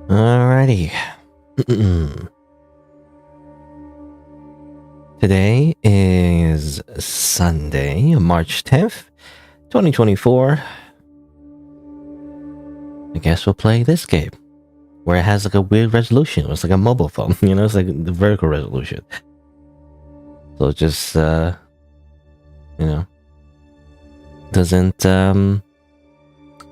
Alrighty. Today is Sunday, March 10th, 2024. I guess we'll play this game, where it has like a weird resolution. It's like a mobile phone, it's like the vertical resolution. So it just, doesn't,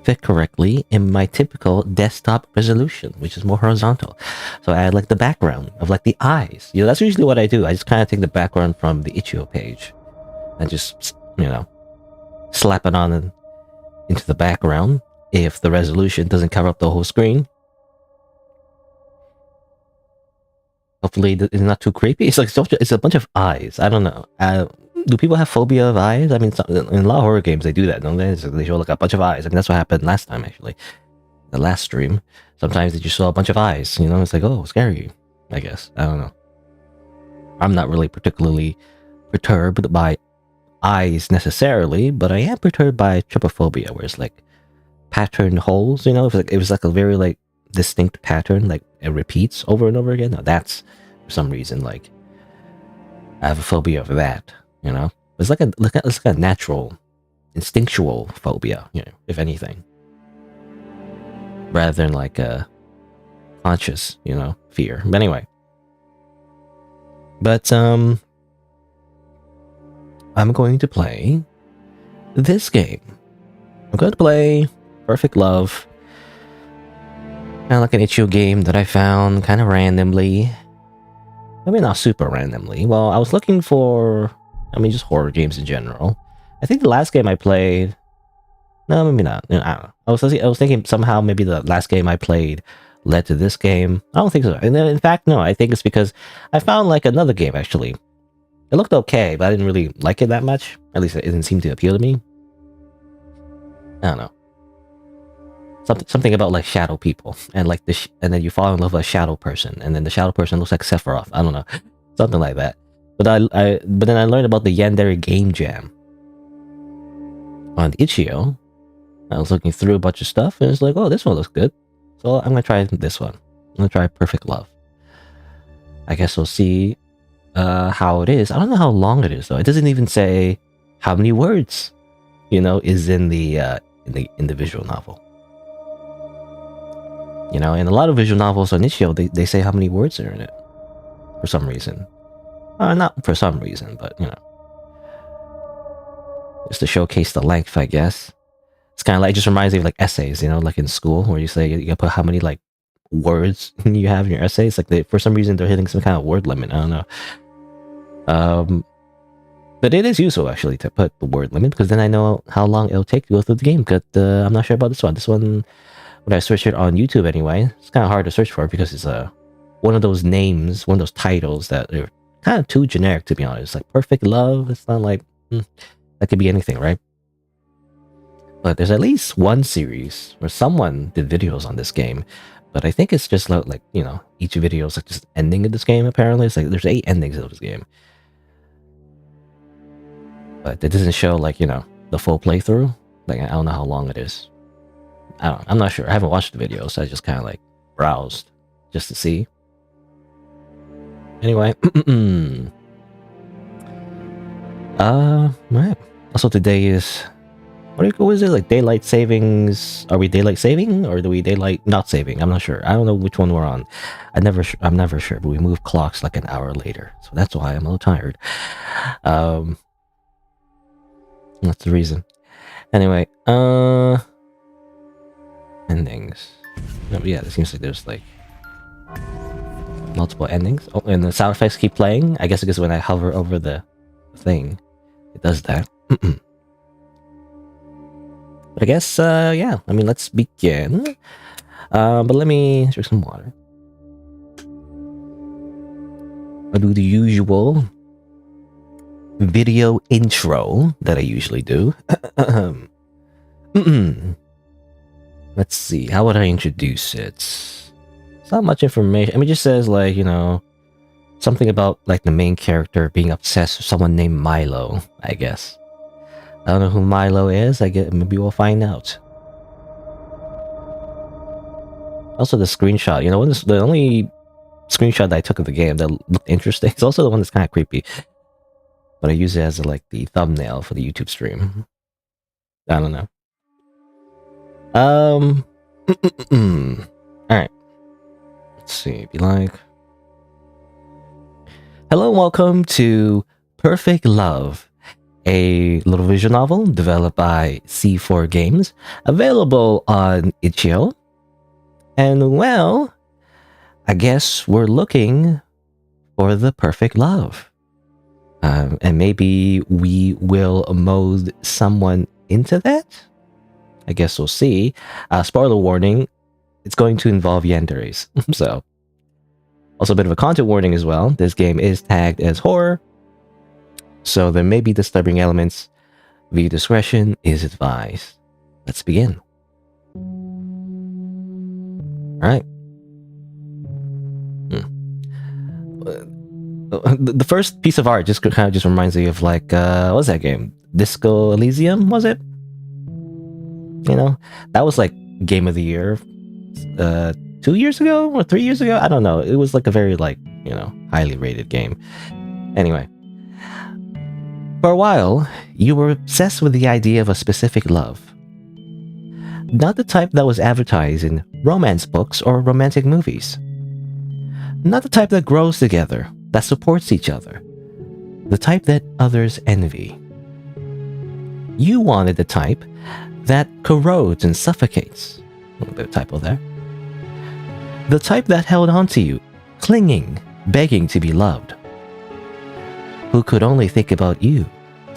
fit correctly in my typical desktop resolution, which is more horizontal. So I add like the background of like the eyes. That's usually what I do. I just kind of take the background from the itch.io page and just, slap it on into the background if the resolution doesn't cover up the whole screen. Hopefully it's not too creepy. It's like it's a bunch of eyes. I don't know. Do people have phobia of eyes? I mean, in a lot of horror games, they do that, don't they? So they show like a bunch of eyes. I mean, that's what happened last time, actually. The last stream. Sometimes they just saw a bunch of eyes, It's like, oh, scary, I guess. I don't know. I'm not really particularly perturbed by eyes necessarily, but I am perturbed by trypophobia, where it's like pattern holes, If it was like a very like distinct pattern, like it repeats over and over again. Now that's, for some reason, like I have a phobia of that. It's like a natural, instinctual phobia, if anything, rather than like a conscious, fear. But anyway, I'm going to play this game. I'm going to play Perfect Love, kind of like an itch.io game that I found kind of randomly. I mean, not super randomly. Well, I was looking for, just horror games in general. I think the last game I played... No, maybe not. I don't know. I was thinking somehow maybe the last game I played led to this game. I don't think so. And in fact, no. I think it's because I found like another game, actually. It looked okay, but I didn't really like it that much. At least it didn't seem to appeal to me. I don't know. Something about like shadow people. And like and then you fall in love with a shadow person. And then the shadow person looks like Sephiroth. I don't know. Something like that. But then I learned about the Yandere'd Game Jam on itch.io. I was looking through a bunch of stuff, and it's like, oh, this one looks good. So I'm gonna try this one. I'm gonna try Perfect Love. I guess we'll see how it is. I don't know how long it is though. It doesn't even say how many words, is in the visual novel. In a lot of visual novels on itch.io, they say how many words are in it for some reason. Not for some reason, but, just to showcase the length, I guess. It's kind of like, it just reminds me of like essays, like in school, where you say you put how many like words you have in your essays. Like for some reason, they're hitting some kind of word limit. I don't know. But it is useful actually to put the word limit, because then I know how long it'll take to go through the game. But I'm not sure about this one. This one, when I search it on YouTube anyway, it's kind of hard to search for because it's one of those names, one of those titles that are kind of too generic, to be honest. Like Perfect Love, it's not like that could be anything, right? But there's at least one series where someone did videos on this game, but I think it's just like each video is like just ending of this game. Apparently, it's like there's 8 endings of this game, but it doesn't show like the full playthrough. Like I don't know how long it is. I'm not sure. I haven't watched the video, so I just kind of like browsed just to see. Anyway, right. Also today is, what is it, like daylight savings? Are we daylight saving or do we daylight not saving? I'm not sure. I don't know which one we're on. I'm never sure, but we move clocks like an hour later, so that's why I'm a little tired. That's the reason. Anyway, endings. Yeah, it seems like there's like multiple endings. Oh, and the sound effects keep playing. I guess because when I hover over the thing, it does that. But I guess, yeah. Let's begin. But let me drink some water. I'll do the usual video intro that I usually do. Let's see. How would I introduce it? It's not much information. It just says like, something about like the main character being obsessed with someone named Milo, I guess. I don't know who Milo is. I guess maybe we'll find out. Also, the screenshot. You know, the only screenshot that I took of the game that looked interesting is also the one that's kind of creepy. But I use it as like the thumbnail for the YouTube stream. I don't know. All right. Let's see. Be like, hello and welcome to Perfect Love, a little visual novel developed by C4 Games, available on itch.io. And well, I guess we're looking for the perfect love. And maybe we will mold someone into that? I guess we'll see. Spoiler warning, it's going to involve yandere's. So, also a bit of a content warning as well. This game is tagged as horror, so there may be disturbing elements. Viewer discretion is advised. Let's begin. Alright. The first piece of art just kind of just reminds me of like, what was that game? Disco Elysium, was it? You know, that was like game of the year 2 years ago or 3 years ago. I don't know. It was like a very like, you know, highly rated game. Anyway, for a while, you were obsessed with the idea of a specific love. Not the type that was advertised in romance books or romantic movies. Not the type that grows together, that supports each other. The type that others envy. You wanted the type that corrodes and suffocates. A little bit of typo there. The type that held on to you, clinging, begging to be loved. Who could only think about you,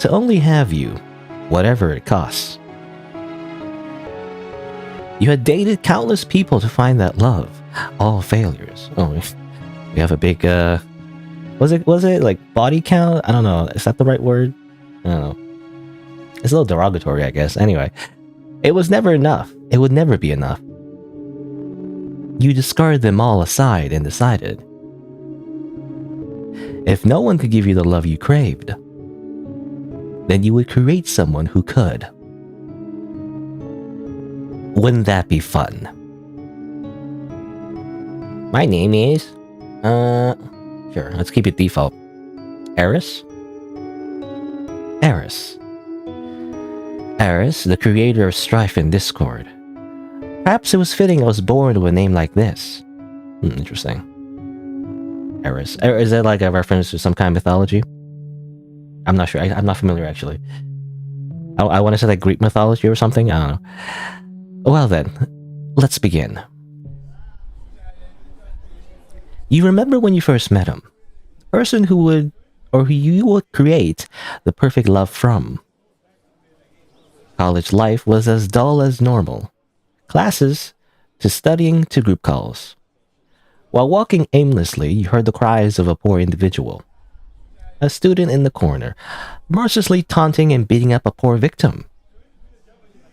to only have you, whatever it costs. You had dated countless people to find that love, all failures. Oh, we have a big, was it like body count? I don't know. Is that the right word? I don't know. It's a little derogatory, I guess. Anyway, it was never enough. It would never be enough. You discarded them all aside and decided, if no one could give you the love you craved, then you would create someone who could. Wouldn't that be fun? My name is, sure, let's keep it default. Eris? Eris. Eris, the creator of strife and discord. Perhaps it was fitting I was born with a name like this. Interesting. Eris. Is that like a reference to some kind of mythology? I'm not sure. I'm not familiar, actually. I want to say like Greek mythology or something? I don't know. Well then, let's begin. You remember when you first met him? The person who would, or who you would create the perfect love from. College life was as dull as normal. Classes, to studying, to group calls. While walking aimlessly, you heard the cries of a poor individual. A student in the corner, mercilessly taunting and beating up a poor victim.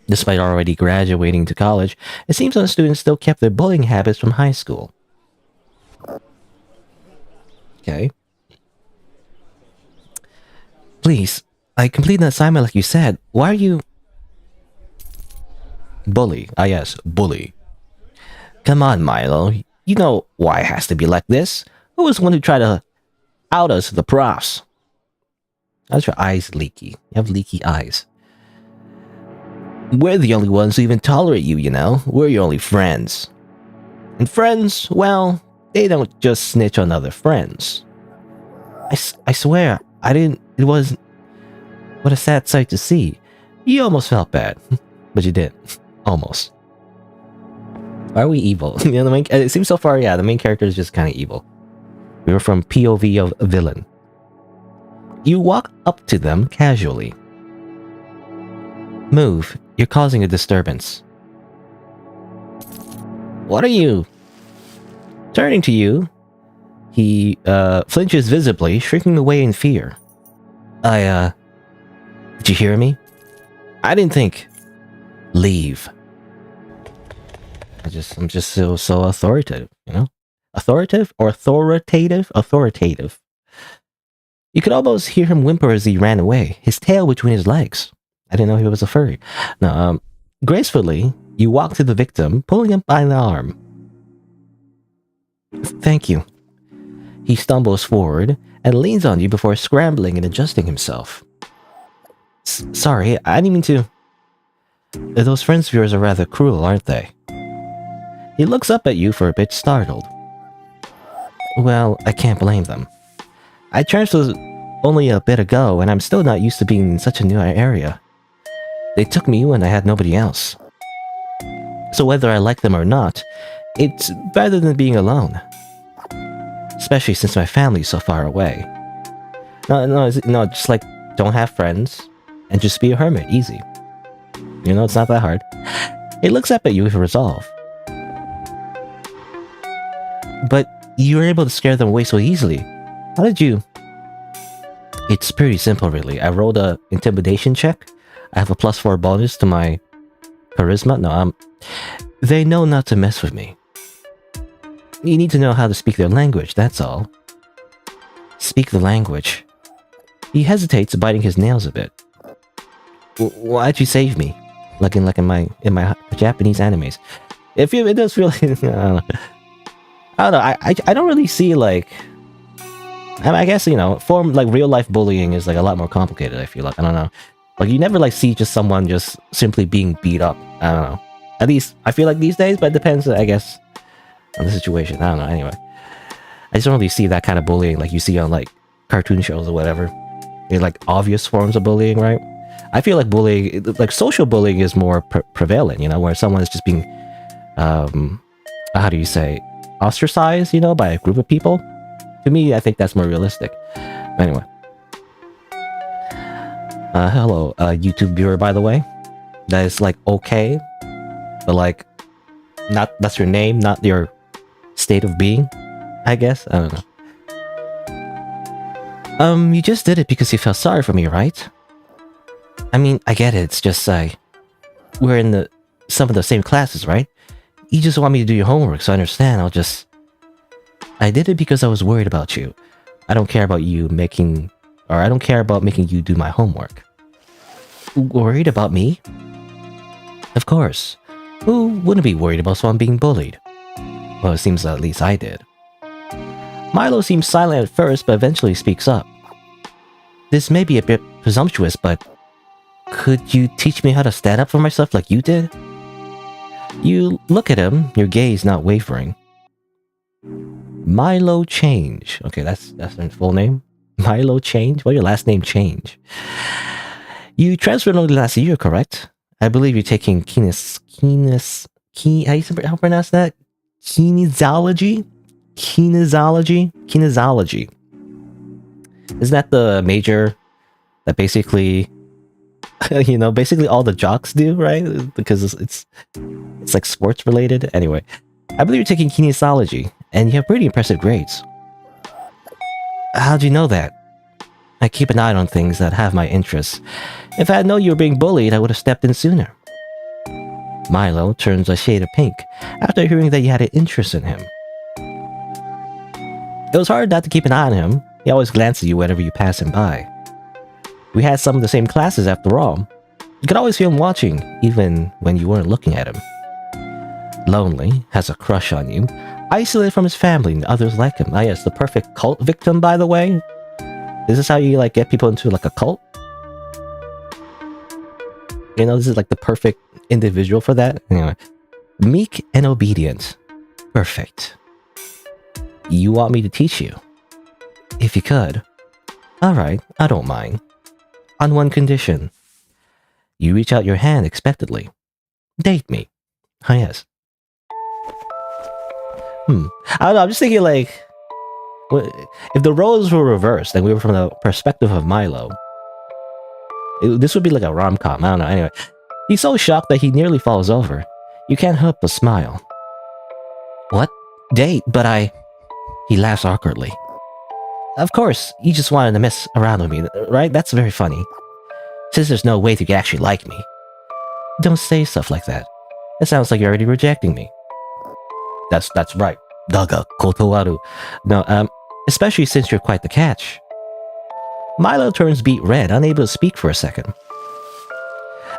Despite already graduating to college, it seems some students still kept their bullying habits from high school. Okay. Please, I completed an assignment like you said. Why are you... Bully. Ah yes, bully. Come on, Milo. You know why it has to be like this. Who was the one who tried to out us to the profs? How's your eyes leaky? You have leaky eyes. We're the only ones who even tolerate you, you know? We're your only friends. And friends, well, they don't just snitch on other friends. I swear, I didn't... It was... What a sad sight to see. You almost felt bad. But you did. Almost. Why are we evil? You know, the main, it seems so far, yeah, the main character is just kind of evil. We were from POV of a villain. You walk up to them casually. Move. You're causing a disturbance. What are you? Turning to you, he flinches visibly, shrinking away in fear. Did you hear me? I didn't think. Leave. I'm just so authoritative, you know? Authoritative or authoritative? Authoritative. You could almost hear him whimper as he ran away, his tail between his legs. I didn't know he was a furry. No, gracefully, you walk to the victim, pulling him by the arm. Thank you. He stumbles forward and leans on you before scrambling and adjusting himself. Sorry, I didn't mean to. Those friends of yours are rather cruel, aren't they? He looks up at you for a bit startled. Well, I can't blame them. I transferred only a bit ago, and I'm still not used to being in such a new area. They took me when I had nobody else. So whether I like them or not, it's better than being alone. Especially since my family's so far away. No, just like, don't have friends, and just be a hermit, easy. You know, it's not that hard. He looks up at you with resolve. But you were able to scare them away so easily. How did you? It's pretty simple, really. I rolled a intimidation check. I have a +4 bonus to my charisma. No, they know not to mess with me. You need to know how to speak their language, that's all. Speak the language. He hesitates, biting his nails a bit. Why'd you save me? Like in my Japanese animes. It does feel I don't know. I don't really see like. I guess, you know, form like real life bullying is like a lot more complicated. I feel like, I don't know, like you never like see just someone just simply being beat up. I don't know. At least I feel like these days, but it depends, I guess, on the situation. I don't know. Anyway, I just don't really see that kind of bullying like you see on like cartoon shows or whatever. They're like obvious forms of bullying, right? I feel like bullying, like social bullying, is more prevalent. You know, where someone is just being, how do you say, ostracized, you know, by a group of people. To me, I think that's more realistic. Anyway. Hello, YouTube viewer, by the way. That is, like, okay. But, like, that's your name, not your state of being, I guess. I don't know. You just did it because you felt sorry for me, right? I mean, I get it. It's just, we're in some of the same classes, right? You just want me to do your homework, so I understand. I did it because I was worried about you. I don't care about making you do my homework. Worried about me? Of course. Who wouldn't be worried about someone being bullied? Well, it seems at least I did. Milo seems silent at first, but eventually speaks up. This may be a bit presumptuous, but could you teach me how to stand up for myself like you did? You look at him, your gaze not wavering. Milo Change. Okay, that's their full name. Milo Change? Why your last name Change? You transferred only last year, correct? I believe you're taking how you pronounce that? Kinesiology? Isn't that the major that basically, you know, basically all the jocks do, right? Because it's like sports related. Anyway, I believe you're taking kinesiology, and you have pretty impressive grades. How'd you know that? I keep an eye on things that have my interests. If I had known you were being bullied, I would have stepped in sooner. Milo turns a shade of pink after hearing that you had an interest in him. It was hard not to keep an eye on him. He always glanced at you whenever you pass him by. We had some of the same classes after all. You could always feel him watching, even when you weren't looking at him. Lonely, has a crush on you, isolated from his family and others like him. Ah yes, the perfect cult victim, by the way. Is this how you like get people into like a cult? You know, this is like the perfect individual for that. Anyway, meek and obedient. Perfect. You want me to teach you? If you could. Alright, I don't mind. On one condition. You reach out your hand expectantly. Date me. Ah yes. I don't know, I'm just thinking like, if the roles were reversed and we were from the perspective of Milo, this would be like a rom-com, I don't know, anyway. He's so shocked that he nearly falls over. You can't help but smile. What? Date? But He laughs awkwardly. Of course, you just wanted to mess around with me, right? That's very funny. Since there's no way to actually like me. Don't say stuff like that. It sounds like you're already rejecting me. That's right. Daga kotowaru. No, especially since you're quite the catch. Milo turns beet red, unable to speak for a second.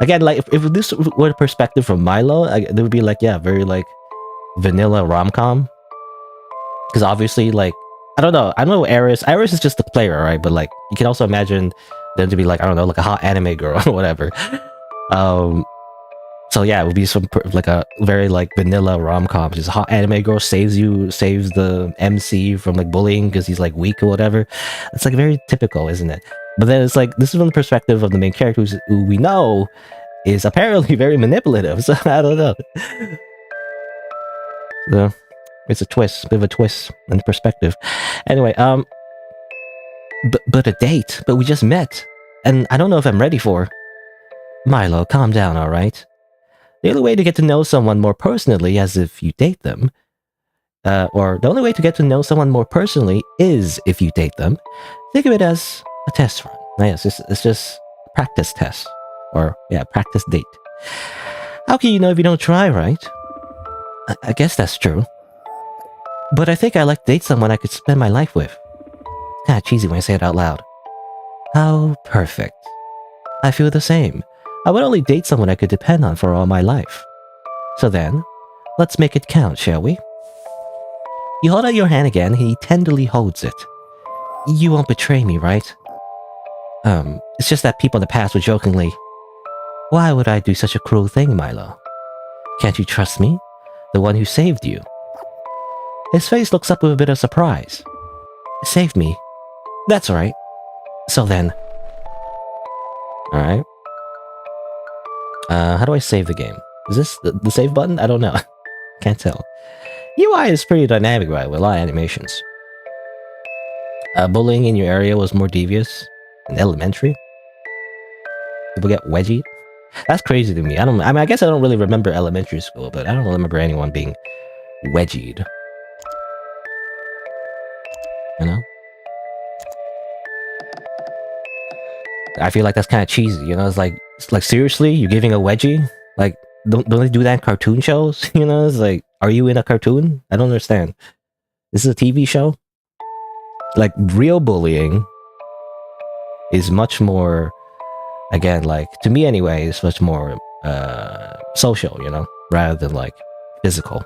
Again, like, if this were the perspective from Milo, there would be like, yeah, very like vanilla rom-com. Because obviously, like, I don't know. I know Aris. Aris is just the player, right? But like, you can also imagine them to be like, I don't know, like a hot anime girl or whatever. Um, so yeah, it would be like a very like vanilla rom com. Just a hot anime girl saves the MC from like bullying because he's like weak or whatever. It's like very typical, isn't it? But then it's like this is from the perspective of the main character who we know is apparently very manipulative. So I don't know. So it's a twist, a bit of a twist in perspective. Anyway, but a date. But we just met, and I don't know if I'm ready for. Milo, calm down, all right? The only way to get to know someone more personally is if you date them. Or the only way to get to know someone more personally is if you date them. Think of it as a test run. Yes, it's just a practice test. Or, yeah, practice date. How can you know if you don't try, right? I guess that's true. But I think I like to date someone I could spend my life with. Kinda cheesy when I say it out loud. How perfect. I feel the same. I would only date someone I could depend on for all my life. So then, let's make it count, shall we? You hold out your hand again, and he tenderly holds it. You won't betray me, right? It's just that people in the past would jokingly, why would I do such a cruel thing, Milo? Can't you trust me? The one who saved you. His face looks up with a bit of surprise. Saved me? That's right. So then... Alright. How do I save the game? Is this the save button? I don't know. Can't tell. UI is pretty dynamic, right, with a lot of animations. Bullying in your area was more devious in elementary. People get wedgied. That's crazy to me. I guess I don't really remember elementary school, but I don't remember anyone being wedgied. You know? I feel like that's kind of cheesy, you know? It's like seriously, you're giving a wedgie? Like, don't they do that in cartoon shows? You know, it's like, are you in a cartoon? I don't understand. This is a TV show? Like, real bullying is much more, again, like, to me anyway, it's much more social, you know, rather than like physical.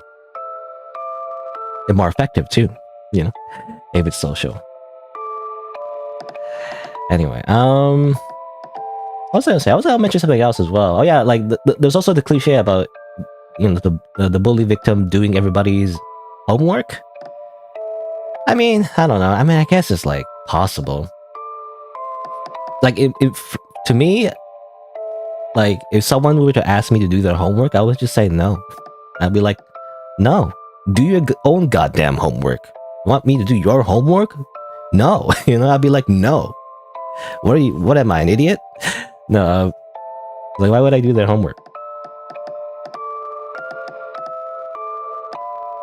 And more effective too, you know, if it's social. Anyway, what was I gonna say? I was gonna mention something else as well. Oh yeah, like there's also the cliche about, you know, the bully victim doing everybody's homework. I mean, I don't know. I mean, I guess it's like possible. Like if to me, like if someone were to ask me to do their homework, I would just say no. I'd be like, no, do your own goddamn homework. Want me to do your homework? No, you know, I'd be like, no. What am I, an idiot? No, like, why would I do their homework?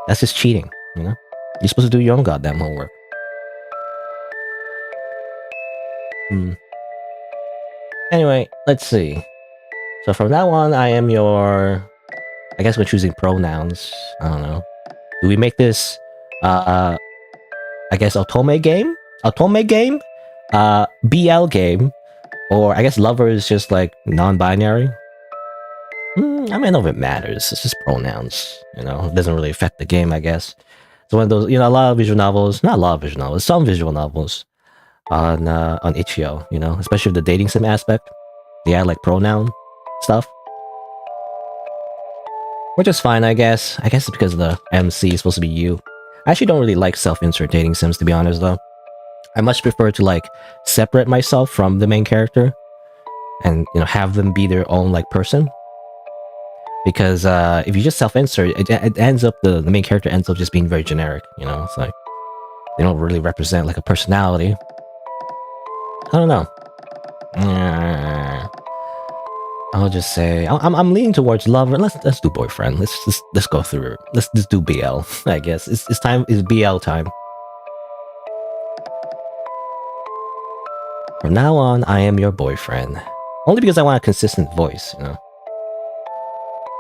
That's just cheating, you know? You're supposed to do your own goddamn homework. Anyway, let's see. So from now on, I am your... I guess we're choosing pronouns. I don't know. Do we make this, I guess, otome game? Otome game? BL game? Or I guess lover is just like non-binary? I mean, I don't know if it matters. It's just pronouns, you know? It doesn't really affect the game, I guess. It's one of those, you know, a lot of visual novels, not a lot of visual novels, some visual novels on itch.io, you know? Especially the dating sim aspect. They add like pronoun stuff. Which is fine, I guess. I guess it's because the MC is supposed to be you. I actually don't really like self-insert dating sims, to be honest, though. I much prefer to, like, separate myself from the main character and, you know, have them be their own, like, person. Because if you just self-insert, it ends up, the main character ends up just being very generic, you know? It's like, they don't really represent, like, a personality. I don't know. I'll just say I'm leaning towards lover. Let's do boyfriend. Let's go through. Let's just do BL. I guess it's time. It's BL time. From now on, I am your boyfriend. Only because I want a consistent voice. You know,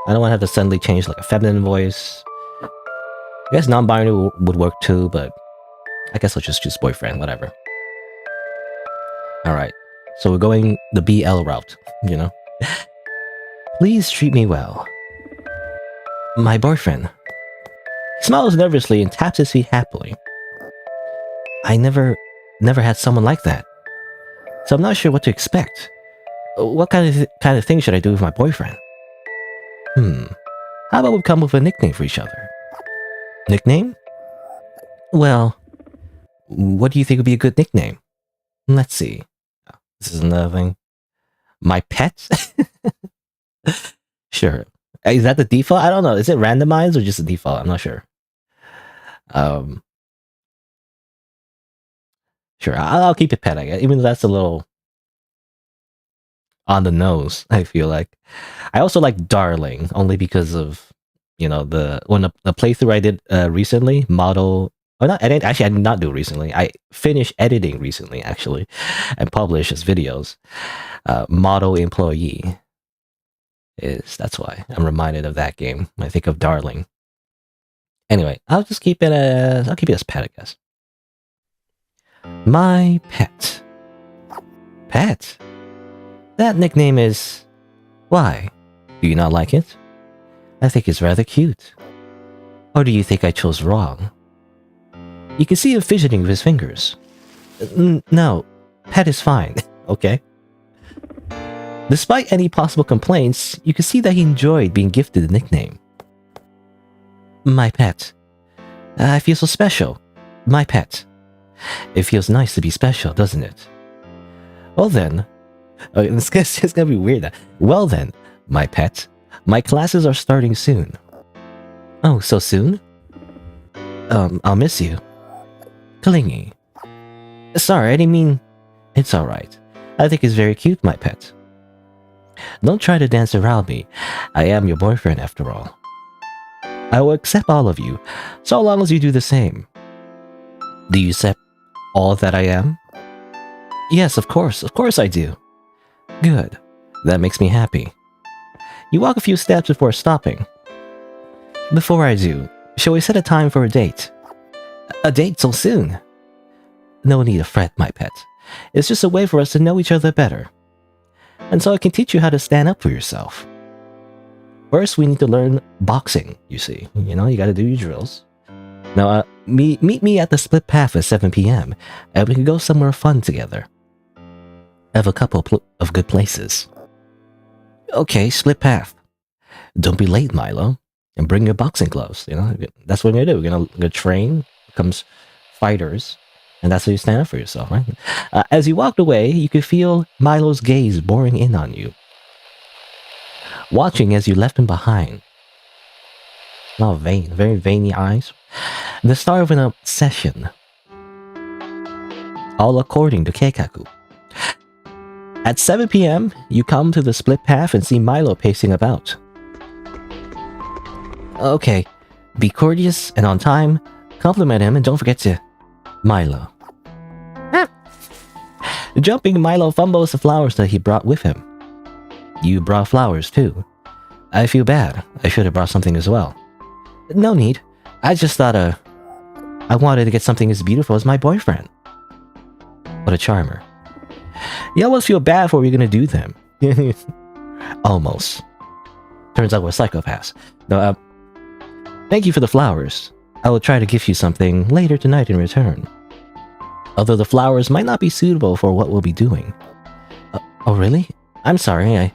I don't want to have to suddenly change like a feminine voice. I guess non-binary would work too, but I guess I'll just choose boyfriend. Whatever. All right. So we're going the BL route. You know. Please treat me well. My boyfriend. He smiles nervously and taps his feet happily. I never had someone like that, so I'm not sure what to expect. What kind of thing should I do with my boyfriend? How about we come up with a nickname for each other? Nickname? Well, what do you think would be a good nickname? Let's see. This is another thing. My pet? Sure. Is that the default? I don't know. Is it randomized or just the default? I'm not sure. Sure. I'll keep it pet, I guess. Even though that's a little on the nose, I feel like. I also like Darling, only because of, the playthrough I did recently, model... Oh, not edit. Actually, I did not do it recently. I finished editing recently, actually, and published as videos. Model Employee. That's why I'm reminded of that game when I think of Darling. Anyway, I'll keep it as pet, I guess. My pet. Pet? That nickname is... Why? Do you not like it? I think it's rather cute. Or do you think I chose wrong? You can see him fidgeting with his fingers. No, pet is fine, okay? Despite any possible complaints, you can see that he enjoyed being gifted the nickname. My pet. I feel so special. My pet. It feels nice to be special, doesn't it? Well then... it's gonna be weird now. Well then, my pet. My classes are starting soon. Oh, so soon? I'll miss you. Clingy. Sorry, I didn't mean... It's alright. I think it's very cute, my pet. Don't try to dance around me. I am your boyfriend after all. I will accept all of you, so long as you do the same. Do you accept all that I am? Yes, of course I do. Good. That makes me happy. You walk a few steps before stopping. Before I do, shall we set a time for a date? A date so soon? No need to fret, my pet. It's just a way for us to know each other better. And so I can teach you how to stand up for yourself. First, we need to learn boxing, you see. You gotta do your drills. Now, meet me at the split path at 7 p.m. and we can go somewhere fun together. I have a couple of good places. Okay, split path. Don't be late, Milo. And bring your boxing gloves, That's what we're gonna do. We're gonna train, becomes fighters. And that's how you stand up for yourself, right? As you walked away, you could feel Milo's gaze boring in on you. Watching as you left him behind. Oh, vain, very veiny eyes. The start of an obsession. All according to Keikaku. At 7 p.m., you come to the split path and see Milo pacing about. Okay, be courteous and on time, compliment him, and don't forget to... Milo. Jumping, Milo fumbles the flowers that he brought with him. You brought flowers too. I feel bad. I should have brought something as well. No need. I just thought I wanted to get something as beautiful as my boyfriend. What a charmer. You almost feel bad for what you're gonna do them. Almost. Turns out we're psychopaths. No, thank you for the flowers. I will try to give you something later tonight in return. Although the flowers might not be suitable for what we'll be doing. Oh really? I'm sorry,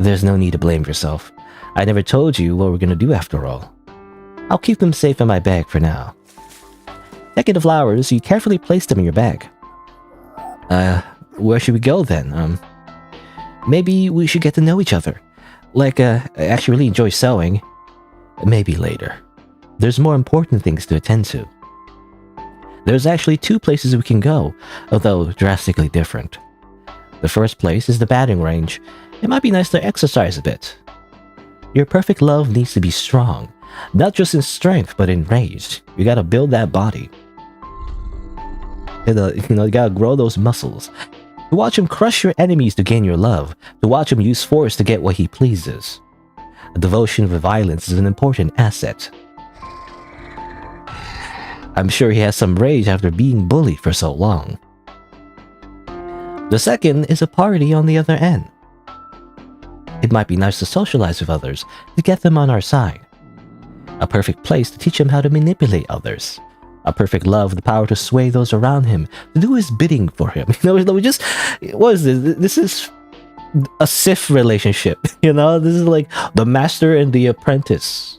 There's no need to blame yourself. I never told you what we're gonna do after all. I'll keep them safe in my bag for now. Taking the flowers, you carefully place them in your bag. Where should we go then? Maybe we should get to know each other. I actually really enjoy sewing. Maybe later. There's more important things to attend to. There's actually 2 places we can go, although drastically different. The first place is the batting range. It might be nice to exercise a bit. Your perfect love needs to be strong, not just in strength, but in rage. You gotta build that body. You gotta grow those muscles. To watch him crush your enemies to gain your love. To watch him use force to get what he pleases. A devotion for violence is an important asset. I'm sure he has some rage after being bullied for so long. The second is a party on the other end. It might be nice to socialize with others to get them on our side. A perfect place to teach him how to manipulate others. A perfect love, the power to sway those around him, to do his bidding for him. What is this? This is a Sith relationship, This is like the master and the apprentice.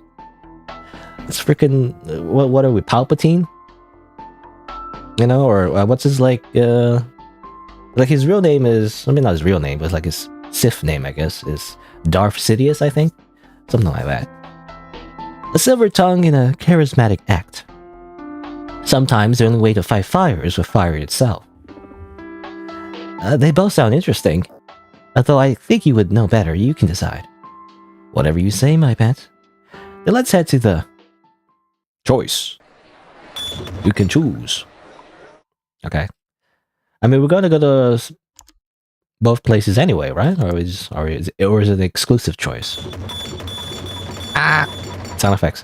It's freaking, what are we, Palpatine? Or what's his, like his real name is, not his real name, but like his Sith name, I guess, is Darth Sidious, I think? Something like that. A silver tongue in a charismatic act. Sometimes the only way to fight fire is with fire itself. They both sound interesting. Although I think you would know better, you can decide. Whatever you say, my pet. Then let's head to the... choice. You can choose. Okay. I mean, we're going to go to both places anyway, right? Or is it an exclusive choice? Sound effects.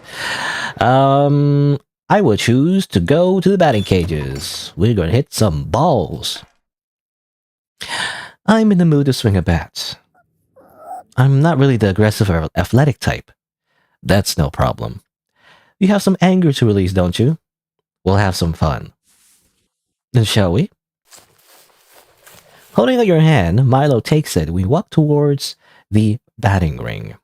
I would choose to go to the batting cages. We're going to hit some balls. I'm in the mood to swing a bat. I'm not really the aggressive or athletic type. That's no problem. You have some anger to release, don't you? We'll have some fun. Then shall we? Holding out your hand, Milo takes it. We walk towards the batting ring.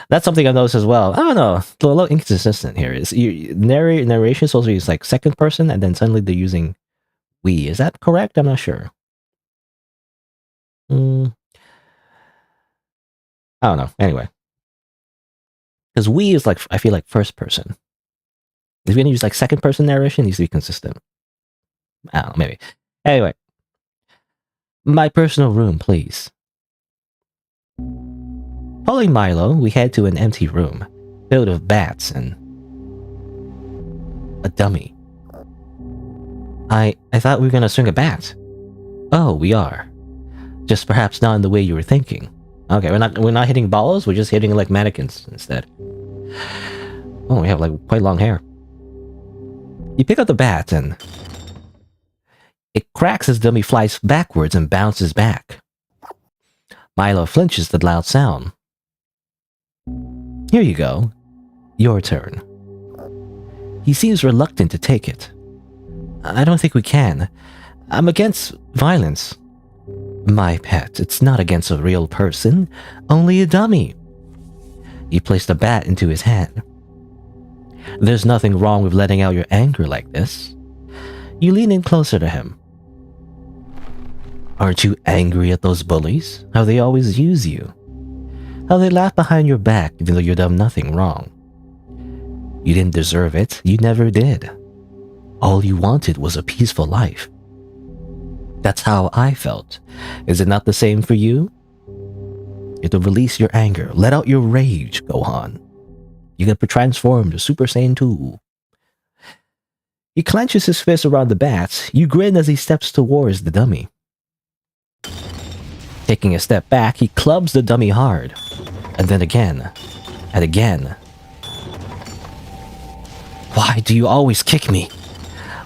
That's something I noticed as well. I don't know. It's a little inconsistent here. Narration is supposed to use like second person, and then suddenly they're using we. Is that correct? I'm not sure. I don't know. Anyway. Because we is like, I feel like first person. If you're going to use like second person narration, it needs to be consistent. I don't know, maybe. Anyway. My personal room, please. Following Milo, we head to an empty room, filled with bats and a dummy. I thought we were gonna swing a bat. Oh, we are. Just perhaps not in the way you were thinking. Okay, we're not hitting balls, we're just hitting like mannequins instead. Oh, we have like quite long hair. You pick up the bat and it cracks as dummy flies backwards and bounces back. Milo flinches at the loud sound. Here you go. Your turn. He seems reluctant to take it. I don't think we can. I'm against violence. My pet, it's not against a real person, only a dummy. He placed the bat into his hand. There's nothing wrong with letting out your anger like this. You lean in closer to him. Aren't you angry at those bullies? How they always use you? How they laugh behind your back even though you've done nothing wrong? You didn't deserve it. You never did. All you wanted was a peaceful life. That's how I felt. Is it not the same for you? You have to release your anger. Let out your rage, Gohan. You can transform to Super Saiyan 2. He clenches his fist around the bat. You grin as he steps towards the dummy. Taking a step back, he clubs the dummy hard. And then again. And again. Why do you always kick me?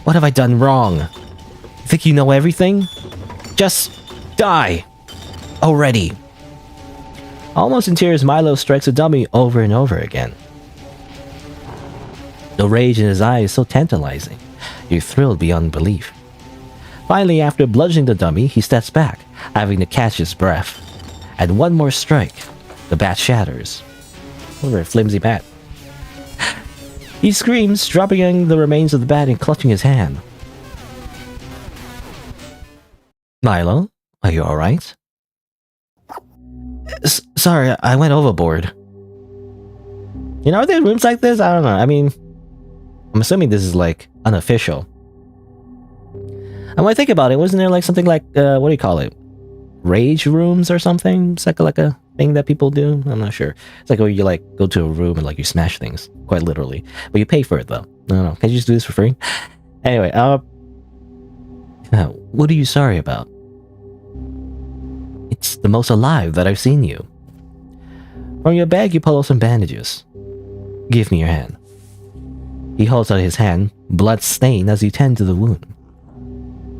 What have I done wrong? Think you know everything? Just die. Already. Almost in tears, Milo strikes the dummy over and over again. The rage in his eyes is so tantalizing. You're thrilled beyond belief. Finally, after bludgeoning the dummy, he steps back, having to catch his breath. And one more strike, the bat shatters. What a flimsy bat. He screams, dropping the remains of the bat and clutching his hand. Milo, are you alright? Sorry, I went overboard. Are there rooms like this? I don't know. I mean, I'm assuming this is like unofficial. And when I think about it, wasn't there like something like, what do you call it? Rage rooms or something? It's like a thing that people do? I'm not sure. It's like where you like go to a room and like you smash things, quite literally. But you pay for it though. I don't know. Can you just do this for free? Anyway, what are you sorry about? It's the most alive that I've seen you. From your bag, you pull out some bandages. Give me your hand. He holds out his hand, blood stained as you tend to the wound.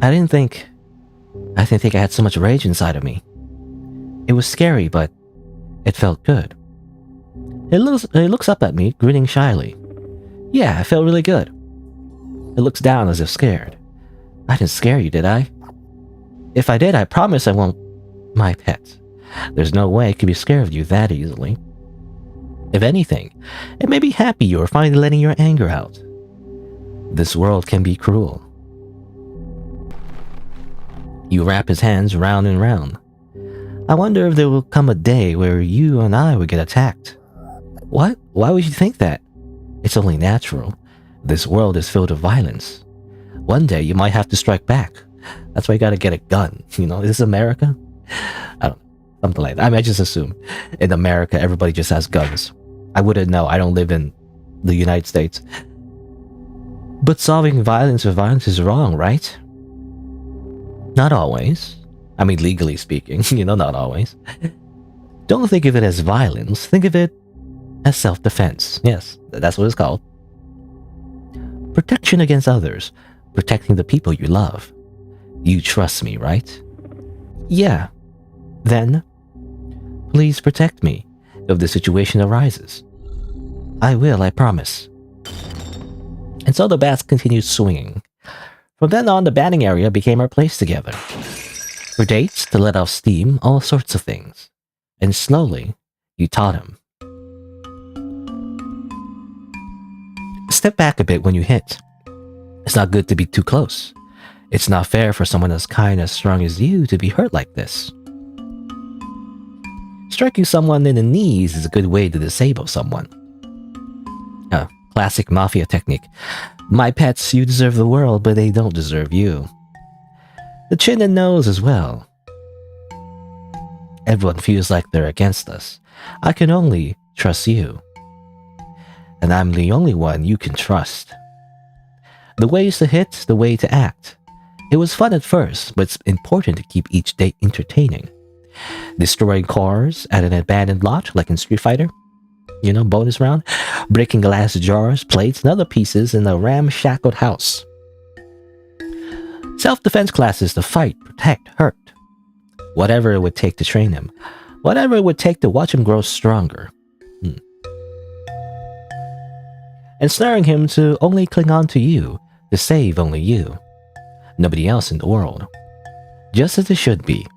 I didn't think I had so much rage inside of me. It was scary, but it felt good. It looks up at me, grinning shyly. Yeah, I felt really good. It looks down as if scared. I didn't scare you, did I? If I did, I promise I won't. My pet. There's no way I could be scared of you that easily. If anything, it made me happy you are finally letting your anger out. This world can be cruel. You wrap his hands round and round. I wonder if there will come a day where you and I will get attacked. What? Why would you think that? It's only natural. This world is filled with violence. One day you might have to strike back. That's why you gotta get a gun. You know, is this America? I don't know. Something like that. I mean, I just assume in America everybody just has guns. I wouldn't know. I don't live in the United States. But solving violence with violence is wrong, right? Not always. I mean, legally speaking, not always. Don't think of it as violence. Think of it as self-defense. Yes, that's what it's called. Protection against others. Protecting the people you love. You trust me, right? Yeah. Then, please protect me if the situation arises. I will, I promise. And so the bats continued swinging. From then on, the batting area became our place together. For dates, to let off steam, all sorts of things. And slowly, you taught him. Step back a bit when you hit. It's not good to be too close. It's not fair for someone as kind as strong as you to be hurt like this. Striking someone in the knees is a good way to disable someone. Classic mafia technique. My pets, you deserve the world, but they don't deserve you. The chin and nose as well. Everyone feels like they're against us. I can only trust you. And I'm the only one you can trust. The way is to hit, the way to act. It was fun at first, but it's important to keep each date entertaining. Destroying cars at an abandoned lot, like in Street Fighter. Bonus round. Breaking glass jars, plates, and other pieces in a ramshackled house. Self-defense classes to fight, protect, hurt. Whatever it would take to train him. Whatever it would take to watch him grow stronger. Ensnaring him to only cling on to you, to save only you. Nobody else in the world. Just as it should be.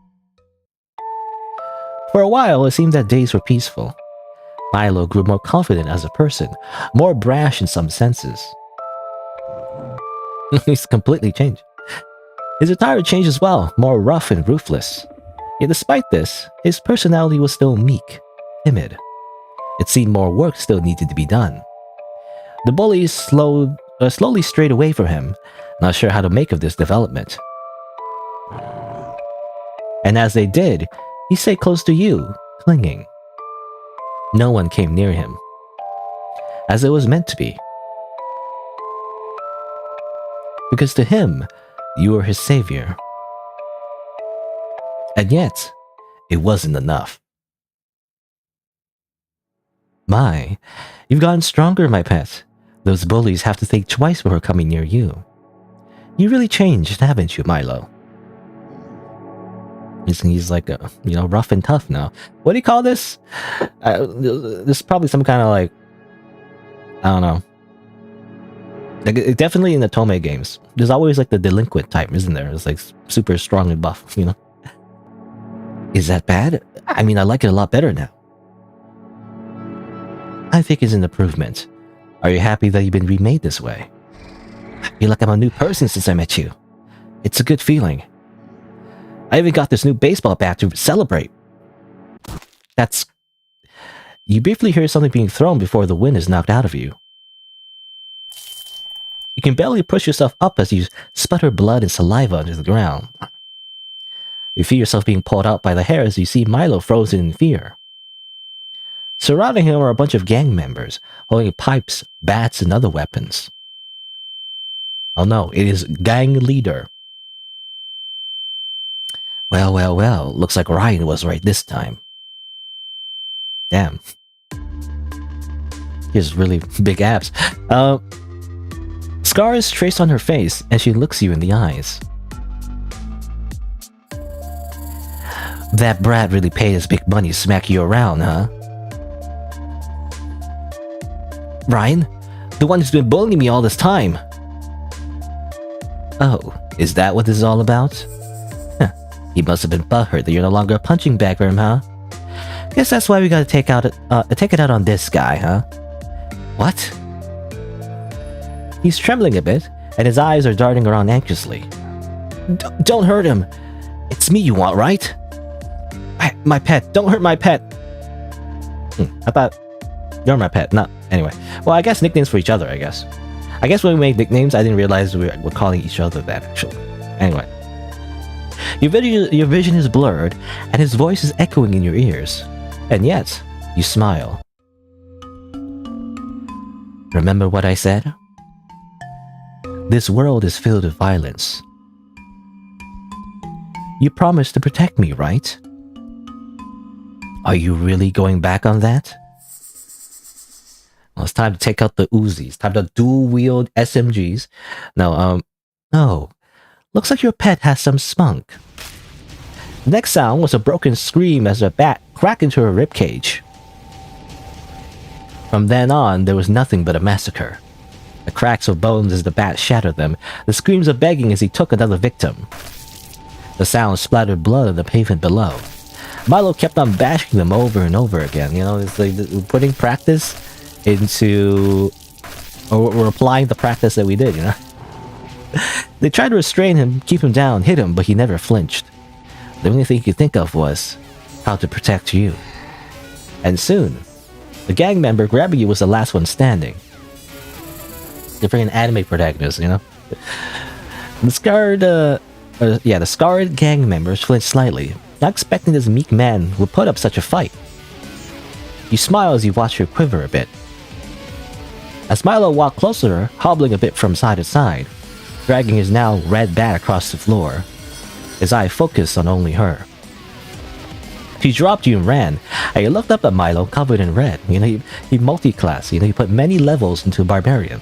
For a while, it seemed that days were peaceful. Milo grew more confident as a person, more brash in some senses. He's completely changed. His attire changed as well, more rough and ruthless. Yet despite this, his personality was still meek, timid. It seemed more work still needed to be done. The bullies slowly strayed away from him, not sure how to make of this development. And as they did, he stayed close to you, clinging. No one came near him, as it was meant to be. Because to him, you were his savior. And yet, it wasn't enough. My, you've gotten stronger, my pet. Those bullies have to think twice before coming near you. You really changed, haven't you, Milo? He's like, rough and tough now. What do you call this? This is probably some kind of I don't know. Definitely in the Tomei games. There's always the delinquent type, isn't there? It's super strong and buff, Is that bad? I mean, I like it a lot better now. I think it's an improvement. Are you happy that you've been remade this way? I feel like I'm a new person since I met you. It's a good feeling. I even got this new baseball bat to celebrate. You briefly hear something being thrown before the wind is knocked out of you. You can barely push yourself up as you sputter blood and saliva onto the ground. You feel yourself being pulled out by the hair as you see Milo frozen in fear. Surrounding him are a bunch of gang members, holding pipes, bats, and other weapons. Oh no, it is gang leader. Well, looks like Ryan was right this time. Damn. He has really big abs. Scars traced on her face, and she looks you in the eyes. That brat really paid his big money to smack you around, huh? Ryan? The one who's been bullying me all this time. Oh, is that what this is all about? Huh. He must have been butthurt that you're no longer a punching bag for him, huh? Guess that's why we gotta take it out on this guy, huh? What? He's trembling a bit, and his eyes are darting around anxiously. Don't hurt him! It's me you want, right? My pet! Don't hurt my pet! I thought you're my pet, not... Anyway. Well, I guess nicknames for each other, I guess. I guess when we made nicknames, I didn't realize we were calling each other that, actually. Anyway. Your vision is blurred, and his voice is echoing in your ears. And yet, you smile. Remember what I said? This world is filled with violence. You promised to protect me, right? Are you really going back on that? Well, it's time to take out the Uzis. Time to dual-wield SMGs. No, no. Looks like your pet has some spunk. The next sound was a broken scream as a bat cracked into her ribcage. From then on, there was nothing but a massacre. The cracks of bones as the bat shattered them, the screams of begging as he took another victim. The sound splattered blood on the pavement below. Milo kept on bashing them over and over again. You know, it's like putting practice into... Or we're applying the practice that we did, you know? They tried to restrain him, keep him down, hit him, but he never flinched. The only thing he could think of was how to protect you. And soon, the gang member grabbing you was the last one standing. They're freaking anime protagonists, you know? The scarred gang members flinched slightly, not expecting this meek man would put up such a fight. You smile as you watch her quiver a bit. As Milo walked closer to her, hobbling a bit from side to side, dragging his now red bat across the floor, his eye focused on only her. She dropped you and ran, and you looked up at Milo covered in red. You know, he multi-class, you know, he put many levels into Barbarian.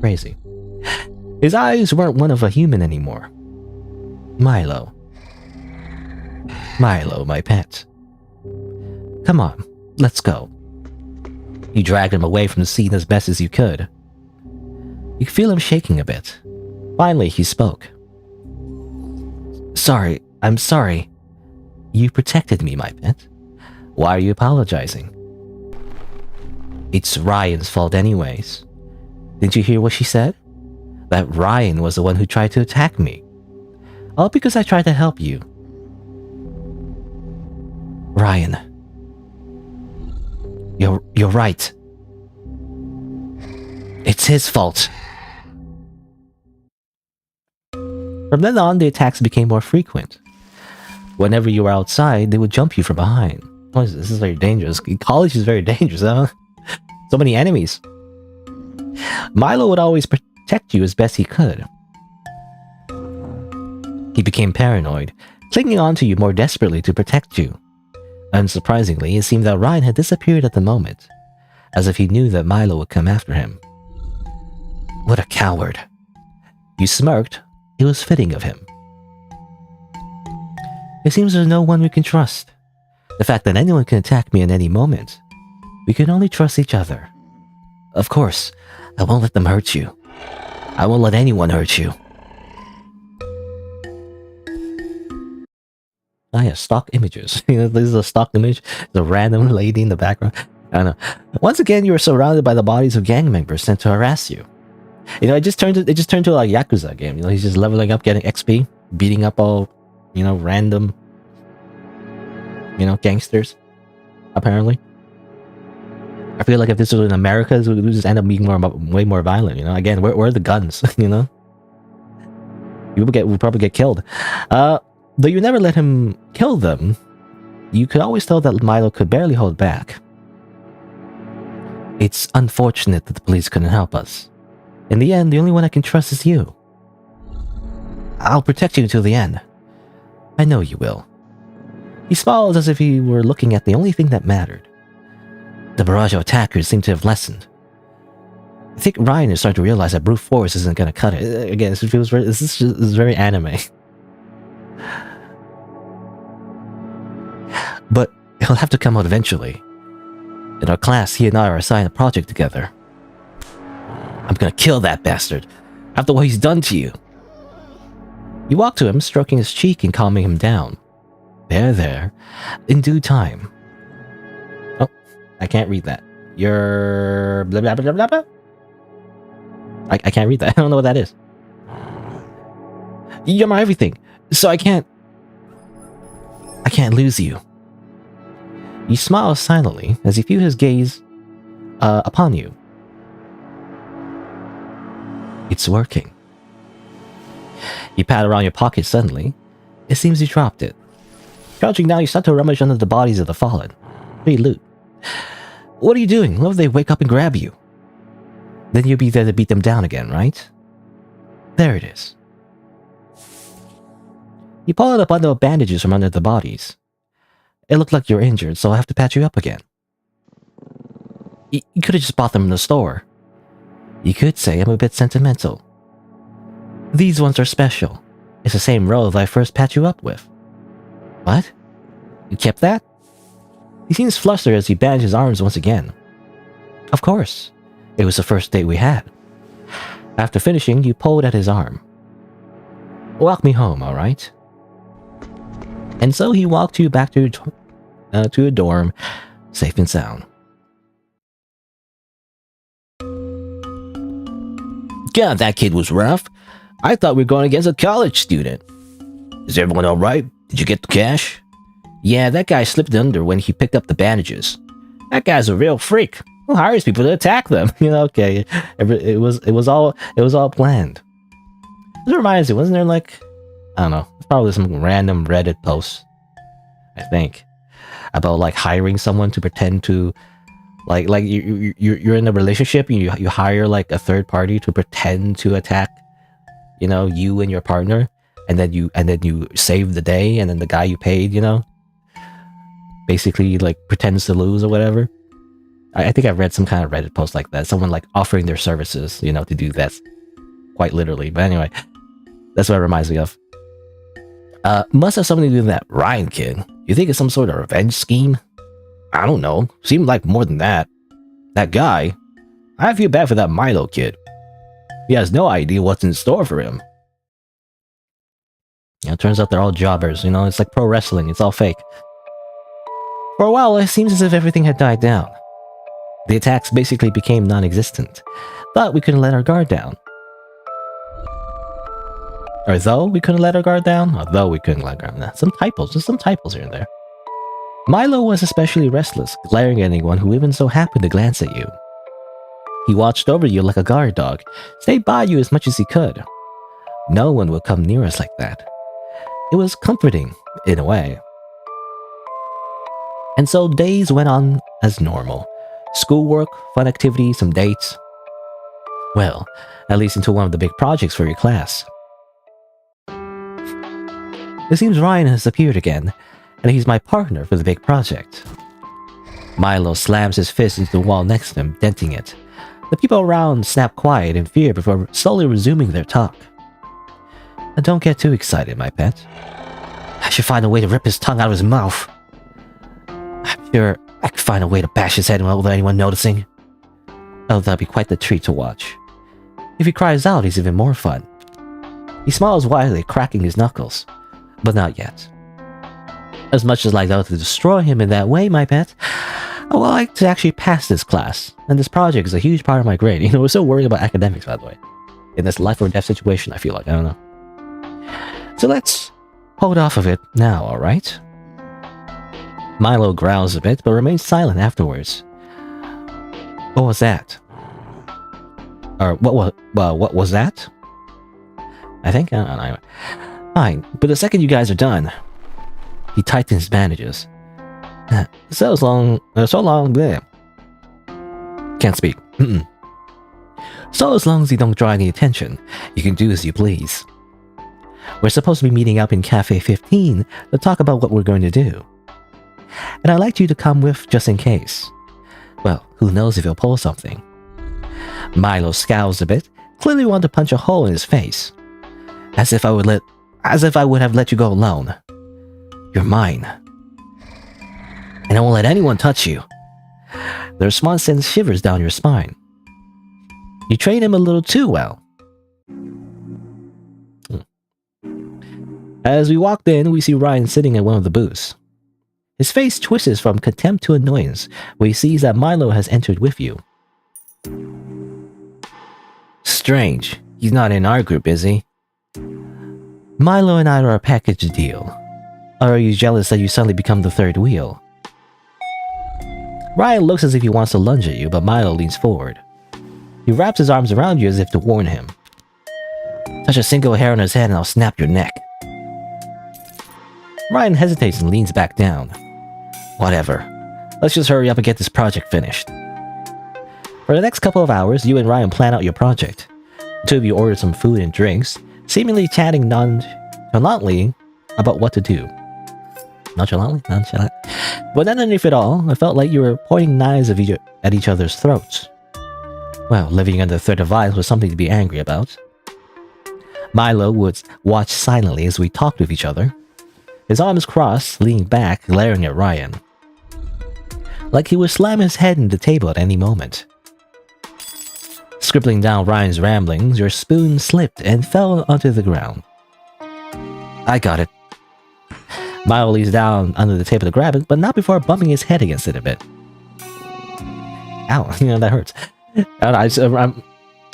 Crazy. His eyes weren't one of a human anymore. Milo. Milo, my pet. Come on, let's go. You dragged him away from the scene as best as you could. You could feel him shaking a bit. Finally, he spoke. Sorry, I'm sorry. You protected me, my pet. Why are you apologizing? It's Ryan's fault anyways. Didn't you hear what she said? That Ryan was the one who tried to attack me. All because I tried to help you. Ryan. You're right. It's his fault. From then on, the attacks became more frequent. Whenever you were outside, they would jump you from behind. Oh, this is very dangerous. College is very dangerous, huh? So many enemies. Milo would always protect you as best he could. He became paranoid, clinging onto you more desperately to protect you. Unsurprisingly, it seemed that Ryan had disappeared at the moment, as if he knew that Milo would come after him. What a coward. You smirked. It was fitting of him. It seems there's no one we can trust. The fact that anyone can attack me at any moment. We can only trust each other. Of course, I won't let them hurt you. I won't let anyone hurt you. I have stock images. You know, this is a stock image. The random lady in the background. I don't know. Once again, you are surrounded by the bodies of gang members sent to harass you. You know, it just turned to like a Yakuza game. You know, he's just leveling up, getting XP, beating up all, you know, random, you know, gangsters. Apparently, I feel like if this was in America, it would just end up being way more violent. You know, again, where are the guns? You know, people would probably get killed. Though you never let him kill them, you could always tell that Milo could barely hold back. It's unfortunate that the police couldn't help us. In the end, the only one I can trust is you. I'll protect you until the end. I know you will. He smiled as if he were looking at the only thing that mattered. The barrage of attackers seemed to have lessened. I think Ryan is starting to realize that brute force isn't going to cut it. Again, this is very anime. But he'll have to come out eventually. In our class, he and I are assigned a project together. I'm gonna kill that bastard, after what he's done to you. You walk to him, stroking his cheek and calming him down. There. In due time. Oh, I can't read that. You're... blah blah blah blah blah. I can't read that. I don't know what that is. You're my everything, so I can't lose you. You smile silently as you feel his gaze upon you. It's working. You pat around your pocket suddenly. It seems you dropped it. Crouching down, you start to rummage under the bodies of the fallen. Free loot. What are you doing? What if they wake up and grab you? Then you'll be there to beat them down again, right? There it is. You pull out a bundle of bandages from under the bodies. It looked like you're injured, so I'll have to patch you up again. You could have just bought them in the store. You could say I'm a bit sentimental. These ones are special. It's the same robe I first patched you up with. What? You kept that? He seems flustered as he bandages his arms once again. Of course. It was the first date we had. After finishing, you pulled at his arm. Walk me home, alright? And so he walked you back to a dorm, safe and sound. God, that kid was rough. I thought we were going against a college student. Is everyone alright? Did you get the cash? Yeah, that guy slipped under when he picked up the bandages. That guy's a real freak. Who hires people to attack them? Okay. It was all planned. This reminds me, wasn't there like, I don't know, probably some random Reddit post, I think, about like hiring someone to pretend to, like you're in a relationship and you hire like a third party to pretend to attack, you and your partner, and then you save the day, and then the guy you paid, basically like pretends to lose or whatever. I think I've read some kind of Reddit post like that. Someone like offering their services, to do that, quite literally. But anyway, that's what it reminds me of. Must have something to do with that Ryan kid. You think it's some sort of revenge scheme? I don't know. Seemed like more than that. That guy, I feel bad for that Milo kid. He has no idea what's in store for him. It turns out they're all jobbers, it's like pro wrestling, it's all fake. For a while, it seems as if everything had died down. The attacks basically became non-existent. Thought we couldn't let our guard down. Or though we couldn't let our guard down? Or though we couldn't let our guard down. Some typos here and there. Milo was especially restless, glaring at anyone who even so happened to glance at you. He watched over you like a guard dog, stayed by you as much as he could. No one would come near us like that. It was comforting, in a way. And so days went on as normal. Schoolwork, fun activities, some dates. Well, at least until one of the big projects for your class. It seems Ryan has appeared again, and he's my partner for the big project. Milo slams his fist into the wall next to him, denting it. The people around snap quiet in fear before slowly resuming their talk. Don't get too excited, my pet. I should find a way to rip his tongue out of his mouth. I'm sure I could find a way to bash his head without anyone noticing. Oh, that'd be quite the treat to watch. If he cries out, he's even more fun. He smiles widely, cracking his knuckles. But not yet. As much as I'd like to destroy him in that way, my pet, I would like to actually pass this class. And this project is a huge part of my grade. We're so worried about academics, by the way. In this life or death situation, I feel like. I don't know. So let's hold off of it now, alright? Milo growls a bit, but remains silent afterwards. What was that? Or what was that? I think, I don't know. Fine, but the second you guys are done, he tightens his bandages. So long, bleh. Can't speak. So as long as you don't draw any attention, you can do as you please. We're supposed to be meeting up in Cafe 15 to talk about what we're going to do. And I'd like you to come with just in case. Well, who knows if he'll pull something. Milo scowls a bit, clearly wanting to punch a hole in his face. As if I would have let you go alone. You're mine. And I won't let anyone touch you. The response sends shivers down your spine. You train him a little too well. As we walked in, we see Ryan sitting at one of the booths. His face twists from contempt to annoyance when he sees that Milo has entered with you. Strange. He's not in our group, is he? Milo and I are a package deal. Or are you jealous that you suddenly become the third wheel? Ryan looks as if he wants to lunge at you, but Milo leans forward. He wraps his arms around you as if to warn him. Touch a single hair on his head and I'll snap your neck. Ryan hesitates and leans back down. Whatever. Let's just hurry up and get this project finished. For the next couple of hours, you and Ryan plan out your project. The two of you order some food and drinks, seemingly chatting nonchalantly about what to do. Nonchalant? But underneath it all, I felt like you were pointing knives at each other's throats. Well, living under the threat of violence was something to be angry about. Milo would watch silently as we talked with each other. His arms crossed, leaning back, glaring at Ryan. Like he would slam his head into the table at any moment. Scribbling down Ryan's ramblings, your spoon slipped and fell onto the ground. I got it. Milo leans down under the table to grab it, but not before bumping his head against it a bit. Ow, that hurts.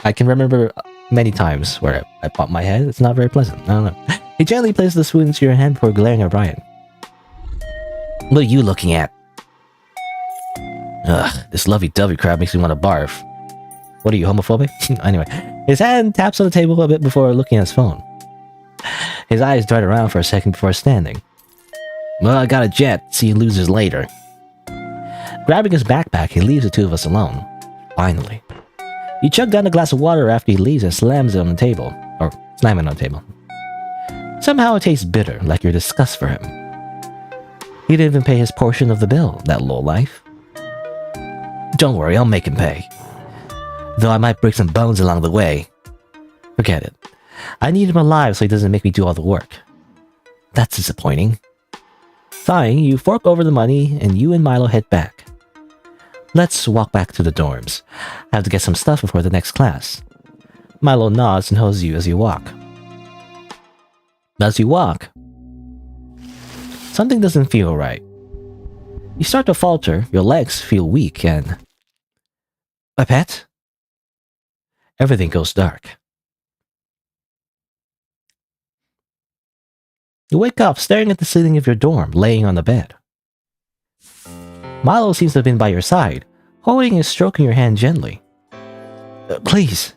I can remember many times where I bumped my head. It's not very pleasant. I don't know. He gently places the spoon into your hand before glaring at Ryan. What are you looking at? Ugh, this lovey-dovey crap makes me want to barf. What are you, homophobic? Anyway, his hand taps on the table a bit before looking at his phone. His eyes dart around for a second before standing. Well, I got a jet. See you losers later. Grabbing his backpack, he leaves the two of us alone. Finally. You chug down a glass of water after he leaves and slams it on the table. Or slam it on the table. Somehow it tastes bitter, like your disgust for him. He didn't even pay his portion of the bill, that lowlife. Don't worry, I'll make him pay. Though I might break some bones along the way. Forget it. I need him alive so he doesn't make me do all the work. That's disappointing. Sighing, you fork over the money and you and Milo head back. Let's walk back to the dorms. I have to get some stuff before the next class. Milo nods and holds you as you walk. As you walk, something doesn't feel right. You start to falter, your legs feel weak, and... A pet? Everything goes dark. You wake up staring at the ceiling of your dorm, laying on the bed. Milo seems to have been by your side, holding and stroking your hand gently. Please.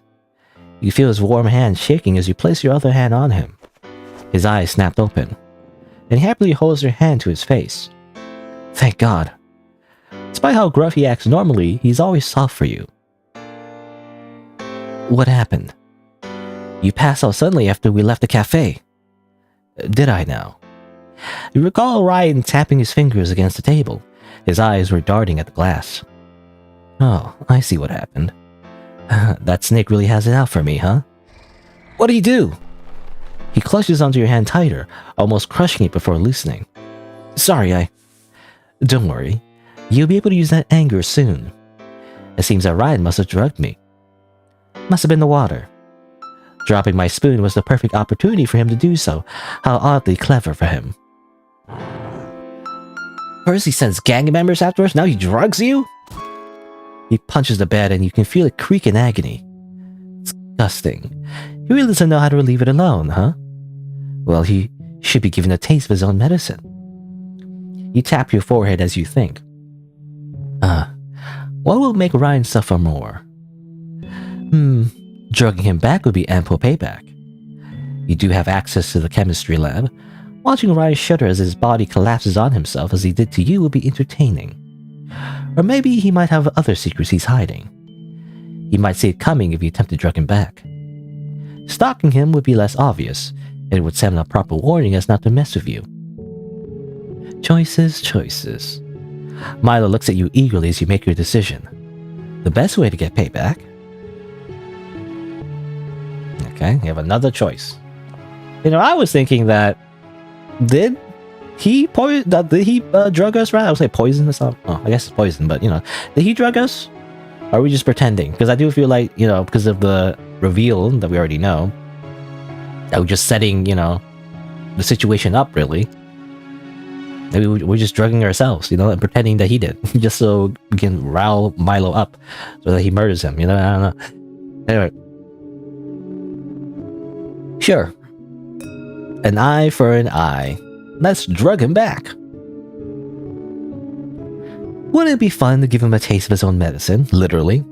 You feel his warm hand shaking as you place your other hand on him. His eyes snapped open, and he happily holds your hand to his face. Thank God. Despite how gruff he acts normally, he's always soft for you. What happened? You passed out suddenly after we left the cafe. Did I now? You recall Ryan tapping his fingers against the table. His eyes were darting at the glass. Oh, I see what happened. That snake really has it out for me, huh? What do you do? He clutches onto your hand tighter, almost crushing it before loosening. Sorry, Don't worry. You'll be able to use that anger soon. It seems that Ryan must have drugged me. Must have been the water. Dropping my spoon was the perfect opportunity for him to do so. How oddly clever for him. First he sends gang members afterwards, now he drugs you? He punches the bed and you can feel it creak in agony. Disgusting. He really doesn't know how to leave it alone, huh? Well, he should be given a taste of his own medicine. You tap your forehead as you think. What will make Ryan suffer more? Drugging him back would be ample payback. You do have access to the chemistry lab. Watching Ryan shudder as his body collapses on himself as he did to you would be entertaining. Or maybe he might have other secrets he's hiding. He might see it coming if you attempt to drug him back. Stalking him would be less obvious, and it would send a proper warning as not to mess with you. Choices. Milo looks at you eagerly as you make your decision. The best way to get payback. Okay, you have another choice. I was thinking that... Did Did he drug us, right? I would say poison or something. Oh, I guess it's poison, but did he drug us? Or are we just pretending? Because I do feel like, because of the reveal that we already know, that we're just setting, the situation up, really. Maybe we're just drugging ourselves, and pretending that he did, just so we can rile Milo up, so that he murders him, I don't know. Anyway. Sure. An eye for an eye. Let's drug him back. Wouldn't it be fun to give him a taste of his own medicine, literally?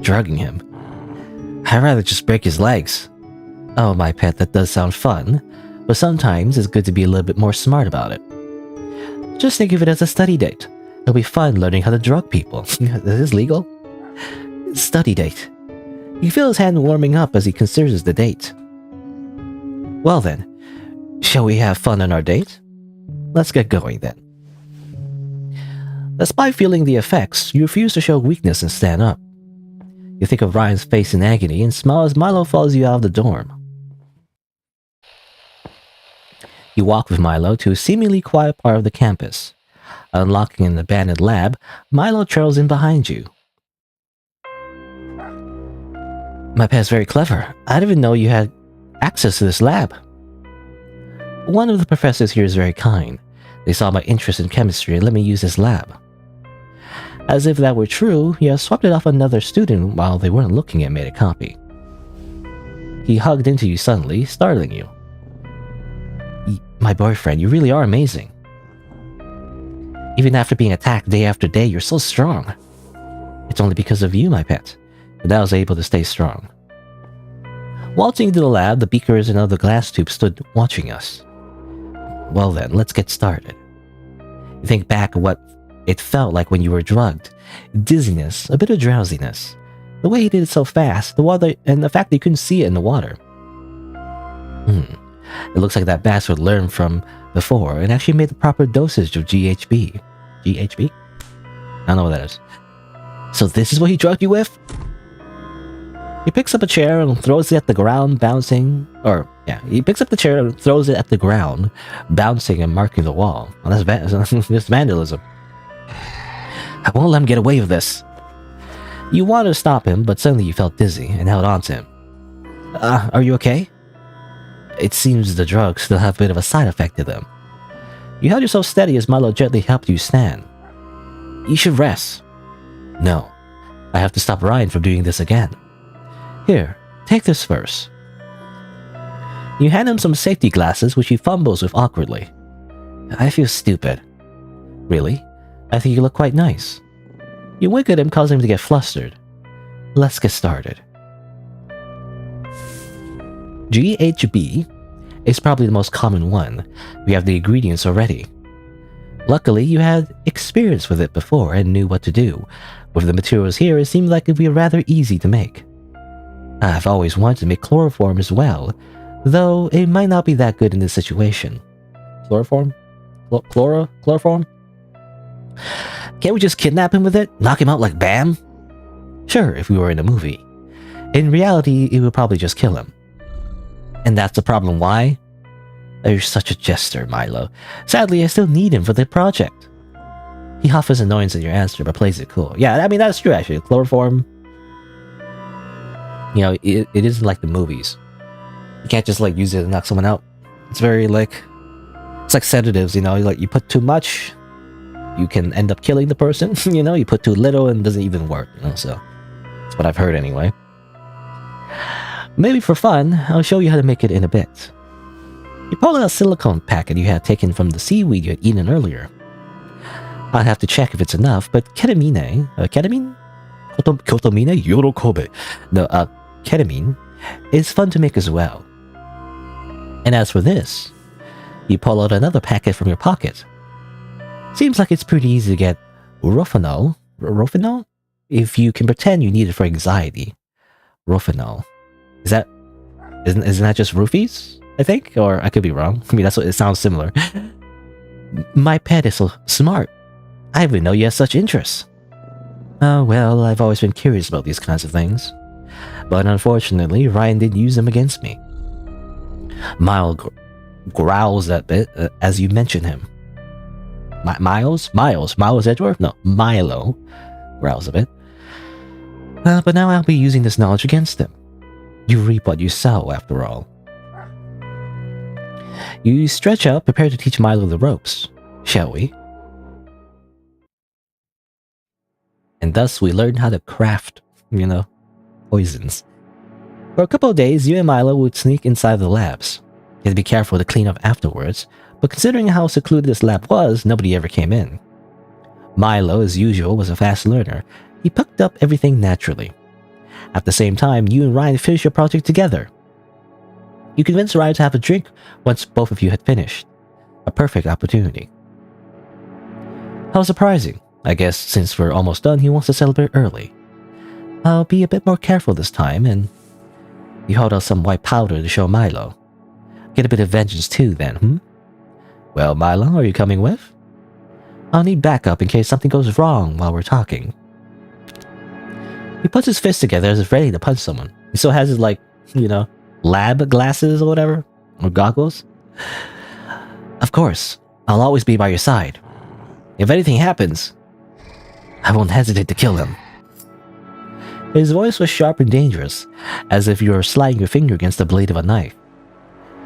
Drugging him. I'd rather just break his legs. Oh, my pet, that does sound fun, but sometimes it's good to be a little bit more smart about it. Just think of it as a study date. It'll be fun learning how to drug people. Is this legal? Study date. You feel his hand warming up as he considers the date. Well then, shall we have fun on our date? Let's get going then. Despite feeling the effects, you refuse to show weakness and stand up. You think of Ryan's face in agony and smile as Milo follows you out of the dorm. You walk with Milo to a seemingly quiet part of the campus. Unlocking an abandoned lab, Milo trails in behind you. My pet's very clever. I didn't even know you had access to this lab. One of the professors here is very kind. They saw my interest in chemistry and let me use his lab. As if that were true, he has swapped it off another student while they weren't looking and made a copy. He hugged into you suddenly, startling you. My boyfriend, you really are amazing. Even after being attacked day after day, you're so strong. It's only because of you, my pet, that I was able to stay strong. Waltzing into the lab, the beakers and other glass tubes stood watching us. Well then, let's get started. You think back of what it felt like when you were drugged. Dizziness, a bit of drowsiness. The way he did it so fast, the water, and the fact that you couldn't see it in the water. It looks like that bastard learned from before and actually made the proper dosage of GHB. GHB? I don't know what that is. So this is what he drugged you with? He picks up a chair and throws it at the ground, bouncing. He picks up the chair and throws it at the ground, bouncing and marking the wall. Well, that's vandalism. I won't let him get away with this. You wanted to stop him, but suddenly you felt dizzy and held on to him. Are you okay? It seems the drugs still have a bit of a side effect to them. You held yourself steady as Milo gently helped you stand. You should rest. No, I have to stop Ryan from doing this again. Here, take this first. You hand him some safety glasses, which he fumbles with awkwardly. I feel stupid. Really? I think you look quite nice. You wink at him, causing him to get flustered. Let's get started. GHB is probably the most common one. We have the ingredients already. Luckily, you had experience with it before and knew what to do. With the materials here, it seemed like it would be rather easy to make. I've always wanted to make chloroform as well, though it might not be that good in this situation. Chloroform? Chloroform? Can't we just kidnap him with it? Knock him out like Bam? Sure, if we were in a movie. In reality, it would probably just kill him. And that's the problem. Why? You're such a jester, Milo. Sadly, I still need him for the project. He huffs his annoyance at your answer, but plays it cool. Yeah, I mean, that's true, actually. Chloroform, it isn't like the movies. You can't just, use it to knock someone out. It's very, it's like sedatives, you put too much, you can end up killing the person, you put too little and it doesn't even work, so that's what I've heard anyway. Maybe for fun, I'll show you how to make it in a bit. You pull out a silicone packet you had taken from the seaweed you had eaten earlier. I'll have to check if it's enough, but ketamine? Kotomine yorokobe. No, ketamine is fun to make as well. And as for this, you pull out another packet from your pocket. Seems like it's pretty easy to get Rofinol? If you can pretend you need it for anxiety. Rofinol. Isn't that just roofies, I think? Or I could be wrong. I mean, that's what it sounds similar. My pet is so smart. I didn't know you had such interests. Well, I've always been curious about these kinds of things. But unfortunately, Ryan didn't use them against me. Milo growls a bit as you mention him. Miles Edgeworth? No, Milo growls a bit. But now I'll be using this knowledge against him. You reap what you sow, after all. You stretch out, prepare to teach Milo the ropes, shall we? And thus we learn how to craft, poisons. For a couple of days, you and Milo would sneak inside the labs. You had to be careful to clean up afterwards, but considering how secluded this lab was, nobody ever came in. Milo, as usual, was a fast learner. He picked up everything naturally. At the same time, you and Ryan finished your project together. You convinced Ryan to have a drink once both of you had finished. A perfect opportunity. How surprising. I guess since we're almost done, he wants to celebrate early. I'll be a bit more careful this time, and you hold out some white powder to show Milo. Get a bit of vengeance too, then, Well, Milo, are you coming with? I'll need backup in case something goes wrong while we're talking. He puts his fist together as if ready to punch someone. He still has his, lab glasses or whatever, or goggles. Of course, I'll always be by your side. If anything happens, I won't hesitate to kill him. His voice was sharp and dangerous, as if you were sliding your finger against the blade of a knife.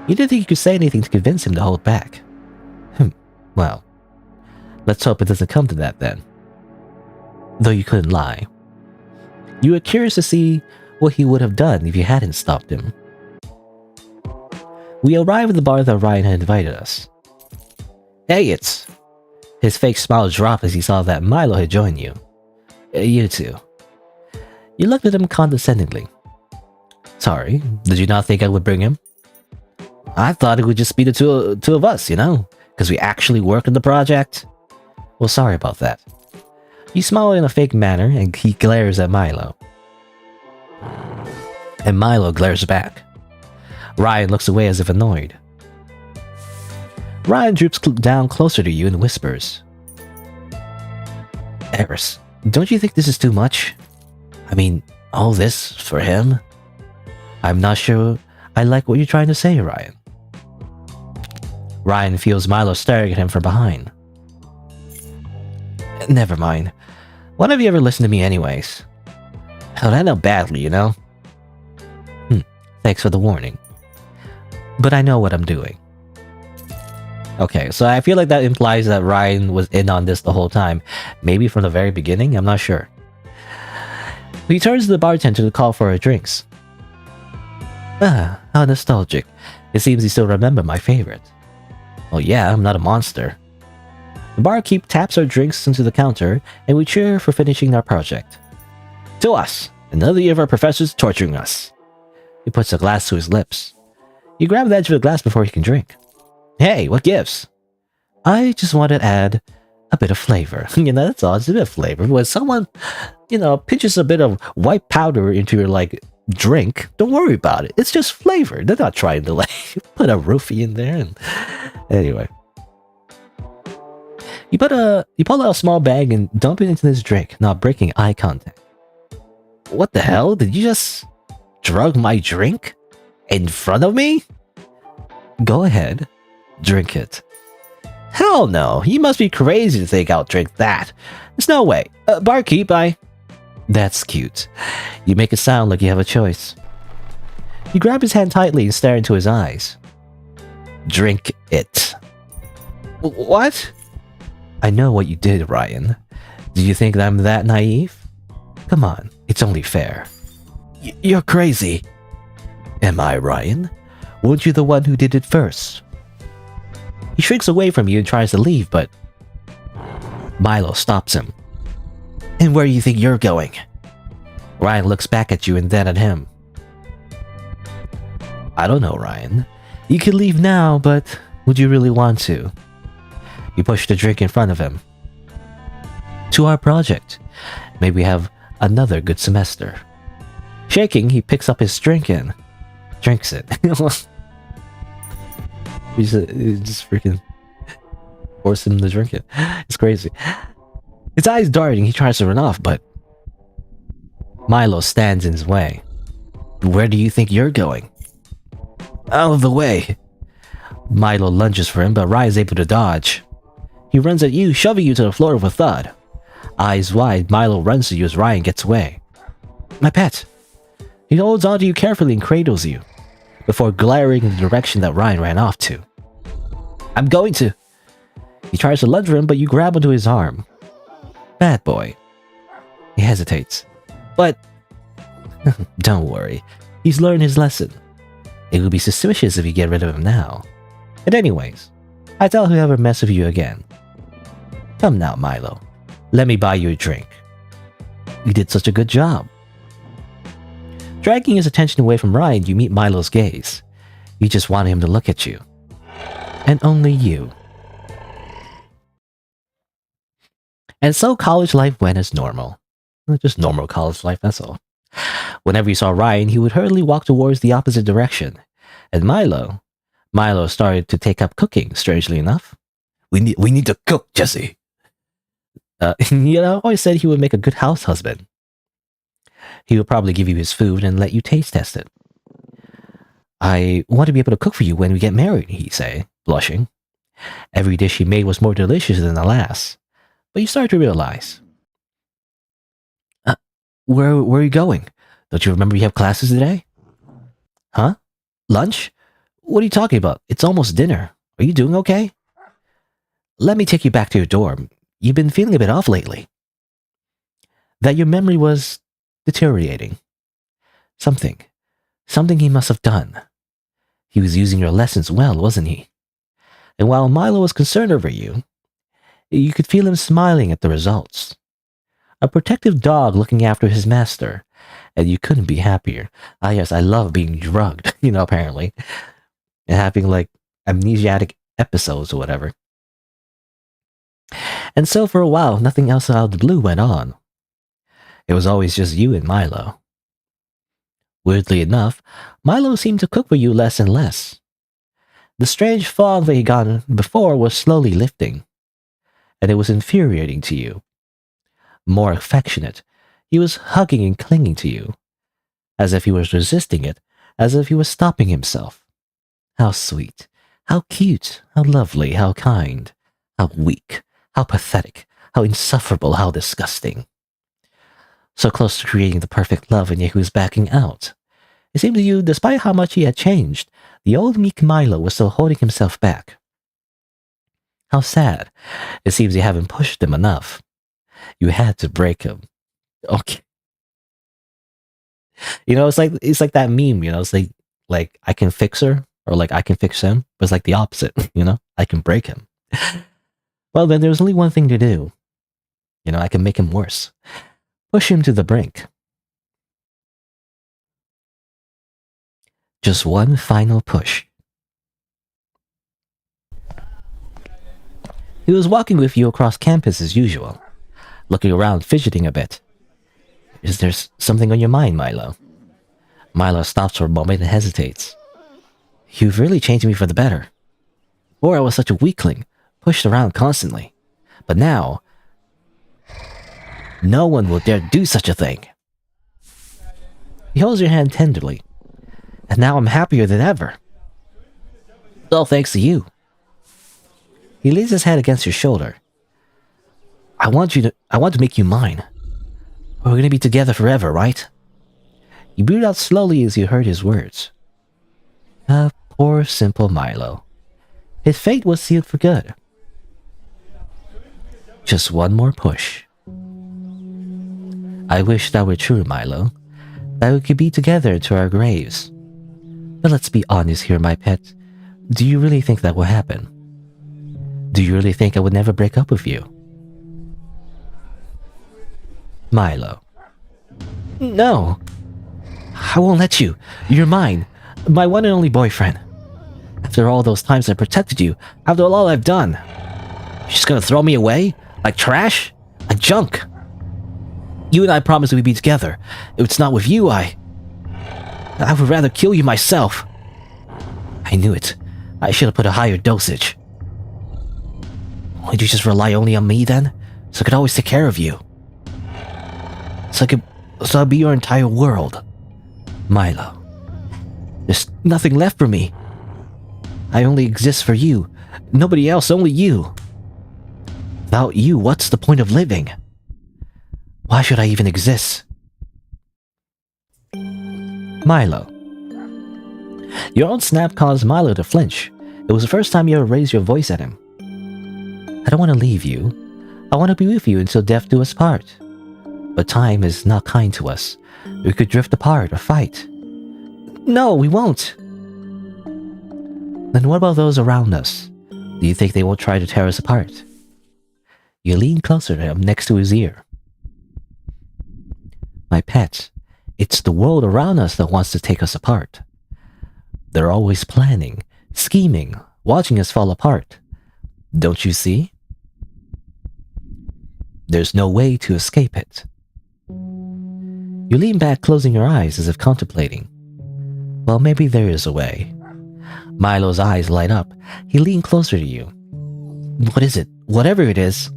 You didn't think you could say anything to convince him to hold back. Well, let's hope it doesn't come to that then. Though you couldn't lie. You were curious to see what he would have done if you hadn't stopped him. We arrived at the bar that Ryan had invited us. Hey, it's... His fake smile dropped as he saw that Milo had joined you. You two. You looked at him condescendingly. Sorry, did you not think I would bring him? I thought it would just be the two of us, because we actually work on the project. Well, sorry about that. You smile in a fake manner, and he glares at Milo. And Milo glares back. Ryan looks away as if annoyed. Ryan droops down closer to you and whispers. Eris, don't you think this is too much? I mean, all this for him? I'm not sure I like what you're trying to say, Ryan. Ryan feels Milo staring at him from behind. Never mind. Why don't you ever listen to me anyways? Hell, I know badly, Thanks for the warning. But I know what I'm doing. Okay, so I feel like that implies that Ryan was in on this the whole time. Maybe from the very beginning, I'm not sure. He turns to the bartender to call for our drinks. Ah, how nostalgic. It seems you still remember my favorite. Oh yeah, I'm not a monster. The barkeep taps our drinks into the counter, and we cheer for finishing our project. To us, another year of our professors torturing us. He puts a glass to his lips. You grab the edge of the glass before he can drink. Hey, what gives? I just want to add a bit of flavor. That's all. It's a bit of flavor. When someone, pinches a bit of white powder into your, drink, don't worry about it. It's just flavor. They're not trying to, put a roofie in there. And anyway. You pull out a small bag and dump it into this drink, not breaking eye contact. What the hell? Did you just drug my drink? In front of me? Go ahead. Drink it. Hell no. You must be crazy to think I'll drink that. There's no way. Barkeep, That's cute. You make it sound like you have a choice. You grab his hand tightly and stare into his eyes. Drink it. What? I know what you did, Ryan. Do you think I'm that naive? Come on, it's only fair. You're crazy. Am I, Ryan? Weren't you the one who did it first? He shrinks away from you and tries to leave, but Milo stops him. And where do you think you're going? Ryan looks back at you and then at him. I don't know, Ryan. You can leave now, but would you really want to? You push the drink in front of him. To our project. May we have another good semester. Shaking, he picks up his drink and drinks it. He just freaking force him to drink it. It's crazy. His eyes darting, he tries to run off, but Milo stands in his way. Where do you think you're going? Out of the way. Milo lunges for him, but Ryan is able to dodge. He runs at you, shoving you to the floor with a thud. Eyes wide, Milo runs to you as Ryan gets away. My pet! He holds onto you carefully and cradles you, before glaring in the direction that Ryan ran off to. I'm going to... He tries to lunge for him, but you grab onto his arm. Bad boy. He hesitates. But... Don't worry. He's learned his lesson. It would be suspicious if you get rid of him now. And anyways, I tell whoever mess with you again. Come now, Milo. Let me buy you a drink. You did such a good job. Dragging his attention away from Ryan, you meet Milo's gaze. You just want him to look at you. And only you. And so college life went as normal. Just normal college life, that's all. Whenever you saw Ryan, he would hurriedly walk towards the opposite direction. And Milo started to take up cooking, strangely enough. We need to cook, Jesse. Always said he would make a good house husband. He would probably give you his food and let you taste test it. I want to be able to cook for you when we get married, he'd say, blushing. Every dish he made was more delicious than the last. But you start to realize. Where are you going? Don't you remember you have classes today? Huh? Lunch? What are you talking about? It's almost dinner. Are you doing okay? Let me take you back to your dorm. You've been feeling a bit off lately. That your memory was deteriorating. Something he must have done. He was using your lessons well, wasn't he? And while Milo was concerned over you, you could feel him smiling at the results. A protective dog looking after his master, and you couldn't be happier. Ah yes, I love being drugged, apparently. And having like amnesiac episodes or whatever. And so for a while, nothing else out of the blue went on. It was always just you and Milo. Weirdly enough, Milo seemed to cook for you less and less. The strange fog that he'd gotten before was slowly lifting, and it was infuriating to you. More affectionate, he was hugging and clinging to you, as if he was resisting it, as if he was stopping himself. How sweet, how cute, how lovely, how kind, how weak, how pathetic, how insufferable, how disgusting. So close to creating the perfect love, and yet he was backing out. It seemed to you, despite how much he had changed, the old meek Milo was still holding himself back. How sad. It seems you haven't pushed him enough. You had to break him. Okay. It's like that meme, it's like I can fix her, or like I can fix him, but it's like the opposite, I can break him. Well, then there's only one thing to do. I can make him worse. Push him to the brink. Just one final push. He was walking with you across campus as usual, looking around, fidgeting a bit. Is there something on your mind, Milo? Milo stops for a moment and hesitates. You've really changed me for the better. Before I was such a weakling, pushed around constantly. But now, no one will dare do such a thing. He holds your hand tenderly, and now I'm happier than ever. All thanks to you. He lays his head against your shoulder. I want to make you mine. We're going to be together forever, right? You breathed out slowly as you heard his words. Ah, poor simple Milo. His fate was sealed for good. Just one more push. I wish that were true, Milo. That we could be together to our graves. But let's be honest here, my pet. Do you really think that will happen? Do you really think I would never break up with you? Milo. No. I won't let you. You're mine. My one and only boyfriend. After all those times I protected you, after all I've done, you're just gonna throw me away? Like trash? Like junk? You and I promised we'd be together. If it's not with you, I would rather kill you myself. I knew it. I should have put a higher dosage. Would you just rely only on me then? So I could always take care of you. So I'd be your entire world. Milo. There's nothing left for me. I only exist for you. Nobody else, only you. Without you, what's the point of living? Why should I even exist? Milo. Your own snap caused Milo to flinch. It was the first time you ever raised your voice at him. I don't want to leave you. I want to be with you until death do us part. But time is not kind to us. We could drift apart or fight. No, we won't. Then what about those around us? Do you think they won't try to tear us apart? You lean closer to him next to his ear. My pet, it's the world around us that wants to take us apart. They're always planning, scheming, watching us fall apart. Don't you see? There's no way to escape it. You lean back, closing your eyes as if contemplating. Well, maybe there is a way. Milo's eyes light up. He leaned closer to you. What is it? Whatever it is.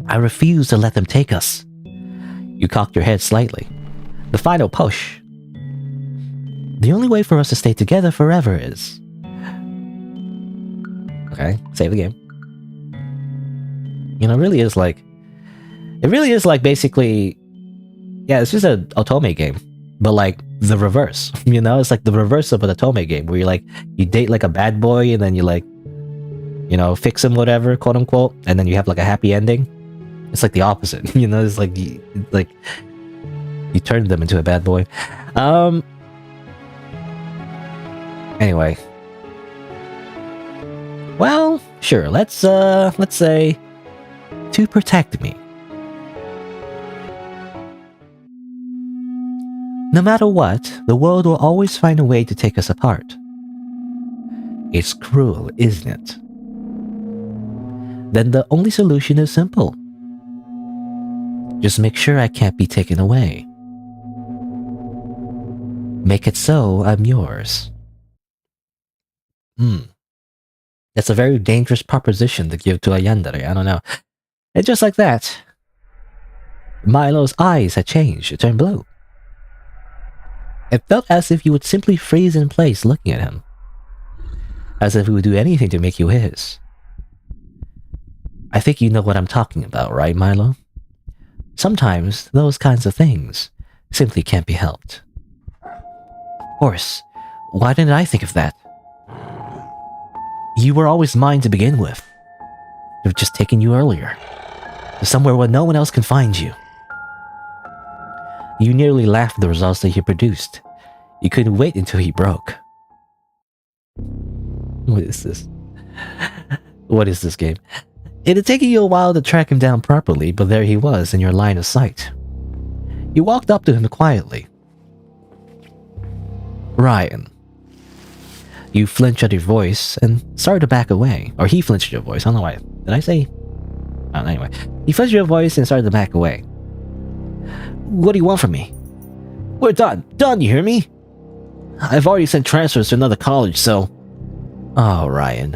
I refuse to let them take us. You cocked your head slightly. The final push. The only way for us to stay together forever is... Okay, save the game. You know, it really is like basically... Yeah, it's just an Otome game. But like, the reverse. You know, it's like the reverse of an Otome game, where you date like a bad boy, and then you like, you know, fix him, whatever, quote unquote, and then you have like a happy ending. It's like the opposite. You know, it's like you turned them into a bad boy. Anyway. Well, sure, let's say to protect me. No matter what, the world will always find a way to take us apart. It's cruel, isn't it? Then the only solution is simple. Just make sure I can't be taken away. Make it so I'm yours. That's a very dangerous proposition to give to a yandere, I don't know. And just like that, Milo's eyes had changed, it turned blue. It felt as if you would simply freeze in place looking at him. As if he would do anything to make you his. I think you know what I'm talking about, right, Milo? Sometimes those kinds of things simply can't be helped. Of course, why didn't I think of that? You were always mine to begin with. I've just taken you earlier. To somewhere where no one else can find you. You nearly laughed at the results that he produced. You couldn't wait until he broke. What is this? What is this game? It had taken you a while to track him down properly, but there he was in your line of sight. You walked up to him quietly. Ryan. You flinched at your voice and started to back away. Or he flinched at your voice. I don't know why. Did I say? Oh, anyway. He flinched at your voice and started to back away. What do you want from me? We're done. Done, you hear me? I've already sent transfers to another college, so... Oh, Ryan.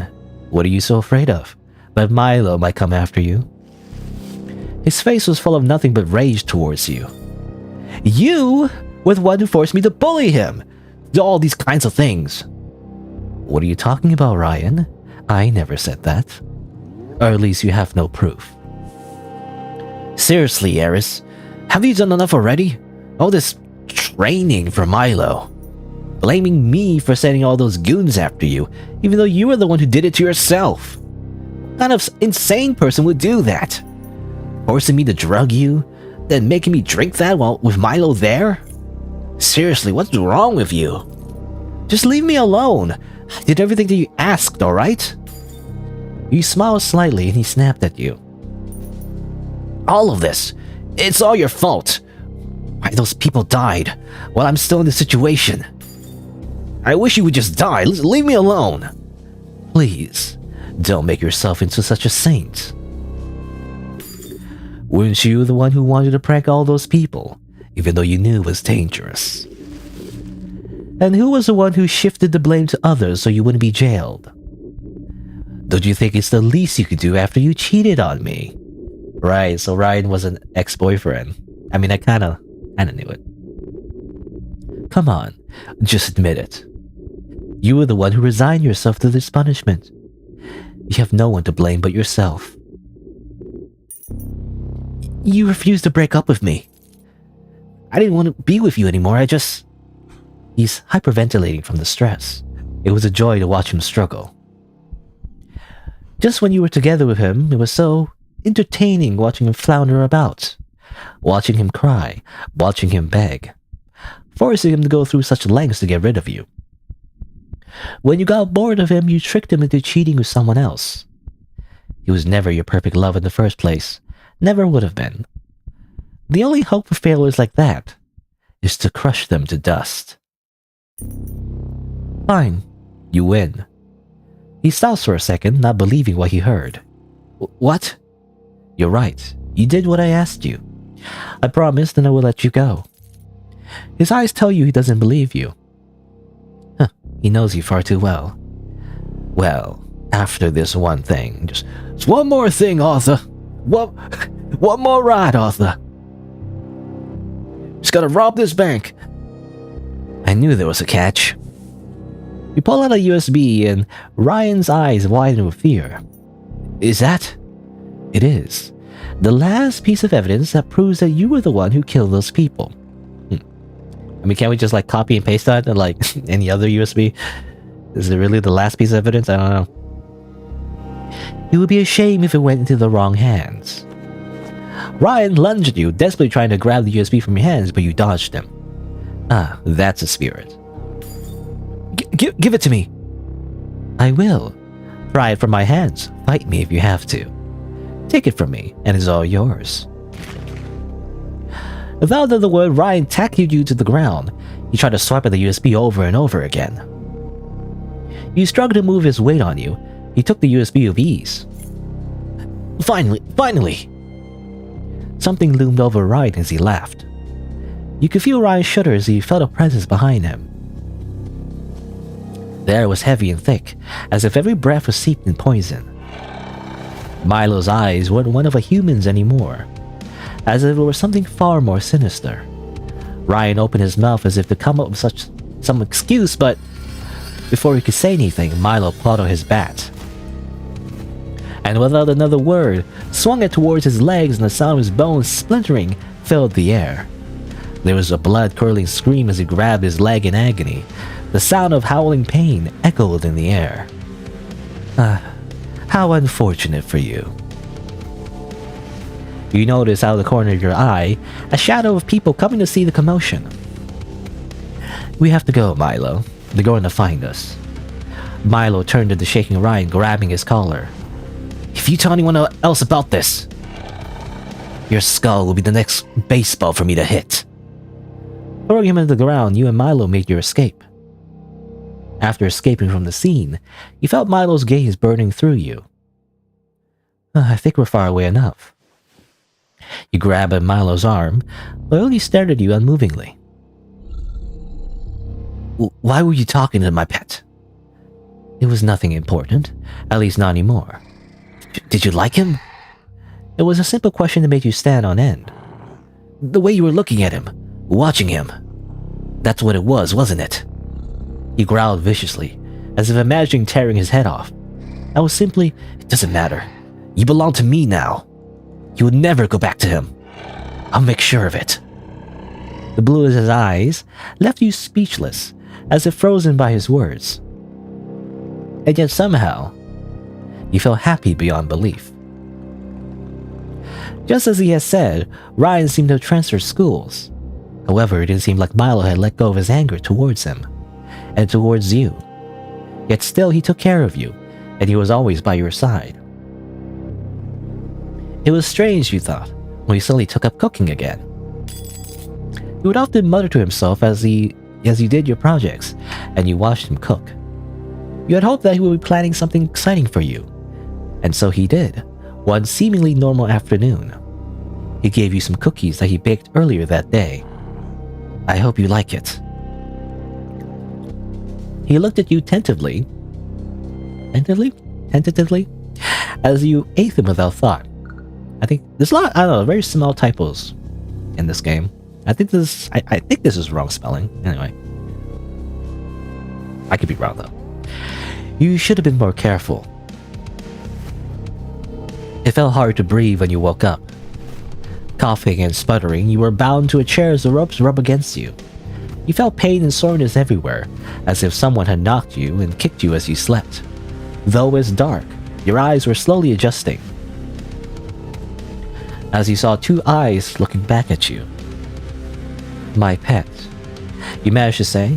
What are you so afraid of? That Milo might come after you? His face was full of nothing but rage towards you. You were the one who forced me to bully him! Do all these kinds of things. What are you talking about, Ryan? I never said that. Or at least you have no proof. Seriously, Eris. Have you done enough already? All this training for Milo. Blaming me for sending all those goons after you, even though you were the one who did it to yourself. What kind of insane person would do that? Forcing me to drug you, then making me drink that while with Milo there? Seriously, what's wrong with you? Just leave me alone. I did everything that you asked, alright? You smiled slightly and he snapped at you. All of this, it's all your fault. Why those people died while I'm still in this situation. I wish you would just die. Leave me alone. Please, don't make yourself into such a saint. Weren't you the one who wanted to prank all those people, even though you knew it was dangerous? And who was the one who shifted the blame to others so you wouldn't be jailed? Don't you think it's the least you could do after you cheated on me? Right, so Ryan was an ex-boyfriend. I mean, I kinda knew it. Come on, just admit it. You were the one who resigned yourself to this punishment. You have no one to blame but yourself. You refused to break up with me. I didn't want to be with you anymore, He's hyperventilating from the stress. It was a joy to watch him struggle. Just when you were together with him, it was so entertaining watching him flounder about. Watching him cry, watching him beg. Forcing him to go through such lengths to get rid of you. When you got bored of him, you tricked him into cheating with someone else. He was never your perfect love in the first place. Never would have been. The only hope for failures like that is to crush them to dust. Fine, you win. He stops for a second, not believing what he heard. What? You're right. You did what I asked you. I promised and I will let you go. His eyes tell you he doesn't believe you. He knows you far too well. Well, after this one thing, just one more thing, Arthur. One more ride, Arthur. Just gotta rob this bank. I knew there was a catch. You pull out a USB and Ryan's eyes widen with fear. Is that? It is. The last piece of evidence that proves that you were the one who killed those people. I mean, can't we just copy and paste that like any other USB? Is it really the last piece of evidence? I don't know. It would be a shame if it went into the wrong hands. Ryan lunged at you, desperately trying to grab the USB from your hands, but you dodged him. Ah, that's a spirit. Give it to me. I will. Pry it from my hands. Fight me if you have to. Take it from me, and it's all yours. Without another word, Ryan tackled you to the ground. He tried to swipe at the USB over and over again. You struggled to move his weight on you. He took the USB with ease. Finally! Something loomed over Ryan as he laughed. You could feel Ryan shudder as he felt a presence behind him. The air was heavy and thick, as if every breath was steeped in poison. Milo's eyes weren't one of a human's anymore, as if it were something far more sinister. Ryan opened his mouth as if to come up with some excuse, but before he could say anything, Milo pulled out his bat. And without another word, swung it towards his legs, and the sound of his bones splintering filled the air. There was a blood-curdling scream as he grabbed his leg in agony. The sound of howling pain echoed in the air. How unfortunate for you. You notice out of the corner of your eye a shadow of people coming to see the commotion. We have to go, Milo. They're going to find us. Milo turned to the shaking Ryan, grabbing his collar. If you tell anyone else about this, your skull will be the next baseball for me to hit. Throwing him into the ground, you and Milo made your escape. After escaping from the scene, you felt Milo's gaze burning through you. I think we're far away enough. You grabbed at Milo's arm, but only stared at you unmovingly. Why were you talking to my pet? It was nothing important, at least not anymore. Did you like him? It was a simple question that made you stand on end. The way you were looking at him, watching him. That's what it was, wasn't it? He growled viciously, as if imagining tearing his head off. I was simply, it doesn't matter. You belong to me now. You would never go back to him. I'll make sure of it. The blue of his eyes left you speechless, as if frozen by his words. And yet somehow, you felt happy beyond belief. Just as he had said, Ryan seemed to have transferred schools. However, it didn't seem like Milo had let go of his anger towards him, and towards you. Yet still he took care of you, and he was always by your side. It was strange, you thought, when he suddenly took up cooking again. He would often mutter to himself as you did your projects, and you watched him cook. You had hoped that he would be planning something exciting for you, and so he did, one seemingly normal afternoon. He gave you some cookies that he baked earlier that day. I hope you like it. He looked at you tentatively, as you ate them without thought. I think there's a lot, very small typos in this game. I think this is wrong spelling. Anyway. I could be wrong though. You should have been more careful. It felt hard to breathe when you woke up. Coughing and sputtering, you were bound to a chair as the ropes rubbed against you. You felt pain and soreness everywhere, as if someone had knocked you and kicked you as you slept. Though it was dark, your eyes were slowly adjusting, as you saw two eyes looking back at you. My pet, you managed to say.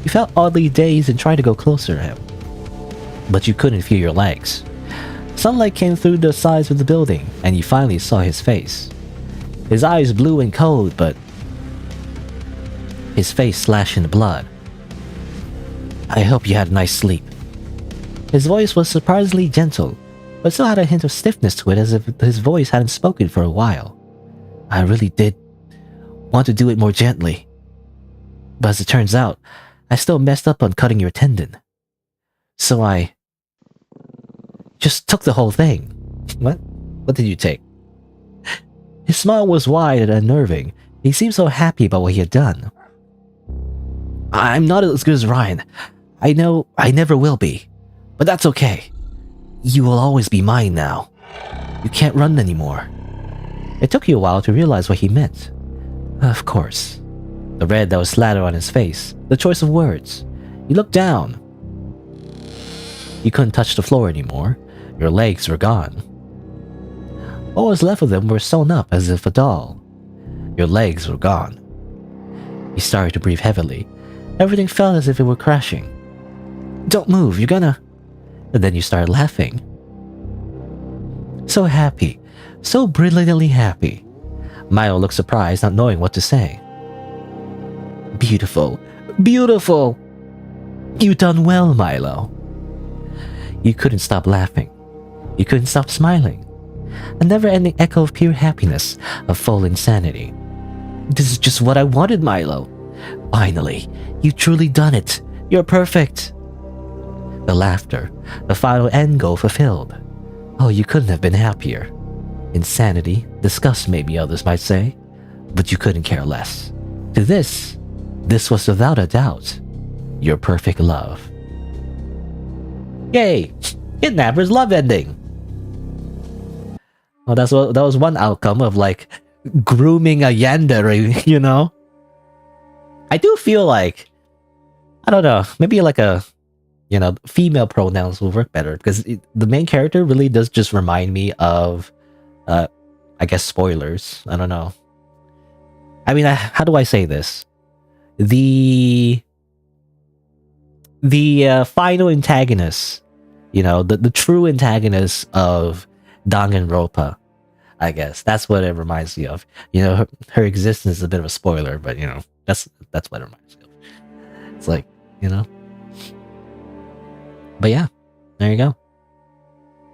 You felt oddly dazed and tried to go closer to him, but you couldn't feel your legs. Sunlight came through the sides of the building, and you finally saw his face. His eyes blue and cold, but his face slashed in blood. I hope you had a nice sleep. His voice was surprisingly gentle, but still had a hint of stiffness to it, as if his voice hadn't spoken for a while. I really did want to do it more gently, but as it turns out, I still messed up on cutting your tendon. So I just took the whole thing. What? What did you take? His smile was wide and unnerving. He seemed so happy about what he had done. I'm not as good as Ryan. I know I never will be, but that's okay. You will always be mine now. You can't run anymore. It took you a while to realize what he meant. Of course. The red that was slathered on his face, the choice of words. You looked down. You couldn't touch the floor anymore. Your legs were gone. What was left of them were sewn up as if a doll. Your legs were gone. You started to breathe heavily. Everything felt as if it were crashing. Don't move, you're gonna... And then you started laughing. So happy. So brilliantly happy. Milo looked surprised, not knowing what to say. Beautiful. Beautiful! You done well, Milo. You couldn't stop laughing. You couldn't stop smiling. A never-ending echo of pure happiness, of full insanity. This is just what I wanted, Milo. Finally, you've truly done it. You're perfect. The laughter, the final end goal fulfilled. Oh, you couldn't have been happier. Insanity, disgust maybe others might say, but you couldn't care less. To this was without a doubt your perfect love. Yay! Kidnapper's love ending. Well, that was one outcome of like grooming a yandere, you know? I do feel like, I don't know, maybe like a, you know, female pronouns will work better, because the main character really does just remind me of, I guess, spoilers. I don't know. I mean, how do I say this? The final antagonist, you know, the true antagonist of Danganronpa, I guess. That's what it reminds me of. You know, her existence is a bit of a spoiler, but, you know, that's what it reminds me of. It's like, you know. But yeah, there you go.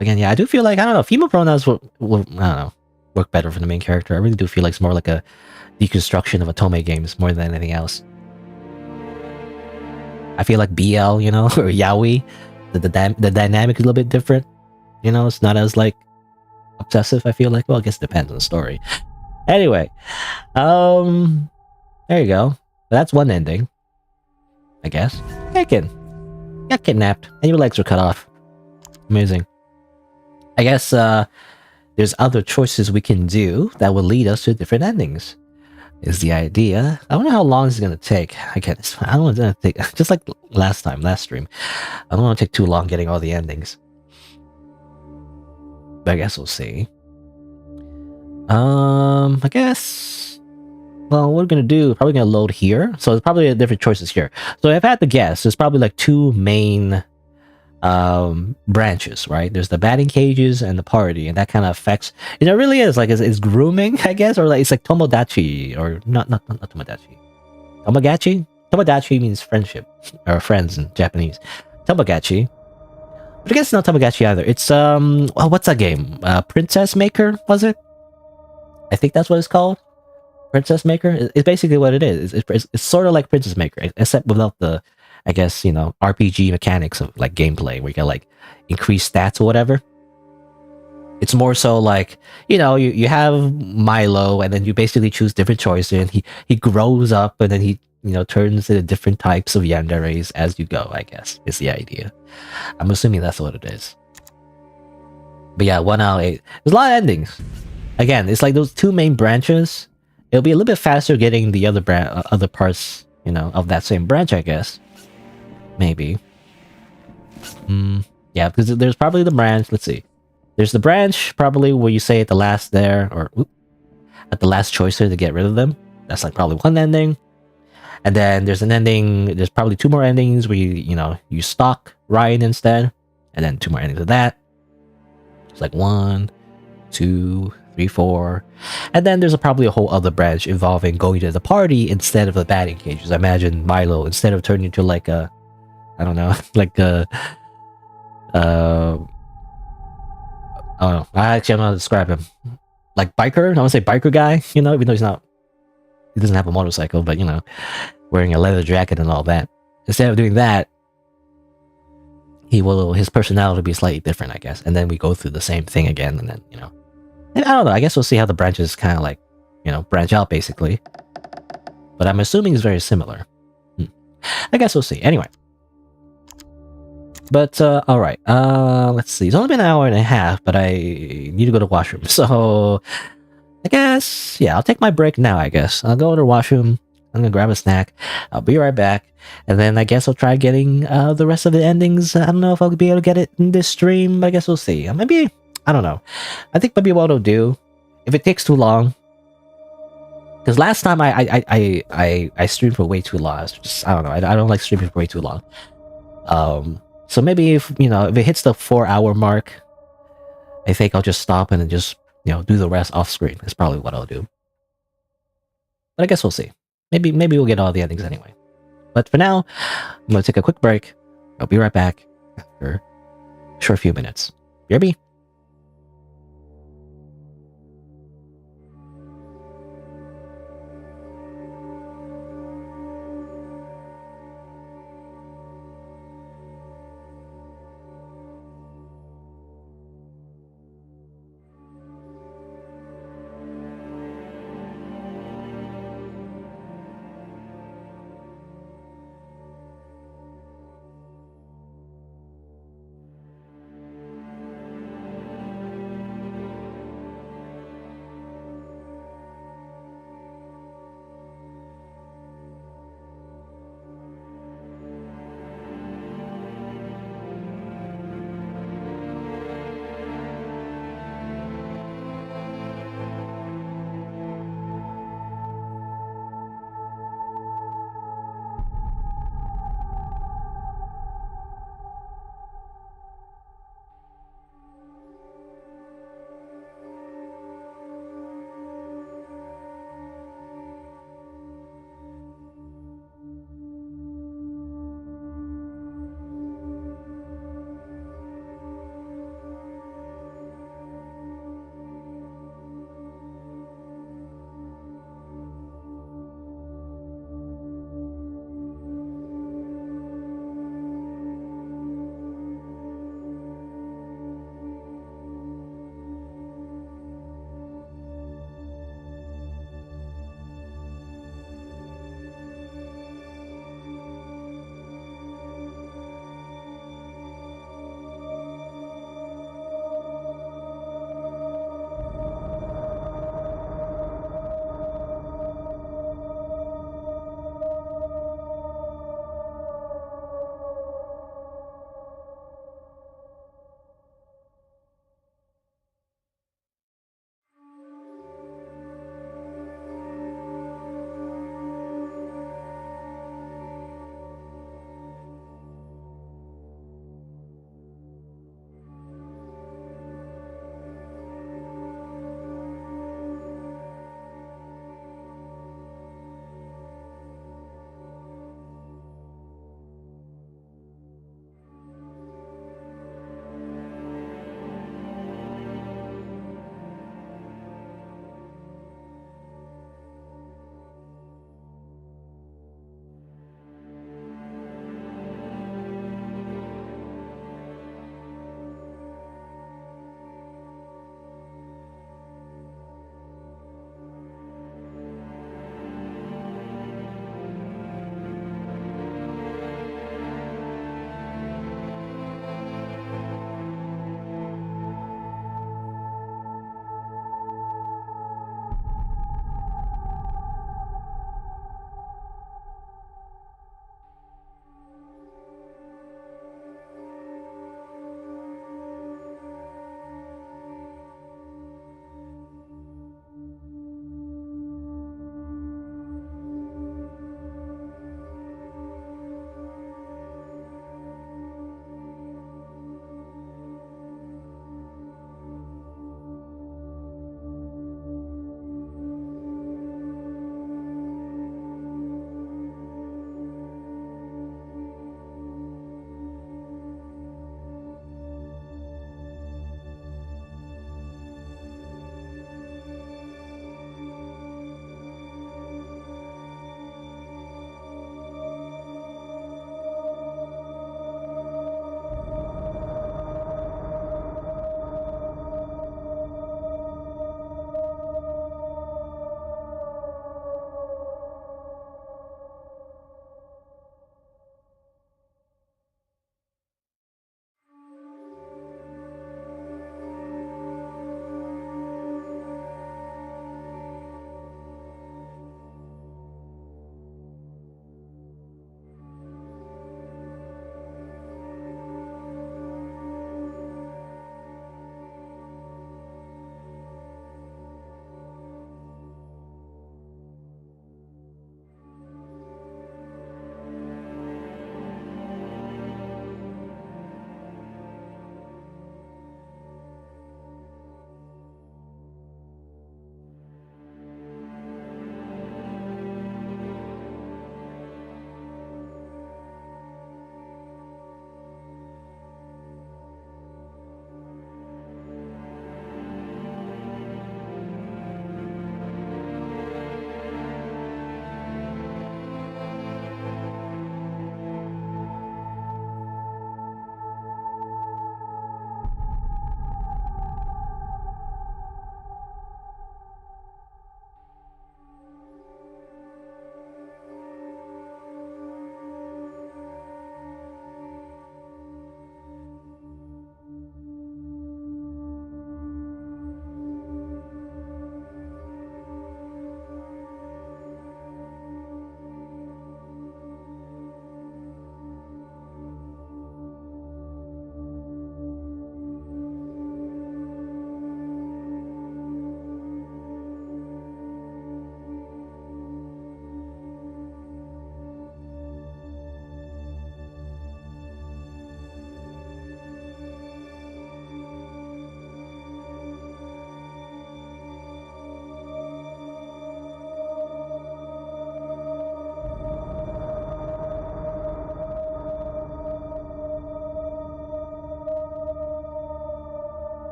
Again, yeah, I do feel like, I don't know, female pronouns will I don't know, work better for the main character. I really do feel like it's more like a deconstruction of Otome games more than anything else. I feel like BL, you know, or Yaoi, the dynamic is a little bit different. You know, it's not as like obsessive, I feel like. Well, I guess it depends on the story. Anyway, there you go. That's one ending, I guess. Got kidnapped and your legs were cut off. Amazing. I guess there's other choices we can do that will lead us to different endings, is the idea. I don't know how long this is going to take. I don't want to take, just like last stream, I don't want to take too long getting all the endings. But I guess we'll see. I guess, well, what we're going to do, probably going to load here. So there's probably different choices here. So if I had to guess, there's probably like two main branches, right? There's the batting cages and the party, and that kind of affects, you know, it really is like it's grooming, I guess, or like it's like tomodachi, or not tomodachi. Tomodachi means friendship or friends in Japanese. Tamagotchi, but I guess it's not Tamagotchi either. It's well, what's that game? Princess Maker, was it? I think that's what it's called. Princess Maker. It's basically what it is. It's sort of like Princess Maker, except without the, I guess, you know, RPG mechanics of like gameplay where you can like increase stats or whatever. It's more so like, you know, you have Milo and then you basically choose different choices, and he grows up and then he turns into different types of yandere's as you go, I guess, is the idea. I'm assuming that's what it is. But yeah, 1 out of 8. There's a lot of endings. Again, it's like those two main branches. It'll be a little bit faster getting the other parts, of that same branch, I guess. Maybe. Yeah, because there's probably the branch. Let's see. There's the branch, probably where you say at the last there, or at the last choice there to get rid of them. That's like probably one ending. And then there's an ending. There's probably 2 more endings where you stalk Ryan instead, and then 2 more endings of that. It's like 1, 2, 3, 4, and then there's probably a whole other branch involving going to the party instead of the batting cages. I imagine Milo, instead of turning into like a, I don't know, like a, I don't know. I don't know how to describe him. Like biker. I want to say biker guy. Even though he doesn't have a motorcycle, but wearing a leather jacket and all that. Instead of doing that, his personality will be slightly different, I guess. And then we go through the same thing again, and then and I don't know. I guess we'll see how the branches kind of like branch out basically. But I'm assuming it's very similar. I guess we'll see. Anyway. But all right. Let's see. It's only been an hour and a half, but I need to go to the washroom. So I guess I'll take my break now. I guess I'll go to the washroom. I'm gonna grab a snack. I'll be right back, and then I guess I'll try getting the rest of the endings. I don't know if I'll be able to get it in this stream, but I guess we'll see. Maybe, I don't know. I think maybe what I'll do, if it takes too long, because last time I streamed for way too long. I don't know. I don't like streaming for way too long. So maybe if it hits the 4-hour mark, I think I'll just stop and then just do the rest off screen. That's probably what I'll do. But I guess we'll see. Maybe we'll get all the endings anyway. But for now, I'm gonna take a quick break. I'll be right back after a short few minutes. BRB.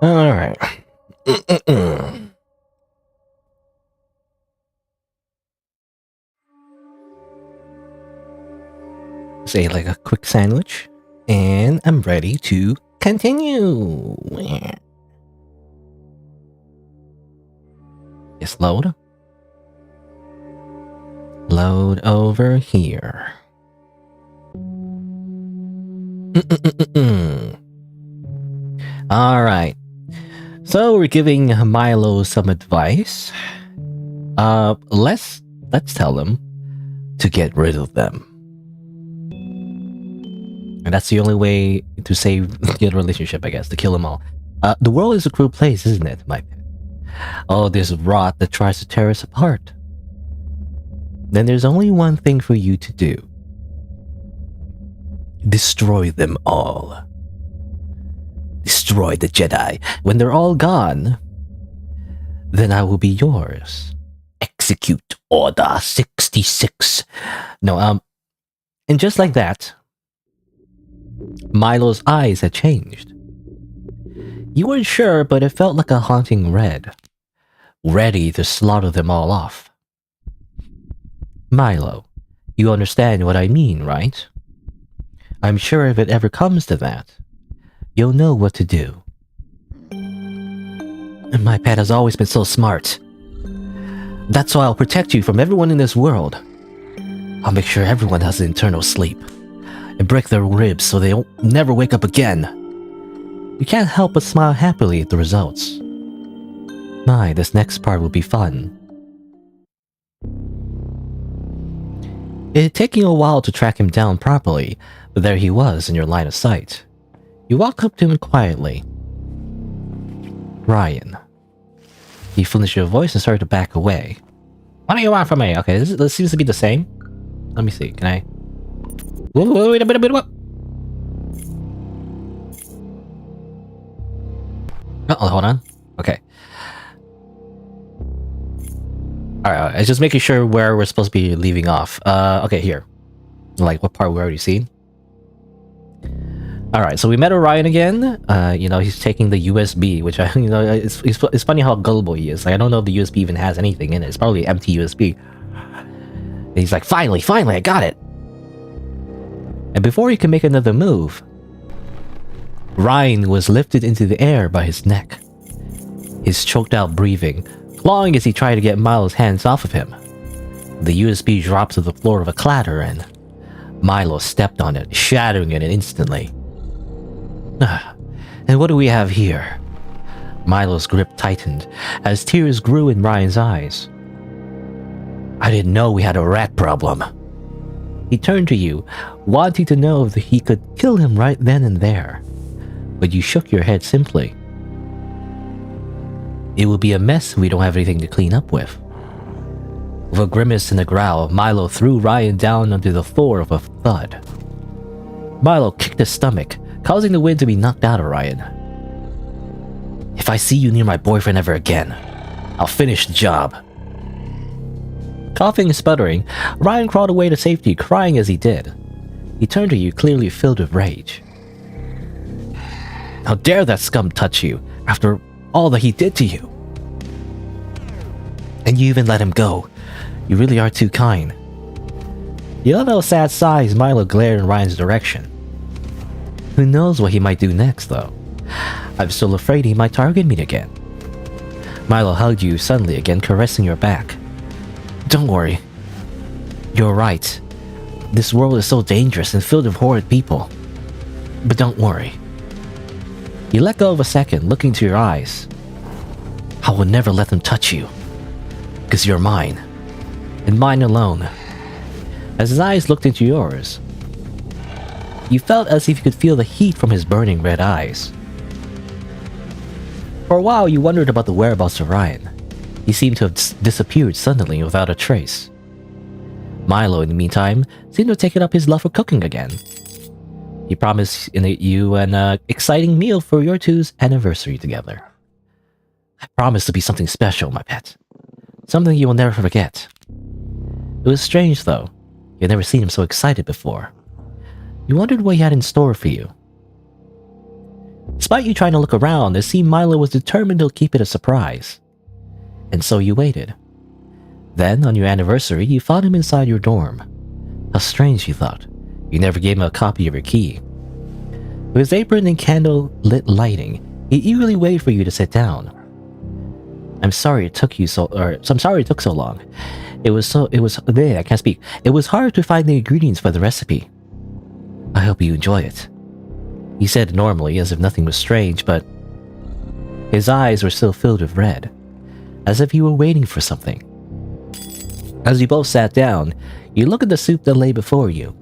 Alright. Say like a quick sandwich. And I'm ready to continue. Yes, load. Load over here. Alright. So we're giving Milo some advice. Let's tell him to get rid of them. And that's the only way to save the relationship, I guess, to kill them all. The world is a cruel place, isn't it, my pet? Oh, this rot that tries to tear us apart. Then there's only one thing for you to do. Destroy them all. Destroy the Jedi. When they're all gone, then I will be yours. Execute Order 66. No, and just like that, Milo's eyes had changed. You weren't sure, but it felt like a haunting red, ready to slaughter them all off. Milo, you understand what I mean, right? I'm sure if it ever comes to that, you'll know what to do. And my pet has always been so smart. That's why I'll protect you from everyone in this world. I'll make sure everyone has an eternal sleep, and break their ribs so they'll never wake up again. You can't help but smile happily at the results. My, this next part will be fun. It had taken a while to track him down properly, but there he was in your line of sight. You walk up to him quietly. Ryan. He flinched your voice and started to back away. What do you want from me? Okay, this seems to be the same. Let me see, can I... Wait a minute, what? Oh, hold on. Okay. Alright, it's just making sure where we're supposed to be leaving off. Okay, here. Like, what part we already seen? Alright, so we met Orion again. You know, he's taking the USB, which I, you know, it's funny how gullible he is. Like, I don't know if the USB even has anything in it. It's probably empty USB. And he's like, finally, I got it! And before he could make another move, Ryan was lifted into the air by his neck. His choked out breathing, clawing as he tried to get Milo's hands off of him. The USB dropped to the floor with a clatter and Milo stepped on it, shattering it instantly. And what do we have here? Milo's grip tightened as tears grew in Ryan's eyes. I didn't know we had a rat problem. He turned to you, wanting to know if he could kill him right then and there. But you shook your head simply. It will be a mess if we don't have anything to clean up with. With a grimace and a growl, Milo threw Ryan down onto the floor with a thud. Milo kicked his stomach, causing the wind to be knocked out of Ryan. If I see you near my boyfriend ever again, I'll finish the job. Coughing and sputtering, Ryan crawled away to safety, crying as he did. He turned to you, clearly filled with rage. How dare that scum touch you, after all that he did to you? And you even let him go. You really are too kind. You let out a sad sigh as Milo glared in Ryan's direction. Who knows what he might do next, though? I'm still afraid he might target me again. Milo hugged you suddenly again, caressing your back. Don't worry. You're right. This world is so dangerous and filled with horrid people. But don't worry. You let go of a second, looking into your eyes. I will never let them touch you. Because you're mine. And mine alone. As his eyes looked into yours, you felt as if you could feel the heat from his burning red eyes. For a while, you wondered about the whereabouts of Ryan. He seemed to have disappeared suddenly without a trace. Milo, in the meantime, seemed to have taken up his love for cooking again. He promised you an exciting meal for your two's anniversary together. I promise to be something special, my pet. Something you will never forget. It was strange, though. You had never seen him so excited before. You wondered what he had in store for you. Despite you trying to look around, it seemed Milo was determined to keep it a surprise. And so you waited. Then, on your anniversary, you found him inside your dorm. How strange, you thought. You never gave him a copy of your key. With his apron and candle-lit lighting, he eagerly waited for you to sit down. I'm sorry it took so long. I can't speak. It was hard to find the ingredients for the recipe. I hope you enjoy it. He said normally, as if nothing was strange, but his eyes were still filled with red, as if he were waiting for something. As you both sat down, you looked at the soup that lay before you.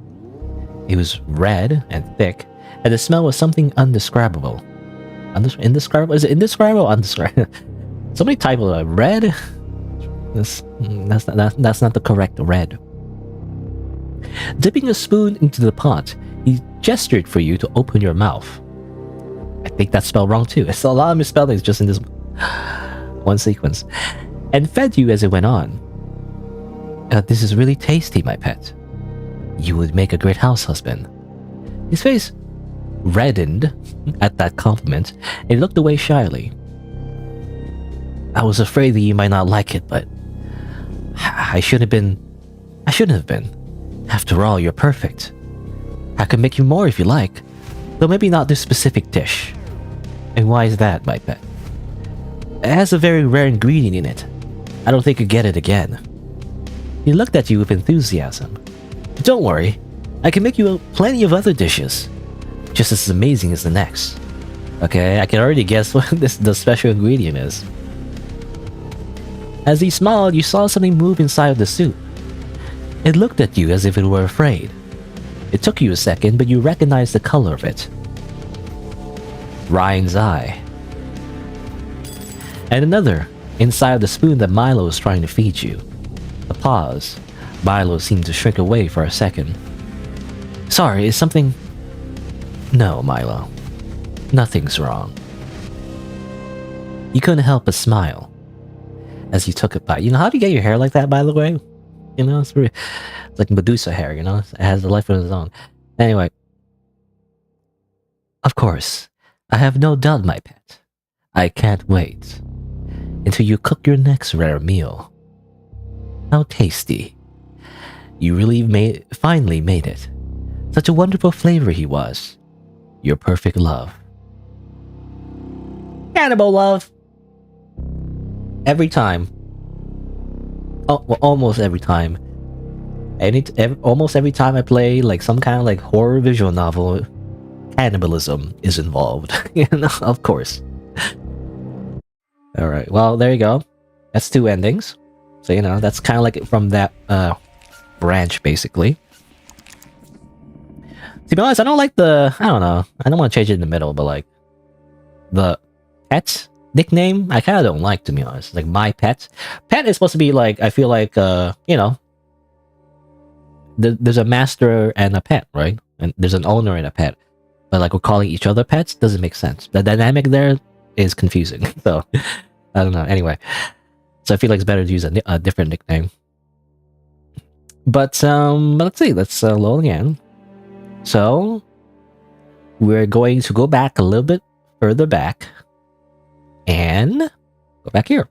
It was red and thick, and the smell was something indescribable. Indescribable? Is it indescribable or undescribable? Somebody type red? That's not the correct red. Dipping a spoon into the pot, he gestured for you to open your mouth. I think that's spelled wrong too. It's a lot of misspellings just in this one sequence. And fed you as it went on. This is really tasty, my pet. You would make a great house husband. His face reddened at that compliment, and he looked away shyly. I was afraid that you might not like it, but I shouldn't have been. After all, you're perfect. I could make you more if you like, though maybe not this specific dish. And why is that, my pet? It has a very rare ingredient in it. I don't think you'll get it again. He looked at you with enthusiasm. Don't worry, I can make you plenty of other dishes, just as amazing as the next. Okay, I can already guess what the special ingredient is. As he smiled, you saw something move inside of the soup. It looked at you as if it were afraid. It took you a second, but you recognized the color of it. Ryan's eye. And another, inside of the spoon that Milo was trying to feed you. A pause. Milo seemed to shrink away for a second. Sorry, is something... No, Milo. Nothing's wrong. You couldn't help but smile as you took a bite. You know, how do you get your hair like that, by the way? You know, it's like Medusa hair, you know? It has a life of its own. Anyway. Of course, I have no doubt, my pet. I can't wait until you cook your next rare meal. How tasty. You really finally made it. Such a wonderful flavor he was. Your perfect love. Cannibal love. Every time. Oh, well, almost every time. Almost every time I play like some kind of like horror visual novel, cannibalism is involved. You know, of course. Alright, well, there you go. That's 2 endings. So, you know, that's kind of like from that branch, basically. To be honest, I don't like I don't know. I don't want to change it in the middle, but like, the pet nickname, I kind of don't like, to be honest. Like, my pet. Pet is supposed to be like, I feel like, you know, there's a master and a pet, right? And there's an owner and a pet. But like, we're calling each other pets doesn't make sense. The dynamic there is confusing. So, I don't know. Anyway. So I feel like it's better to use a different nickname. But let's see. Let's load again. So we're going to go back a little bit further back and go back here.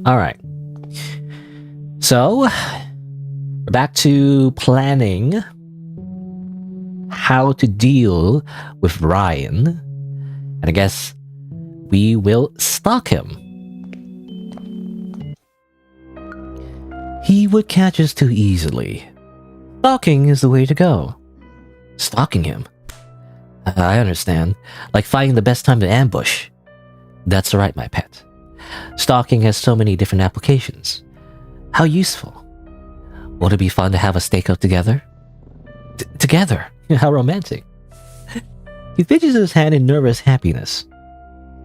All right. So we're back to planning how to deal with Ryan. And I guess we will stalk him. He would catch us too easily. Stalking is the way to go. Stalking him? I understand. Like finding the best time to ambush. That's right, my pet. Stalking has so many different applications. How useful. Won't it be fun to have a stakeout together? Together? How romantic. He fidgets his hand in nervous happiness.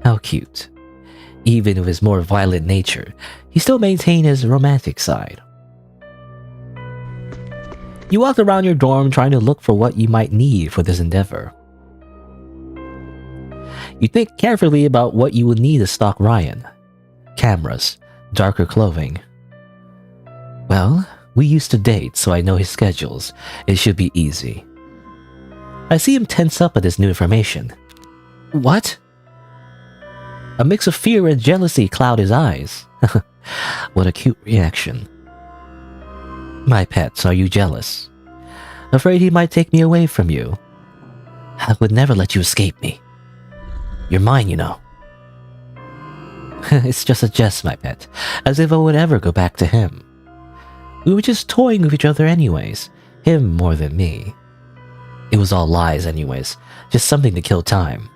How cute. Even with his more violent nature, he still maintained his romantic side. You walked around your dorm trying to look for what you might need for this endeavor. You think carefully about what you would need to stalk Ryan. Cameras, darker clothing. Well, we used to date, so I know his schedules. It should be easy. I see him tense up at this new information. What? A mix of fear and jealousy cloud his eyes. What a cute reaction. My pet, are you jealous? Afraid he might take me away from you? I would never let you escape me. You're mine, you know. It's just a jest, my pet, as if I would ever go back to him. We were just toying with each other anyways, him more than me. It was all lies anyways, just something to kill time.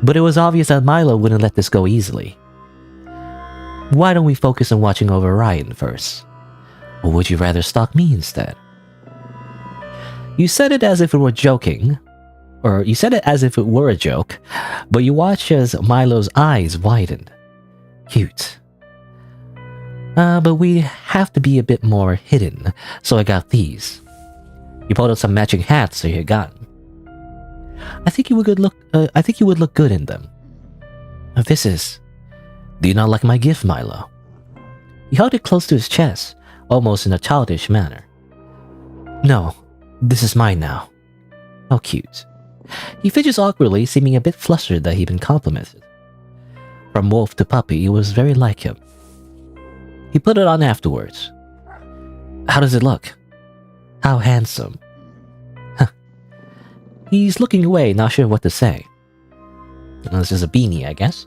But it was obvious that Milo wouldn't let this go easily. Why don't we focus on watching over Ryan first? Or would you rather stalk me instead? You said it as if it were joking, or you said it as if it were a joke, but you watched as Milo's eyes widened. Cute. But we have to be a bit more hidden, so I got these. You pulled out some matching hats, so you got them. I think you would look good in them. This is. Do you not like my gift, Milo? He held it close to his chest, almost in a childish manner. No, this is mine now. How cute. He fidgets awkwardly, seeming a bit flustered that he'd been complimented. From wolf to puppy, it was very like him. He put it on afterwards. How does it look? How handsome. He's looking away, not sure what to say. This is a beanie, I guess.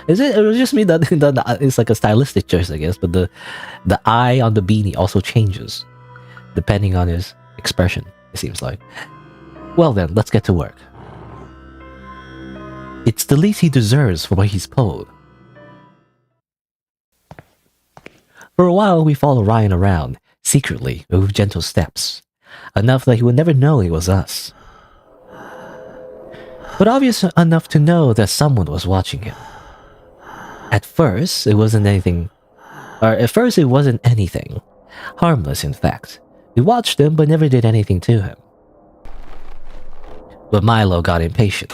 It was just me that it's like a stylistic choice, I guess, but the eye on the beanie also changes depending on his expression, it seems like. Well then, let's get to work. It's the least he deserves for what he's pulled. For a while, we follow Ryan around, secretly, with gentle steps, enough that he would never know it was us. But obvious enough to know that someone was watching him. At first, it wasn't anything. Harmless, in fact. We watched him, but never did anything to him. But Milo got impatient.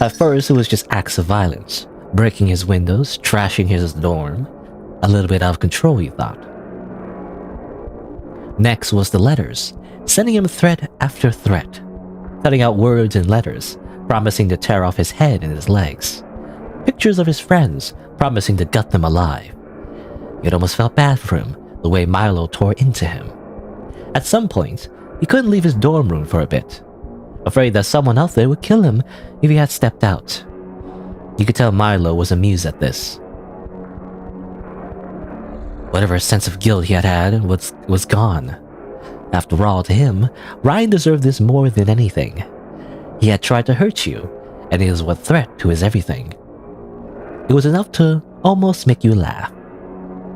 At first, it was just acts of violence, breaking his windows, trashing his dorm. A little bit out of control, he thought. Next was the letters, sending him threat after threat, cutting out words and letters, promising to tear off his head and his legs. Pictures of his friends, promising to gut them alive. It almost felt bad for him, the way Milo tore into him. At some point, he couldn't leave his dorm room for a bit, afraid that someone out there would kill him if he had stepped out. You could tell Milo was amused at this. Whatever sense of guilt he had was gone. After all, to him, Ryan deserved this more than anything. He had tried to hurt you, and it was a threat to his everything. It was enough to almost make you laugh.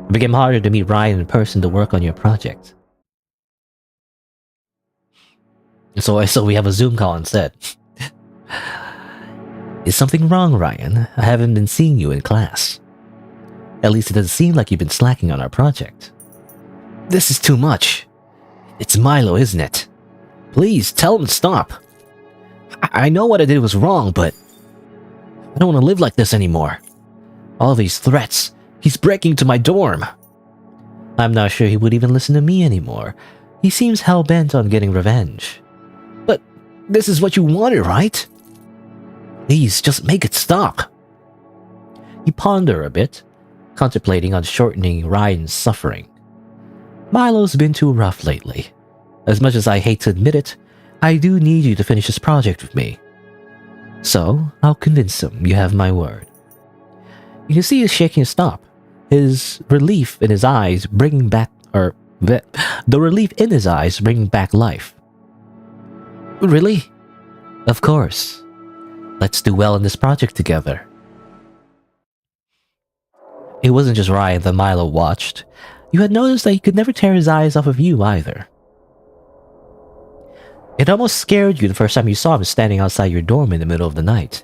It became harder to meet Ryan in person to work on your project. So we have a Zoom call instead. Is something wrong, Ryan? I haven't been seeing you in class. At least it doesn't seem like you've been slacking on our project. This is too much. It's Milo, isn't it? Please, tell him to stop. I know what I did was wrong, but I don't want to live like this anymore. All these threats. He's breaking into my dorm. I'm not sure he would even listen to me anymore. He seems hell-bent on getting revenge. But this is what you wanted, right? Please, just make it stop. You ponder a bit, contemplating on shortening Ryan's suffering. Milo's been too rough lately. As much as I hate to admit it, I do need you to finish this project with me. So, I'll convince him, you have my word. You can see he's shaking his stop, his relief in his eyes bringing back, the relief in his eyes bringing back life. Really? Of course. Let's do well in this project together. It wasn't just Ryan that Milo watched. You had noticed that he could never tear his eyes off of you either. It almost scared you the first time you saw him standing outside your dorm in the middle of the night.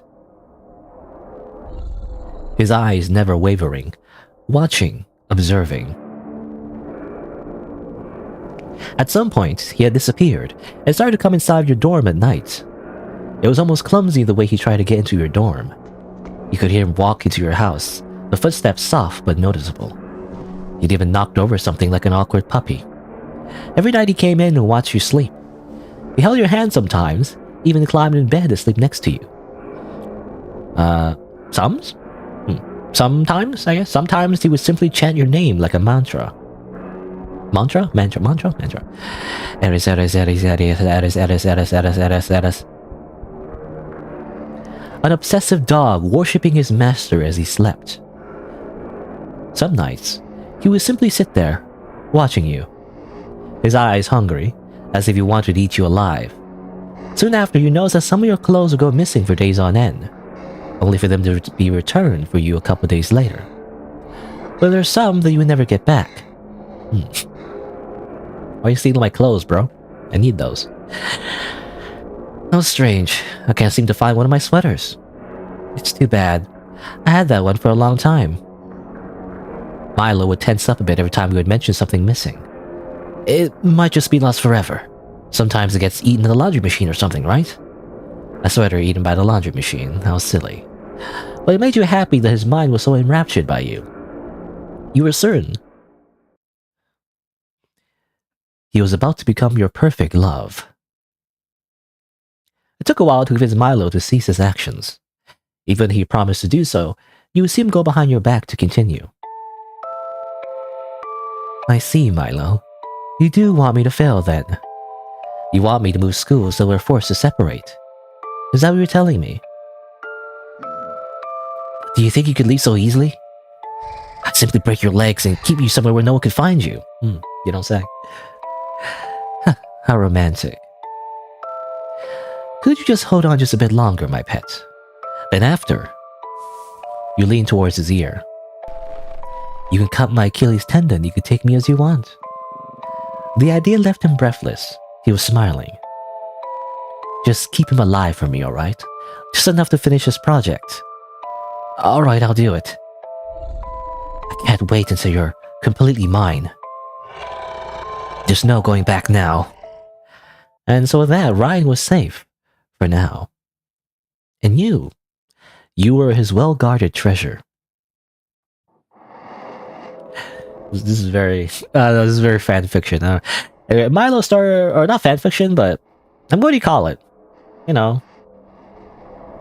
His eyes never wavering, watching, observing. At some point, he had disappeared and started to come inside your dorm at night. It was almost clumsy the way he tried to get into your dorm. You could hear him walk into your house, the footsteps soft but noticeable. He'd even knocked over something like an awkward puppy. Every night he came in and watched you sleep. He held your hand sometimes, even climbed in bed to sleep next to you. Sums? Sometimes, I guess. Sometimes he would simply chant your name like a mantra. Mantra? Mantra? Eris. An obsessive dog worshipping his master as he slept. Some nights, he would simply sit there, watching you, his eyes hungry, as if he wanted to eat you alive. Soon after, you notice that some of your clothes would go missing for days on end, only for them to be returned for you a couple days later. But there's some that you would never get back. Why are you stealing my clothes, bro? I need those. How strange. I can't seem to find one of my sweaters. It's too bad. I had that one for a long time. Milo would tense up a bit every time we would mention something missing. It might just be lost forever. Sometimes it gets eaten in the laundry machine or something, right? A sweater eaten by the laundry machine. How silly. But it made you happy that his mind was so enraptured by you. You were certain he was about to become your perfect love. It took a while to convince Milo to cease his actions. Even if he promised to do so, you would see him go behind your back to continue. I see, Milo. You do want me to fail, then. You want me to move schools so we're forced to separate. Is that what you're telling me? Do you think you could leave so easily? I'd simply break your legs and keep you somewhere where no one could find you. You don't say. How romantic. Could you just hold on just a bit longer, my pet? Then after, you lean towards his ear. You can cut my Achilles tendon, you can take me as you want. The idea left him breathless. He was smiling. Just keep him alive for me, alright? Just enough to finish this project. Alright, I'll do it. I can't wait until you're completely mine. There's no going back now. And so with that, Ryan was safe. For now. And you were his well-guarded treasure. This is very fan fiction. Milo story, or not fan fiction, but what do you call it? You know,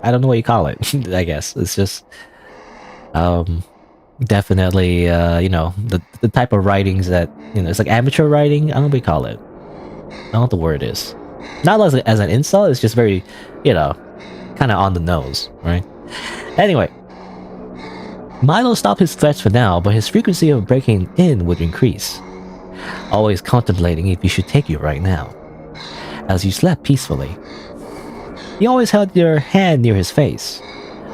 I don't know what you call it. I guess it's just, definitely, the type of writings that it's like amateur writing. I don't know what you call it. I don't know what the word is. Not as an insult, it's just very, kind of on the nose, right? Anyway, Milo stopped his threats for now, but his frequency of breaking in would increase, always contemplating if he should take you right now. As you slept peacefully, he always held your hand near his face.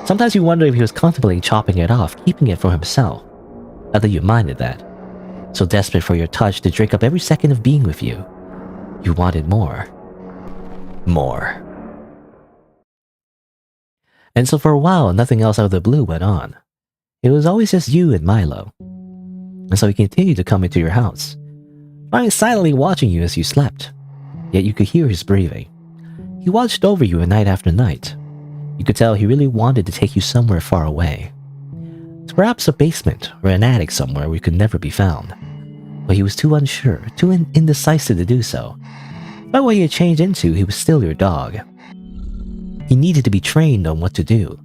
Sometimes you wondered if he was contemplating chopping it off, keeping it for himself. Not that you minded that. So desperate for your touch to drink up every second of being with you, you wanted more. More. And so for a while, nothing else out of the blue went on. It was always just you and Milo. And so he continued to come into your house, Ryan silently watching you as you slept, yet you could hear his breathing. He watched over you night after night. You could tell he really wanted to take you somewhere far away. To perhaps a basement or an attic somewhere where you could never be found. But he was too unsure, too indecisive to do so. By what he had changed into, he was still your dog. He needed to be trained on what to do.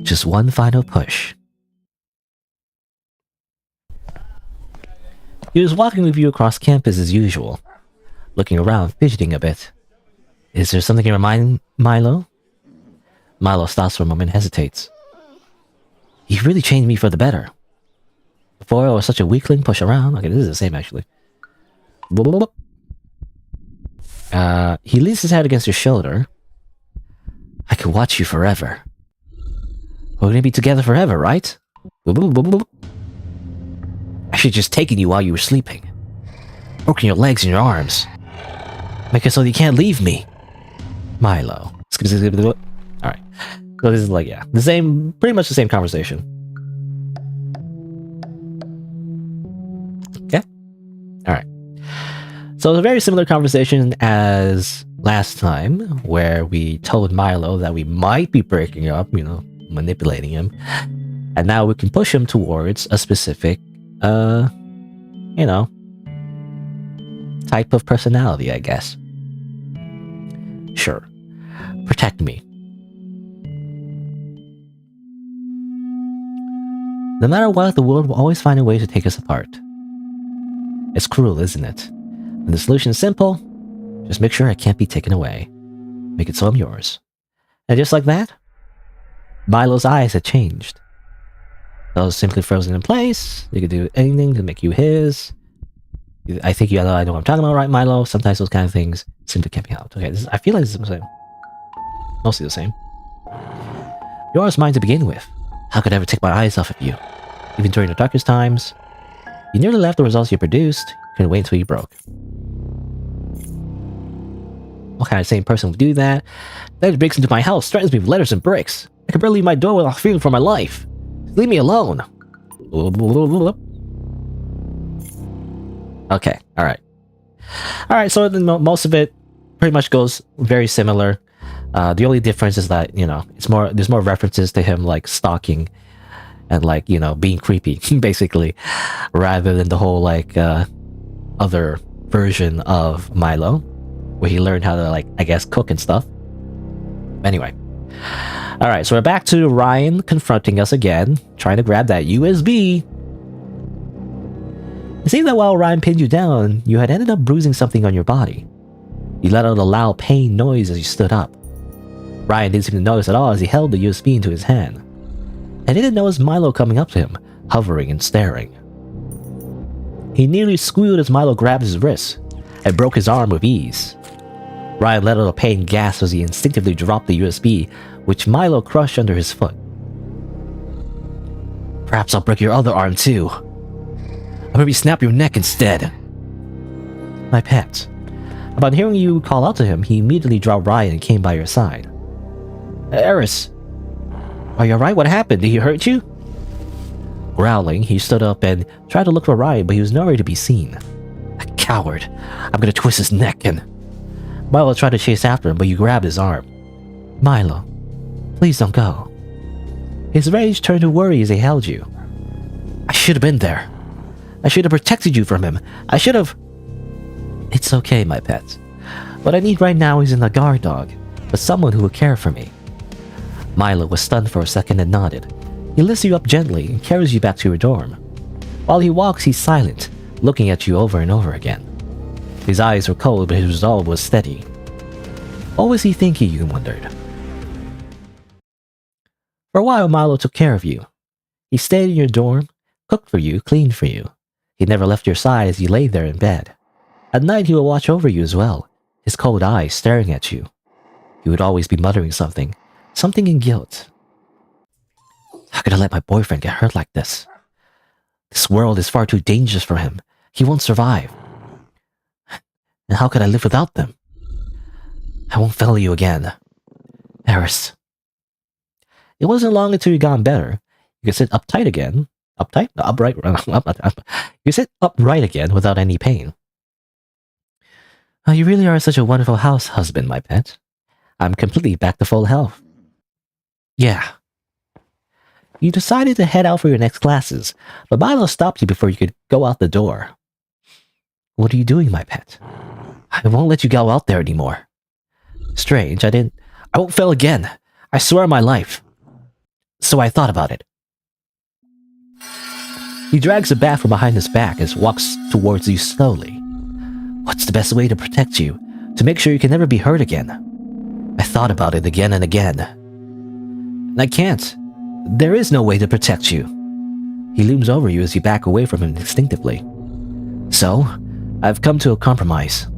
Just one final push. He was walking with you across campus as usual, looking around, fidgeting a bit. Is there something in your mind, Milo? Milo stops for a moment and hesitates. You've really changed me for the better. Before I was such a weakling, push around. Okay, this is the same actually. He leans his head against your shoulder. I could watch you forever. We're gonna be together forever, right? I should just taken you while you were sleeping. Broken your legs and your arms. Make it so you can't leave me. Milo. Alright. So this is like, yeah, pretty much the same conversation. Okay? Alright. So it's a very similar conversation as last time, where we told Milo that we might be breaking up, manipulating him. And now we can push him towards a specific, type of personality, I guess. Sure. Protect me. No matter what, the world will always find a way to take us apart. It's cruel, isn't it? And the solution is simple. Just make sure it can't be taken away. Make it so I'm yours. And just like that, Milo's eyes had changed. Those simply frozen in place. They could do anything to make you his. I think I know what I'm talking about, right, Milo? Sometimes those kind of things simply can't be helped. Okay, I feel like this is the same. Mostly the same. Yours mine to begin with. How could I ever take my eyes off of you? Even during the darkest times. You nearly left the results you produced. You couldn't wait until you broke. What kind of sane person would do that? Then breaks into my house, threatens me with letters and bricks. I can barely leave my door without fearing for my life. Leave me alone. Okay, alright. Alright, so most of it pretty much goes very similar. The only difference is that, there's more references to him, like, stalking and, like, being creepy, basically, rather than the whole, like, other version of Milo, where he learned how to, like, I guess, cook and stuff. Anyway. Alright, so we're back to Ryan confronting us again, trying to grab that USB. It seemed that while Ryan pinned you down, you had ended up bruising something on your body. You let out a loud pain noise as you stood up. Ryan didn't seem to notice at all as he held the USB into his hand. And didn't notice Milo coming up to him, hovering and staring. He nearly squealed as Milo grabbed his wrist and broke his arm with ease. Ryan let out a pain gasp as he instinctively dropped the USB, which Milo crushed under his foot. Perhaps I'll break your other arm too. Or maybe snap your neck instead. My pet. Upon hearing you call out to him, he immediately dropped Ryan and came by your side. Eris, are you alright? What happened? Did he hurt you? Growling, he stood up and tried to look for Ryan, but he was nowhere to be seen. A coward. I'm gonna twist his neck and... Milo tried to chase after him, but you grabbed his arm. Milo, please don't go. His rage turned to worry as he held you. I should have been there. I should have protected you from him. I should have... It's okay, my pet. What I need right now isn't a guard dog, but someone who will care for me. Milo was stunned for a second and nodded. He lifts you up gently and carries you back to your dorm. While he walks, he's silent, looking at you over and over again. His eyes were cold, but his resolve was steady. What was he thinking, you wondered? For a while, Milo took care of you. He stayed in your dorm, cooked for you, cleaned for you. He never left your side as you lay there in bed. At night, he would watch over you as well, his cold eyes staring at you. He would always be muttering something in guilt. How could I let my boyfriend get hurt like this? This world is far too dangerous for him. He won't survive. And how could I live without them? I won't fail you again. Eris. It wasn't long until you got better. You could sit uptight again. Uptight? No, upright. You sit upright again without any pain. Oh, you really are such a wonderful house husband, my pet. I'm completely back to full health. Yeah. You decided to head out for your next classes, but Milo stopped you before you could go out the door. What are you doing, my pet? I won't let you go out there anymore. Strange, I won't fail again. I swear on my life. So I thought about it. He drags a bat from behind his back and walks towards you slowly. What's the best way to protect you? To make sure you can never be hurt again? I thought about it again and again. And I can't. There is no way to protect you. He looms over you as you back away from him instinctively. So, I've come to a compromise.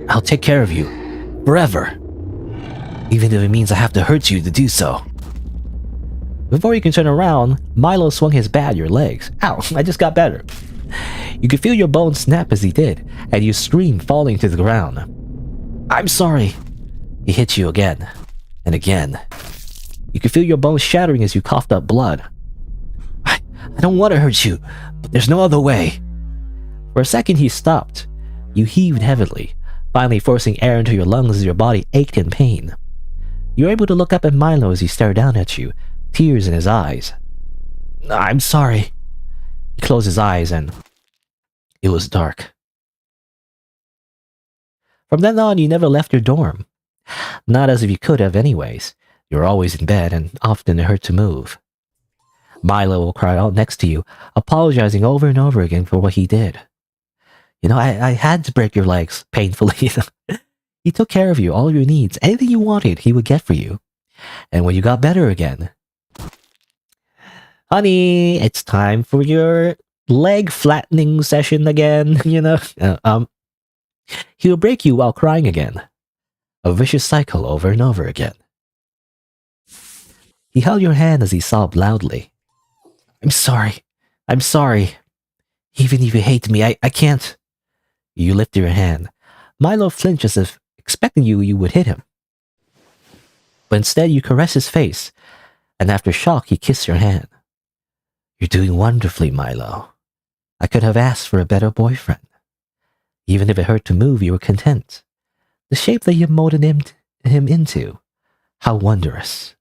I'll take care of you. Forever. Even if it means I have to hurt you to do so. Before you can turn around, Milo swung his bat at your legs. Ow, I just got better. You could feel your bones snap as he did, and you screamed, falling to the ground. I'm sorry. He hit you again, and again. You could feel your bones shattering as you coughed up blood. I don't want to hurt you, but there's no other way. For a second he stopped. You heaved heavily, finally forcing air into your lungs as your body ached in pain. You were able to look up at Milo as he stared down at you, tears in his eyes. I'm sorry. He closed his eyes and it was dark. From then on, you never left your dorm. Not as if you could have anyways. You were always in bed and often it hurt to move. Milo will cry out next to you, apologizing over and over again for what he did. I had to break your legs painfully. He took care of you, all your needs, anything you wanted, he would get for you. And when you got better again, honey, it's time for your leg flattening session again, He'll break you while crying again. A vicious cycle over and over again. He held your hand as he sobbed loudly. I'm sorry. I'm sorry. Even if you hate me, I can't. You lifted your hand. Milo flinched as if expecting you would hit him. But instead you caressed his face, and after shock he kissed your hand. You're doing wonderfully, Milo. I could have asked for a better boyfriend. Even if it hurt to move, you were content. The shape that you molded him into. How wondrous.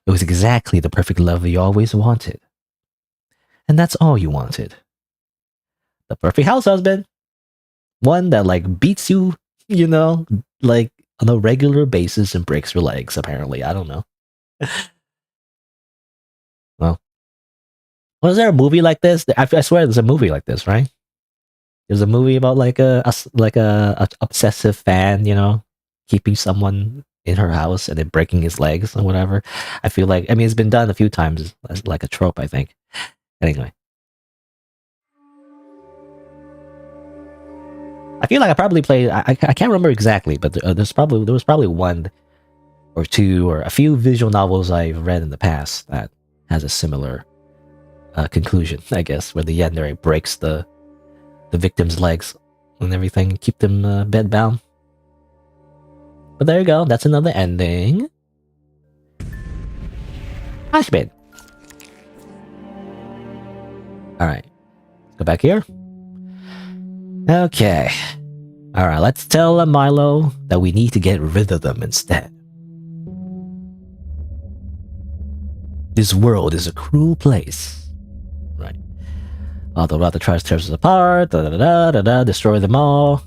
It was exactly the perfect love you always wanted. And that's all you wanted. The perfect house husband. One that beats you, on a regular basis and breaks your legs, apparently. I don't know. Well, was there a movie like this? I swear there's a movie like this, right? There's a movie about a obsessive fan, keeping someone in her house and then breaking his legs or whatever. I feel like, it's been done a few times as like a trope, I think. Anyway. I feel like I probably played, I can't remember exactly, but there was probably one or two or a few visual novels I've read in the past that has a similar conclusion, I guess, where the yandere breaks the victim's legs and everything, keep them bedbound. But there you go, that's another ending. Hashbin. Alright, go back here. Okay. Alright, let's tell Milo that we need to get rid of them instead. This world is a cruel place. Right. Although about to try to tear us apart, destroy them all.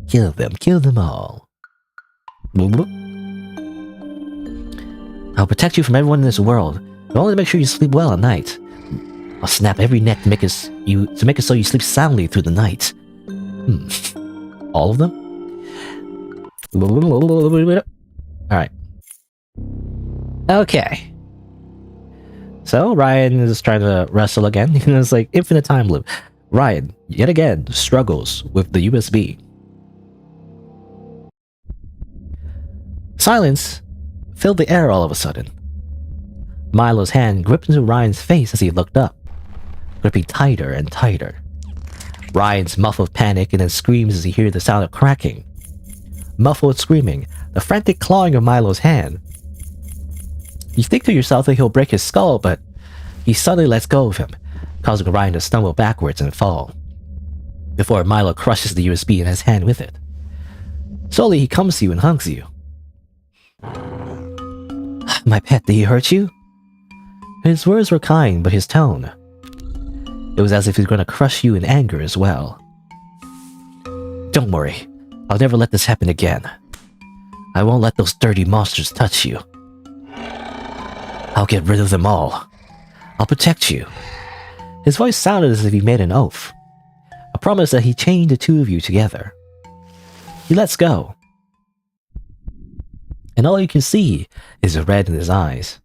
Kill them all. I'll protect you from everyone in this world, but only to make sure you sleep well at night. I'll snap every neck to make it so you sleep soundly through the night. All of them? Alright. Okay. So, Ryan is trying to wrestle again. It's like infinite time loop. Ryan, yet again, struggles with the USB. Silence filled the air all of a sudden. Milo's hand gripped into Ryan's face as he looked up, gripping tighter and tighter. Ryan's muffled panic and then screams as he hears the sound of cracking. Muffled screaming, the frantic clawing of Milo's hand. You think to yourself that he'll break his skull, but he suddenly lets go of him, causing Ryan to stumble backwards and fall, before Milo crushes the USB in his hand with it. Slowly he comes to you and hugs you. My pet, did he hurt you? His words were kind, but his tone, it was as if he was going to crush you in anger as well. Don't worry, I'll never let this happen again. I won't let those dirty monsters touch you. I'll get rid of them all. I'll protect you. His voice sounded as if he made an oath, a promise that he chained the two of you together. He lets go, and all you can see is the red in his eyes.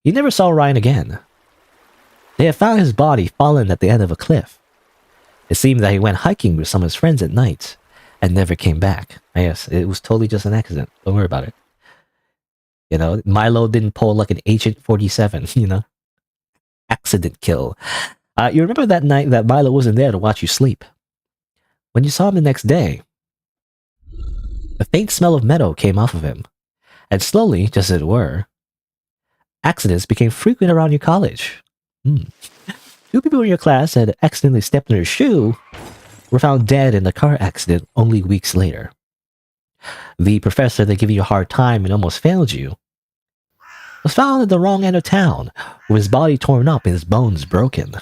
You never saw Ryan again. They had found his body fallen at the end of a cliff. It seemed that he went hiking with some of his friends at night and never came back. Yes, it was totally just an accident. Don't worry about it. Milo didn't pull like an Agent 47, Accident kill. You remember that night that Milo wasn't there to watch you sleep. When you saw him the next day, a faint smell of metal came off of him, and slowly, just as it were, accidents became frequent around your college. 2 people in your class had accidentally stepped in your shoe were found dead in a car accident only weeks later. The professor that gave you a hard time and almost failed you was found at the wrong end of town, with his body torn up and his bones broken.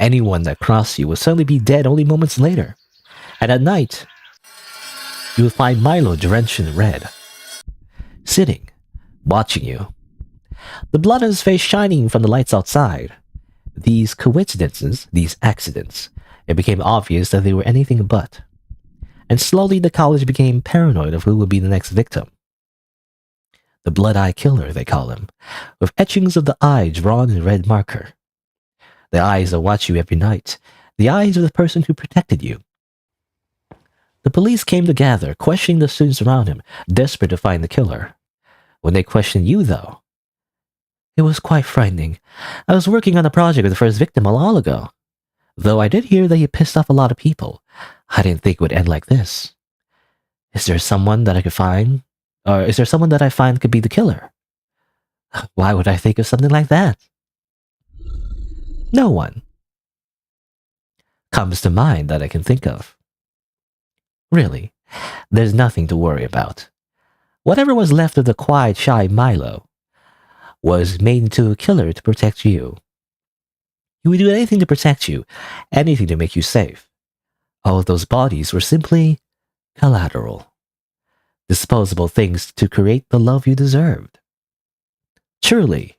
Anyone that crossed you would suddenly be dead only moments later, and at night, you would find Milo drenched in red, sitting, watching you. the blood on his face shining from the lights outside. These coincidences, these accidents, it became obvious that they were anything but. And slowly the college became paranoid of who would be the next victim. The blood-eye killer, they call him, with etchings of the eye drawn in red marker. The eyes that watch you every night, the eyes of the person who protected you. The police came to gather, questioning the students around him, desperate to find the killer. When they questioned you, though, it was quite frightening. I was working on a project with the first victim a while ago. Though I did hear that he pissed off a lot of people, I didn't think it would end like this. Is there someone that I could find? Or is there someone that I find could be the killer? Why would I think of something like that? No one comes to mind that I can think of. Really, there's nothing to worry about. Whatever was left of the quiet, shy Milo was made into a killer to protect you. He would do anything to protect you, anything to make you safe. All of those bodies were simply collateral. Disposable things to create the love you deserved. Truly,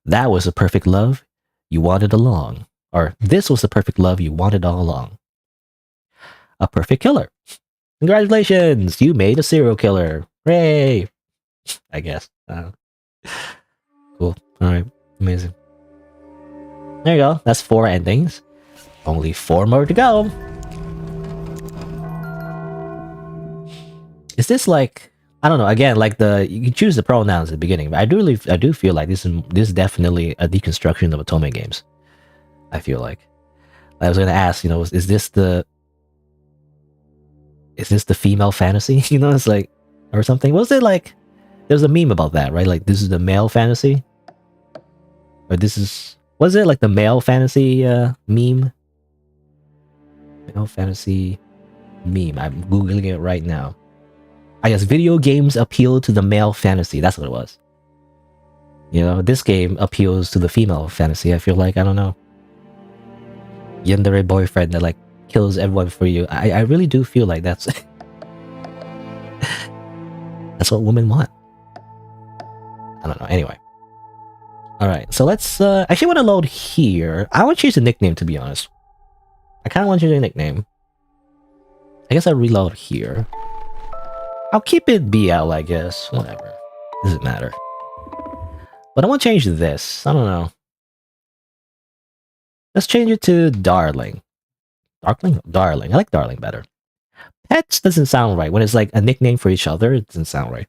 that was the perfect love you wanted along. Or this was the perfect love you wanted all along. A perfect killer. Congratulations, you made a serial killer. Hooray! I guess. Cool. Alright, amazing. There you go, that's 4 endings. Only 4 more to go. Is this like, I don't know, again, like you can choose the pronouns at the beginning, but I do feel like this is definitely a deconstruction of Otome games. I feel like. I was gonna ask, is this the female fantasy? It's like, or something. Was it like, there's a meme about that, right? Like, this is the male fantasy? Or was it like the male fantasy meme? Male fantasy meme. I'm Googling it right now. I guess video games appeal to the male fantasy. That's what it was. This game appeals to the female fantasy. I feel like, I don't know. Yandere boyfriend that like kills everyone for you. I really do feel like that's that's what women want. I don't know. Anyway. Alright, so let's actually want to load here. I want to change the nickname, to be honest. I kind of want to change the nickname. I guess I'll reload here. I'll keep it BL, I guess. Whatever. Doesn't matter. But I want to change this. I don't know. Let's change it to Darling. Darling. I like Darling better. Pets doesn't sound right. When it's like a nickname for each other, it doesn't sound right.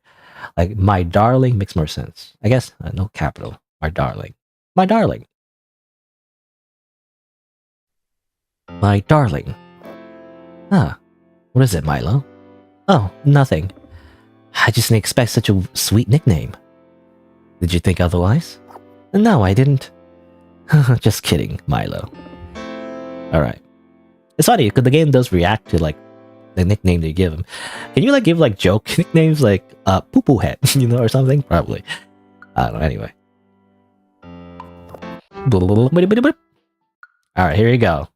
Like, my darling makes more sense. I guess, no capital. My darling. My darling. My darling. Ah, what is it, Milo? Oh, nothing. I just didn't expect such a sweet nickname. Did you think otherwise? No, I didn't. Just kidding, Milo. Alright. It's funny, because the game does react to, like, the nickname they give him. Can you, like, give, like, joke nicknames, like, poo-poo head, or something? Probably. I don't know, anyway. Alright, here you go.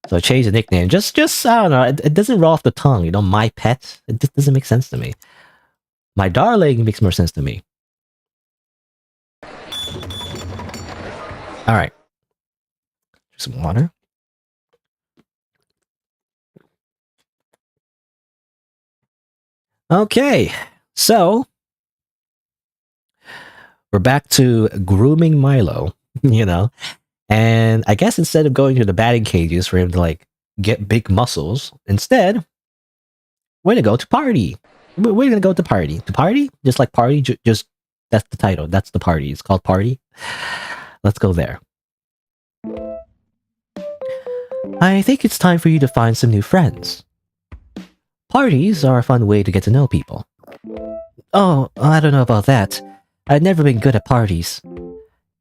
So change the nickname. Just I don't know, it doesn't roll off the tongue, my pet. It just doesn't make sense to me. My darling makes more sense to me. Alright. Some water. Okay, so we're back to grooming Milo, and I guess instead of going to the batting cages for him to like get big muscles, instead we're gonna go to party. We're gonna go to party. To party? Just like party, just that's the title. That's the party. It's called Party. Let's go there. I think it's time for you to find some new friends. Parties are a fun way to get to know people. Oh, I don't know about that. I've never been good at parties.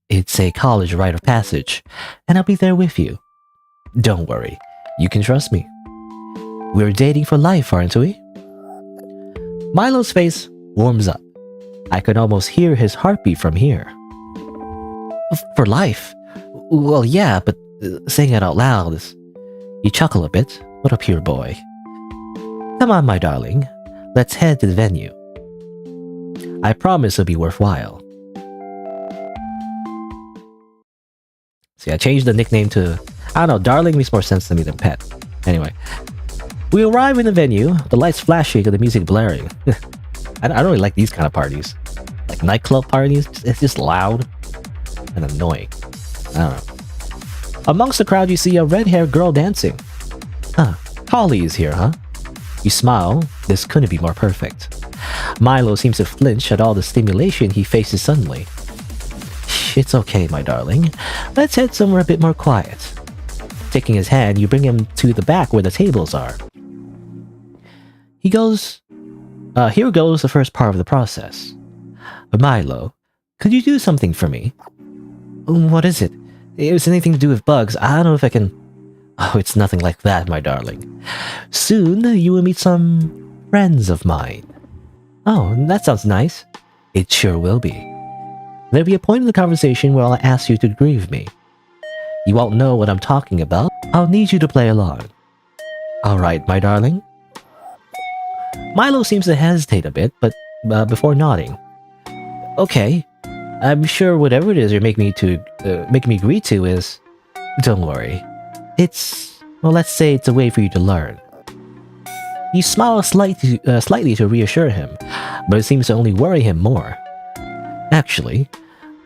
It's a college rite of passage, and I'll be there with you. Don't worry, you can trust me. We're dating for life, aren't we? Milo's face warms up. I can almost hear his heartbeat from here. For life? Well, yeah, but saying it out loud is... You chuckle a bit. What a pure boy. Come on, my darling. Let's head to the venue. I promise it'll be worthwhile. Yeah, change the nickname to... I don't know, darling makes more sense to me than pet. Anyway. We arrive in the venue, the lights flashing and the music blaring. I don't really like these kind of parties. Like nightclub parties, it's just loud and annoying. I don't know. Amongst the crowd, you see a red-haired girl dancing. Holly is here, huh? You smile. This couldn't be more perfect. Milo seems to flinch at all the stimulation he faces suddenly. It's okay, my darling. Let's head somewhere a bit more quiet. Taking his hand, you bring him to the back where the tables are. He goes... here goes the first part of the process. Milo, could you do something for me? What is it? If it's anything to do with bugs, I don't know if I can... Oh, it's nothing like that, my darling. Soon, you will meet some friends of mine. Oh, that sounds nice. It sure will be. There'll be a point in the conversation where I'll ask you to agree with me. You won't know what I'm talking about. I'll need you to play along. Alright, my darling. Milo seems to hesitate a bit, but before nodding. Okay. I'm sure whatever it is you're making me agree to is... Don't worry. It's... well, let's say it's a way for you to learn. You smile slightly to reassure him, but it seems to only worry him more. Actually,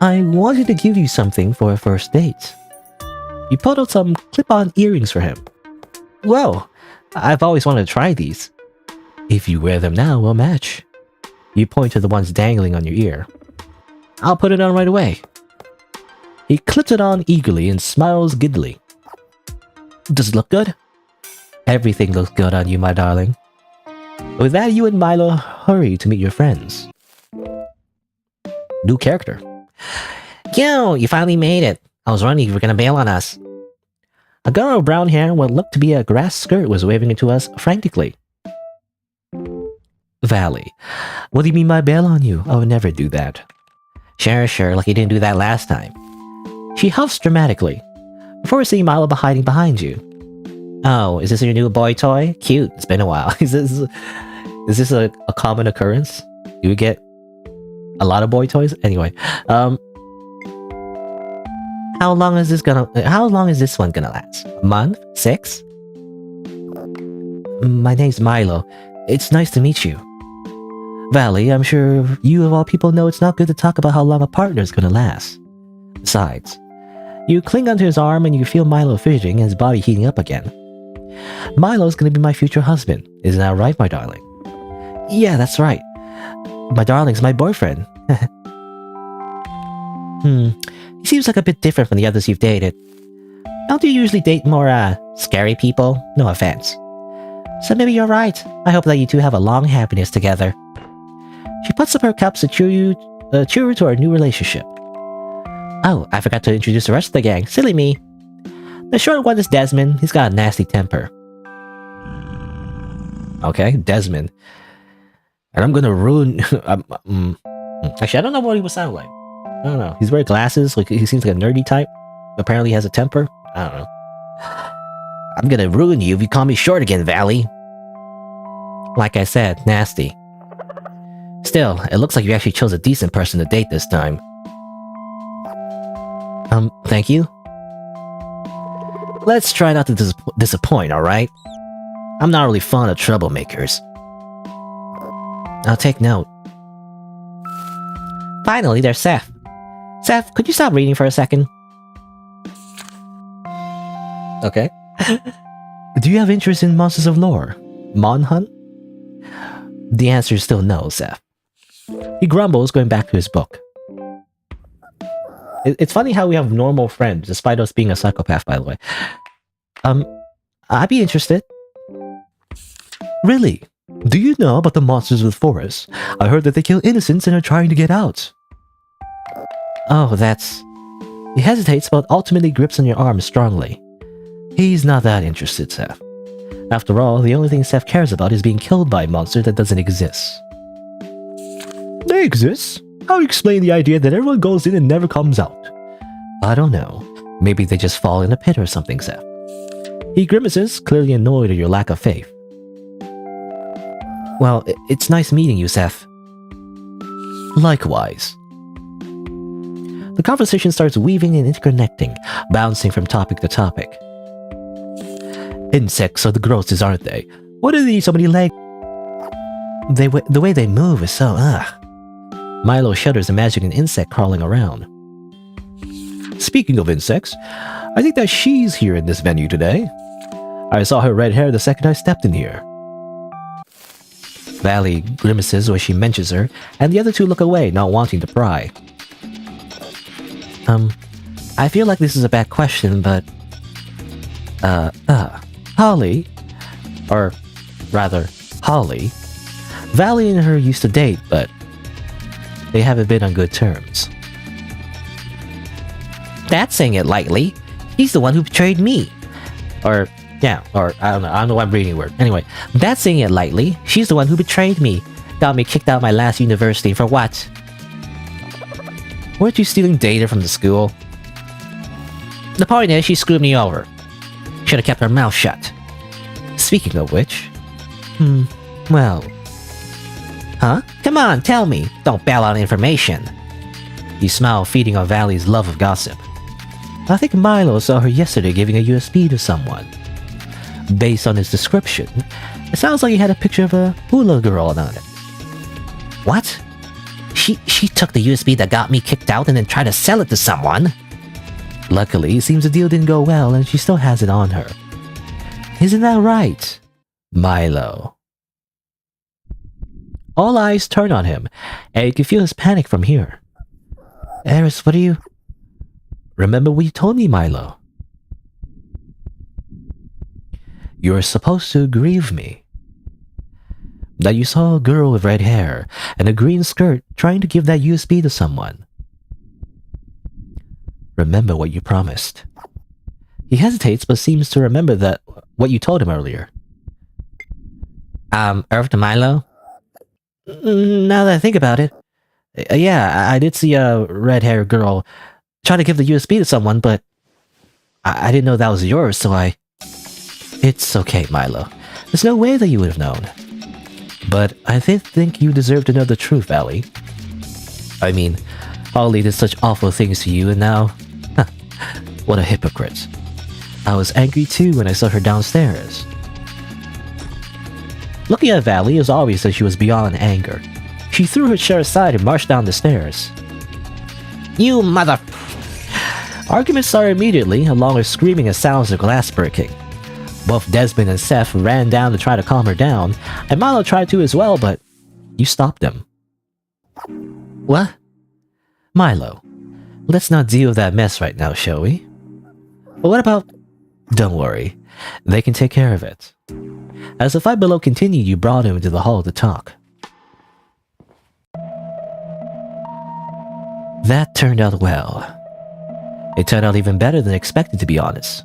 I wanted to give you something for a first date. You pulled out some clip-on earrings for him. Whoa! I've always wanted to try these. If you wear them now, we'll match. You point to the ones dangling on your ear. I'll put it on right away. He clips it on eagerly and smiles giddily. Does it look good? Everything looks good on you, my darling. With that, you and Milo hurry to meet your friends. New character. Yo, you finally made it. I was wondering if you were gonna bail on us. A girl with brown hair and what looked to be a grass skirt was waving to us frantically. Valley. What do you mean by bail on you? I would never do that. Sure, like you didn't do that last time. She huffs dramatically. Before seeing Milo hiding behind you. Oh, is this your new boy toy? Cute, it's been a while. Is this a common occurrence? Do we get a lot of boy toys? Anyway, how long is this one gonna last? A month? 6? My name's Milo. It's nice to meet you. Valley, I'm sure you of all people know it's not good to talk about how long a partner's gonna last. Besides, you cling onto his arm and you feel Milo fidgeting and his body heating up again. Milo's gonna be my future husband. Isn't that right, my darling? Yeah, that's right. My darling's my boyfriend. He seems like a bit different from the others you've dated. Don't you usually date more, scary people? No offense. So maybe you're right. I hope that you two have a long happiness together. She puts up her cups to cheer to our new relationship. Oh, I forgot to introduce the rest of the gang. Silly me. The short one is Desmond. He's got a nasty temper. Okay, Desmond. And I'm gonna ruin... Actually, I don't know what he would sound like. I don't know. He's wearing glasses. Like he seems like a nerdy type. Apparently he has a temper. I don't know. I'm gonna ruin you if you call me short again, Valley. Like I said, nasty. Still, it looks like you actually chose a decent person to date this time. Thank you? Let's try not to disappoint, alright? I'm not really fond of troublemakers. I'll take note. Finally, there's Seth. Seth, could you stop reading for a second? Okay. Do you have interest in monsters of lore? Mon Hunt? The answer is still no, Seth. He grumbles, going back to his book. It's funny how we have normal friends, despite us being a psychopath, by the way. I'd be interested. Really? Do you know about the monsters of the forest? I heard that they kill innocents and are trying to get out. Oh, that's... He hesitates, but ultimately grips on your arm strongly. He's not that interested, Seth. After all, the only thing Seth cares about is being killed by a monster that doesn't exist. They exist? How do you explain the idea that everyone goes in and never comes out? I don't know. Maybe they just fall in a pit or something, Seth. He grimaces, clearly annoyed at your lack of faith. Well, it's nice meeting you, Seth. Likewise. The conversation starts weaving and interconnecting, bouncing from topic to topic. Insects are the grossest, aren't they? What are these so many legs? The way they move is so Milo shudders, imagining an insect crawling around. Speaking of insects, I think that she's here in this venue today. I saw her red hair the second I stepped in here. Valley grimaces when she mentions her, and the other two look away, not wanting to pry. I feel like this is a bad question, but... Holly... Or, rather, Holly... Valley and her used to date, but... they haven't been on good terms. That's saying it lightly. He's the one who betrayed me. Or I don't know why I'm reading a word. Anyway, that's saying it lightly. She's the one who betrayed me. Got me kicked out of my last university for what? Weren't you stealing data from the school? The point is, she screwed me over. Should have kept her mouth shut. Speaking of which... well... Huh? Come on, tell me. Don't bail out information. You smile, feeding on Valley's love of gossip. I think Milo saw her yesterday giving a USB to someone. Based on his description, it sounds like he had a picture of a hula girl on it. What? She took the USB that got me kicked out and then tried to sell it to someone? Luckily, it seems the deal didn't go well and she still has it on her. Isn't that right, Milo? All eyes turn on him, and you can feel his panic from here. Eris, what are you... Remember what you told me, Milo. You're supposed to grieve me. That you saw a girl with red hair and a green skirt trying to give that USB to someone. Remember what you promised. He hesitates but seems to remember that what you told him earlier. Earth to Milo? Now that I think about it, yeah, I did see a red-haired girl try to give the USB to someone, but I didn't know that was yours, so I... It's okay, Milo. There's no way that you would have known. But I did think you deserved to know the truth, Valley. I mean, Holly did such awful things to you, and now... what a hypocrite. I was angry too when I saw her downstairs. Looking at Valley, it was obvious that she was beyond anger. She threw her chair aside and marched down the stairs. You mother... Arguments started immediately, along with screaming and sounds of glass breaking. Both Desmond and Seth ran down to try to calm her down, and Milo tried to as well, but you stopped them. What? Milo, let's not deal with that mess right now, shall we? But what about... Don't worry, they can take care of it. As the fight below continued, you brought him into the hall to talk. That turned out well. It turned out even better than expected, to be honest.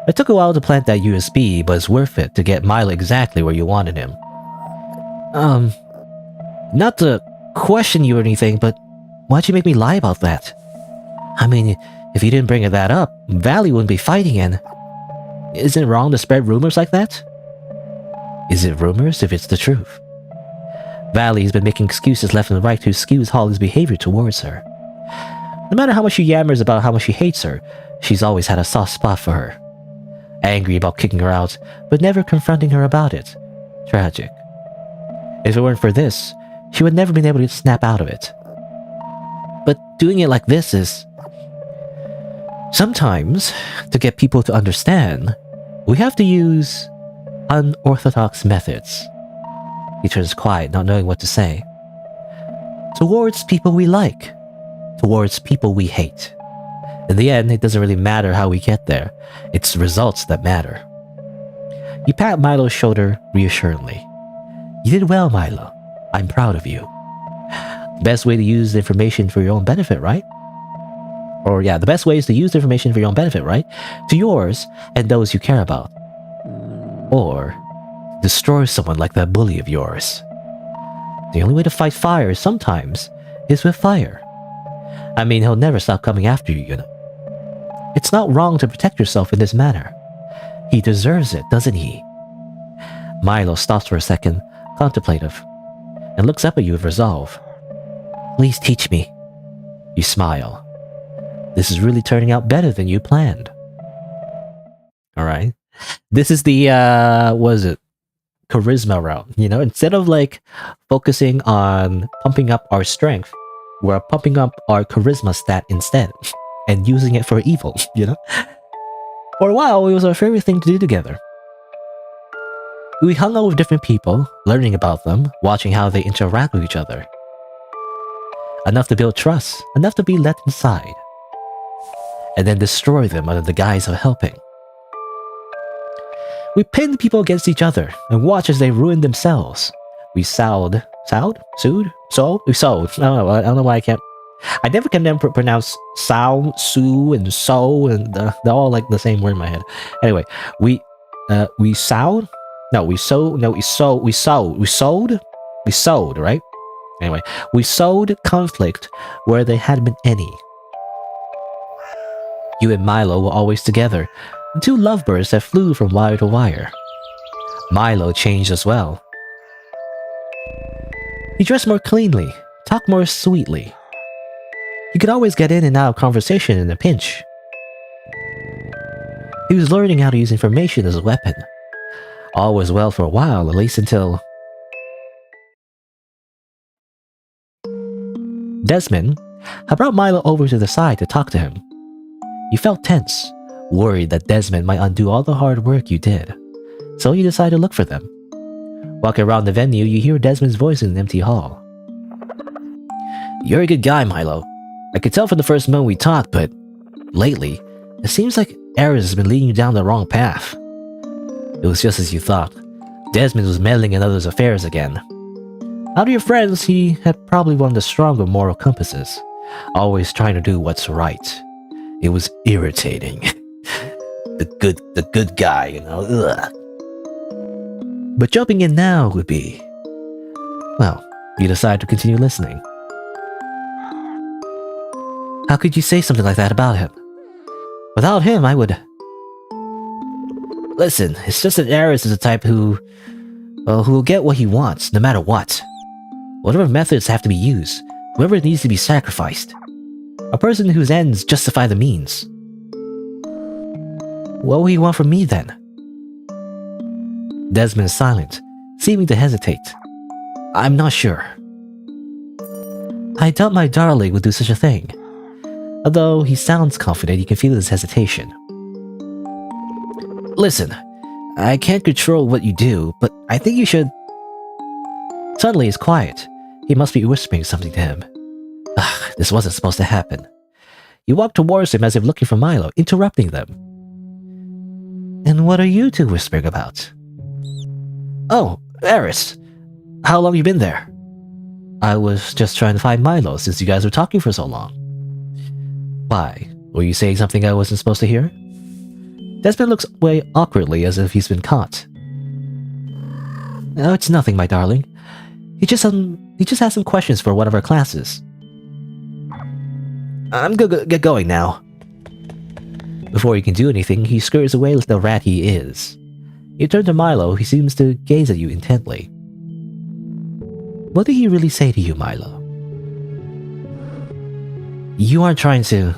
It took a while to plant that USB, but it's worth it to get Milo exactly where you wanted him. Not to question you or anything, but why'd you make me lie about that? I mean, if you didn't bring that up, Valley wouldn't be fighting and... Isn't it wrong to spread rumors like that? Is it rumors if it's the truth? Valley's been making excuses left and right to excuse Holly's behavior towards her. No matter how much she yammers about how much she hates her, she's always had a soft spot for her. Angry about kicking her out, but never confronting her about it. Tragic. If it weren't for this, she would never been able to snap out of it. But doing it like this is... Sometimes, to get people to understand, we have to use unorthodox methods. He turns quiet, not knowing what to say. Towards people we like. Towards people we hate. In the end, it doesn't really matter how we get there. It's results that matter. You pat Milo's shoulder reassuringly. You did well, Milo. I'm proud of you. Best way to use the information for your own benefit, right? Or yeah, the best way is to use the information for your own benefit, right? To yours and those you care about. Or destroy someone like that bully of yours. The only way to fight fire sometimes is with fire. I mean, he'll never stop coming after you, you know. It's not wrong to protect yourself in this manner. He deserves it, doesn't he? Milo stops for a second, contemplative, and looks up at you with resolve. Please teach me. You smile. This is really turning out better than you planned. Alright. This is the, what is it? Charisma route. You know, instead of like focusing on pumping up our strength, we're pumping up our charisma stat instead. And using it for evil, you know? For a while, it was our favorite thing to do together. We hung out with different people, learning about them, watching how they interact with each other. Enough to build trust, enough to be let inside. And then destroy them under the guise of helping. We pinned people against each other and watched as they ruined themselves. We sold? I don't know why I can't. I never can then pronounce sow, sue, and so, and they're all like the same word in my head. Anyway, we sold, right? Anyway, we sowed conflict where there hadn't been any. You and Milo were always together, two lovebirds that flew from wire to wire. Milo changed as well. He dressed more cleanly, talked more sweetly. He could always get in and out of conversation in a pinch. He was learning how to use information as a weapon. All was well for a while, at least until... Desmond had brought Milo over to the side to talk to him. You felt tense, worried that Desmond might undo all the hard work you did. So you decided to look for them. Walking around the venue, you hear Desmond's voice in an empty hall. You're a good guy, Milo. I could tell from the first moment we talked, but lately, it seems like Ares has been leading you down the wrong path. It was just as you thought. Desmond was meddling in others' affairs again. Out of your friends, he had probably one of the stronger moral compasses, always trying to do what's right. It was irritating. the good guy, you know. Ugh. But jumping in now would be... Well, you decide to continue listening. How could you say something like that about him? Without him, I would... Listen, it's just that Ares is the type who will get what he wants, no matter what. Whatever methods have to be used, whoever needs to be sacrificed. A person whose ends justify the means. What will he want from me, then? Desmond is silent, seeming to hesitate. I'm not sure. I doubt my darling would do such a thing. Although he sounds confident, you can feel his hesitation. Listen, I can't control what you do, but I think you should... Suddenly he's quiet. He must be whispering something to him. Ugh, this wasn't supposed to happen. You walk towards him as if looking for Milo, interrupting them. And what are you two whispering about? Oh, Ares. How long you been there? I was just trying to find Milo since you guys were talking for so long. Why? Were you saying something I wasn't supposed to hear? Desmond looks away awkwardly as if he's been caught. No, it's nothing, my darling. He just has some questions for one of our classes. I'm gonna get going now. Before he can do anything, he scurries away like the rat he is. You turn to Milo, who seems to gaze at you intently. What did he really say to you, Milo? You aren't trying to...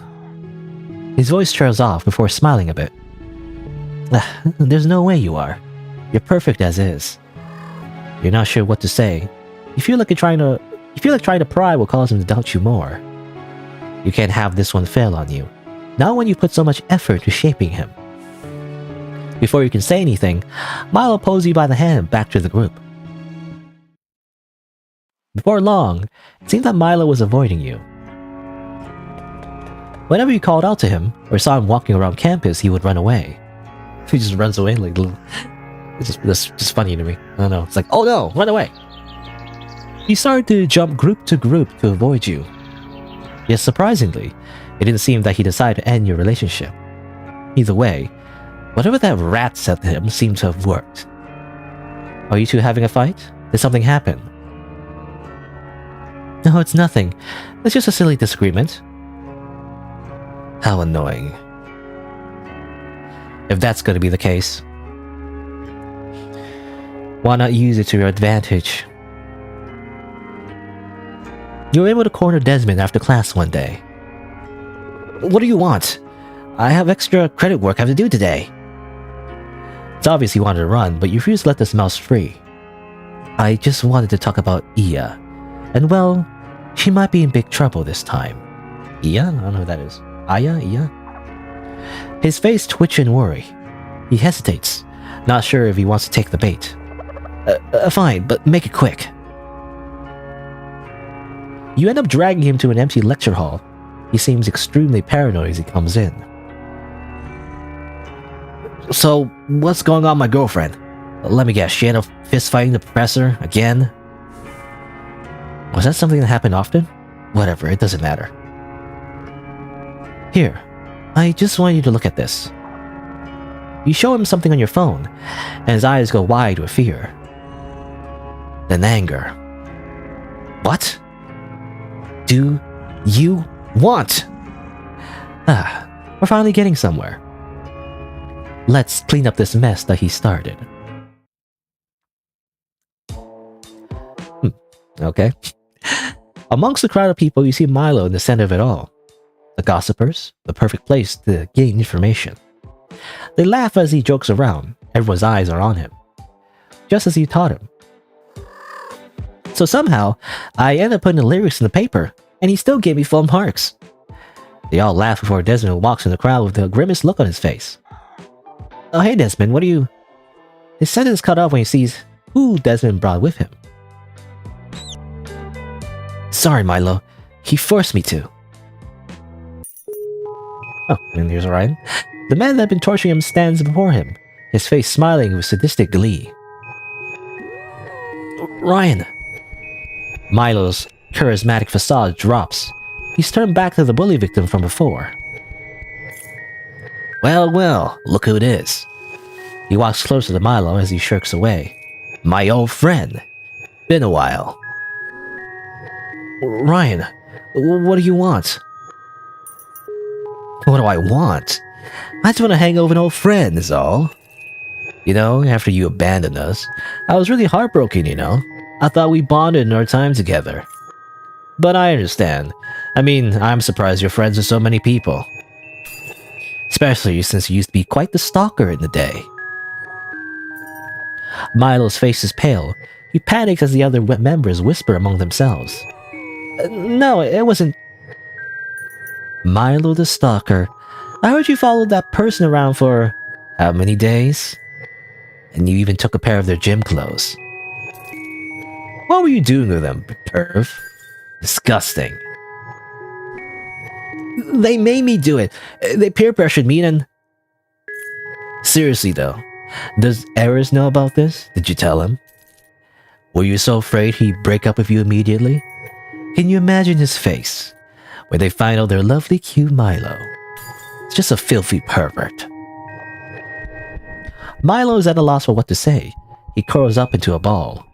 His voice trails off before smiling a bit. There's no way you are. You're perfect as is. You're not sure what to say. You feel like trying to pry will cause him to doubt you more. You can't have this one fail on you. Not when you put so much effort into shaping him. Before you can say anything, Milo pulls you by the hand back to the group. Before long, it seemed that Milo was avoiding you. Whenever you called out to him, or saw him walking around campus, he would run away. He just runs away like little... It's just funny to me. I don't know. It's like, oh no, run away! He started to jump group to group to avoid you. Yet surprisingly, it didn't seem that he decided to end your relationship. Either way, whatever that rat said to him seemed to have worked. Are you two having a fight? Did something happen? No, it's nothing. It's just a silly disagreement. How annoying. If that's going to be the case, why not use it to your advantage? You were able to corner Desmond after class one day. What do you want? I have extra credit work I have to do today. It's obvious you wanted to run, but you refused to let this mouse free. I just wanted to talk about Iya. And well, she might be in big trouble this time. Iya? I don't know who that is. Iya? Iya? His face twitches in worry. He hesitates, not sure if he wants to take the bait. Fine, but make it quick. You end up dragging him to an empty lecture hall. He seems extremely paranoid as he comes in. So, what's going on with my girlfriend? Let me guess, she ended up fist-fighting the professor again? Was that something that happened often? Whatever, it doesn't matter. Here, I just want you to look at this. You show him something on your phone, and his eyes go wide with fear. Then anger. What do you want? We're finally getting somewhere. Let's clean up this mess that he started. Okay. Amongst the crowd of people, you see Milo in the center of it all. The gossipers, the perfect place to gain information. They laugh as he jokes around. Everyone's eyes are on him. Just as he taught him. So somehow, I ended up putting the lyrics in the paper, and he still gave me full marks. They all laugh before Desmond walks in the crowd with a grimace look on his face. Oh, hey Desmond, what are you... His sentence cut off when he sees who Desmond brought with him. Sorry, Milo. He forced me to. Oh, and here's Ryan. The man that had been torturing him stands before him, his face smiling with sadistic glee. Ryan! Milo's charismatic facade drops. He's turned back to the bully victim from before. Well, well, look who it is. He walks closer to Milo as he shirks away. My old friend. Been a while. Ryan, what do you want? What do I want? I just want to hang over an old friend, is all. You know, after you abandoned us, I was really heartbroken, you know. I thought we bonded in our time together. But I understand. I mean, I'm surprised you're friends with so many people. Especially since you used to be quite the stalker in the day. Milo's face is pale. He panics as the other members whisper among themselves. No, it wasn't... Milo the stalker. I heard you followed that person around for... how many days? And you even took a pair of their gym clothes. What were you doing with them, perv? Disgusting. They made me do it. They peer pressured me and... Seriously though, does Eris know about this? Did you tell him? Were you so afraid he'd break up with you immediately? Can you imagine his face when they find out their lovely cute Milo? It's just a filthy pervert. Milo is at a loss for what to say. He curls up into a ball.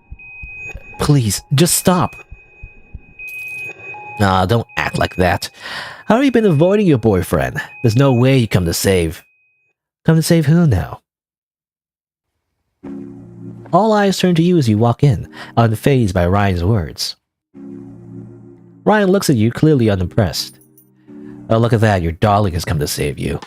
Please, just stop. Nah, don't act like that. How have you been avoiding your boyfriend? There's no way you come to save. Come to save who now? All eyes turn to you as you walk in, unfazed by Ryan's words. Ryan looks at you, clearly unimpressed. Oh, look at that, your darling has come to save you.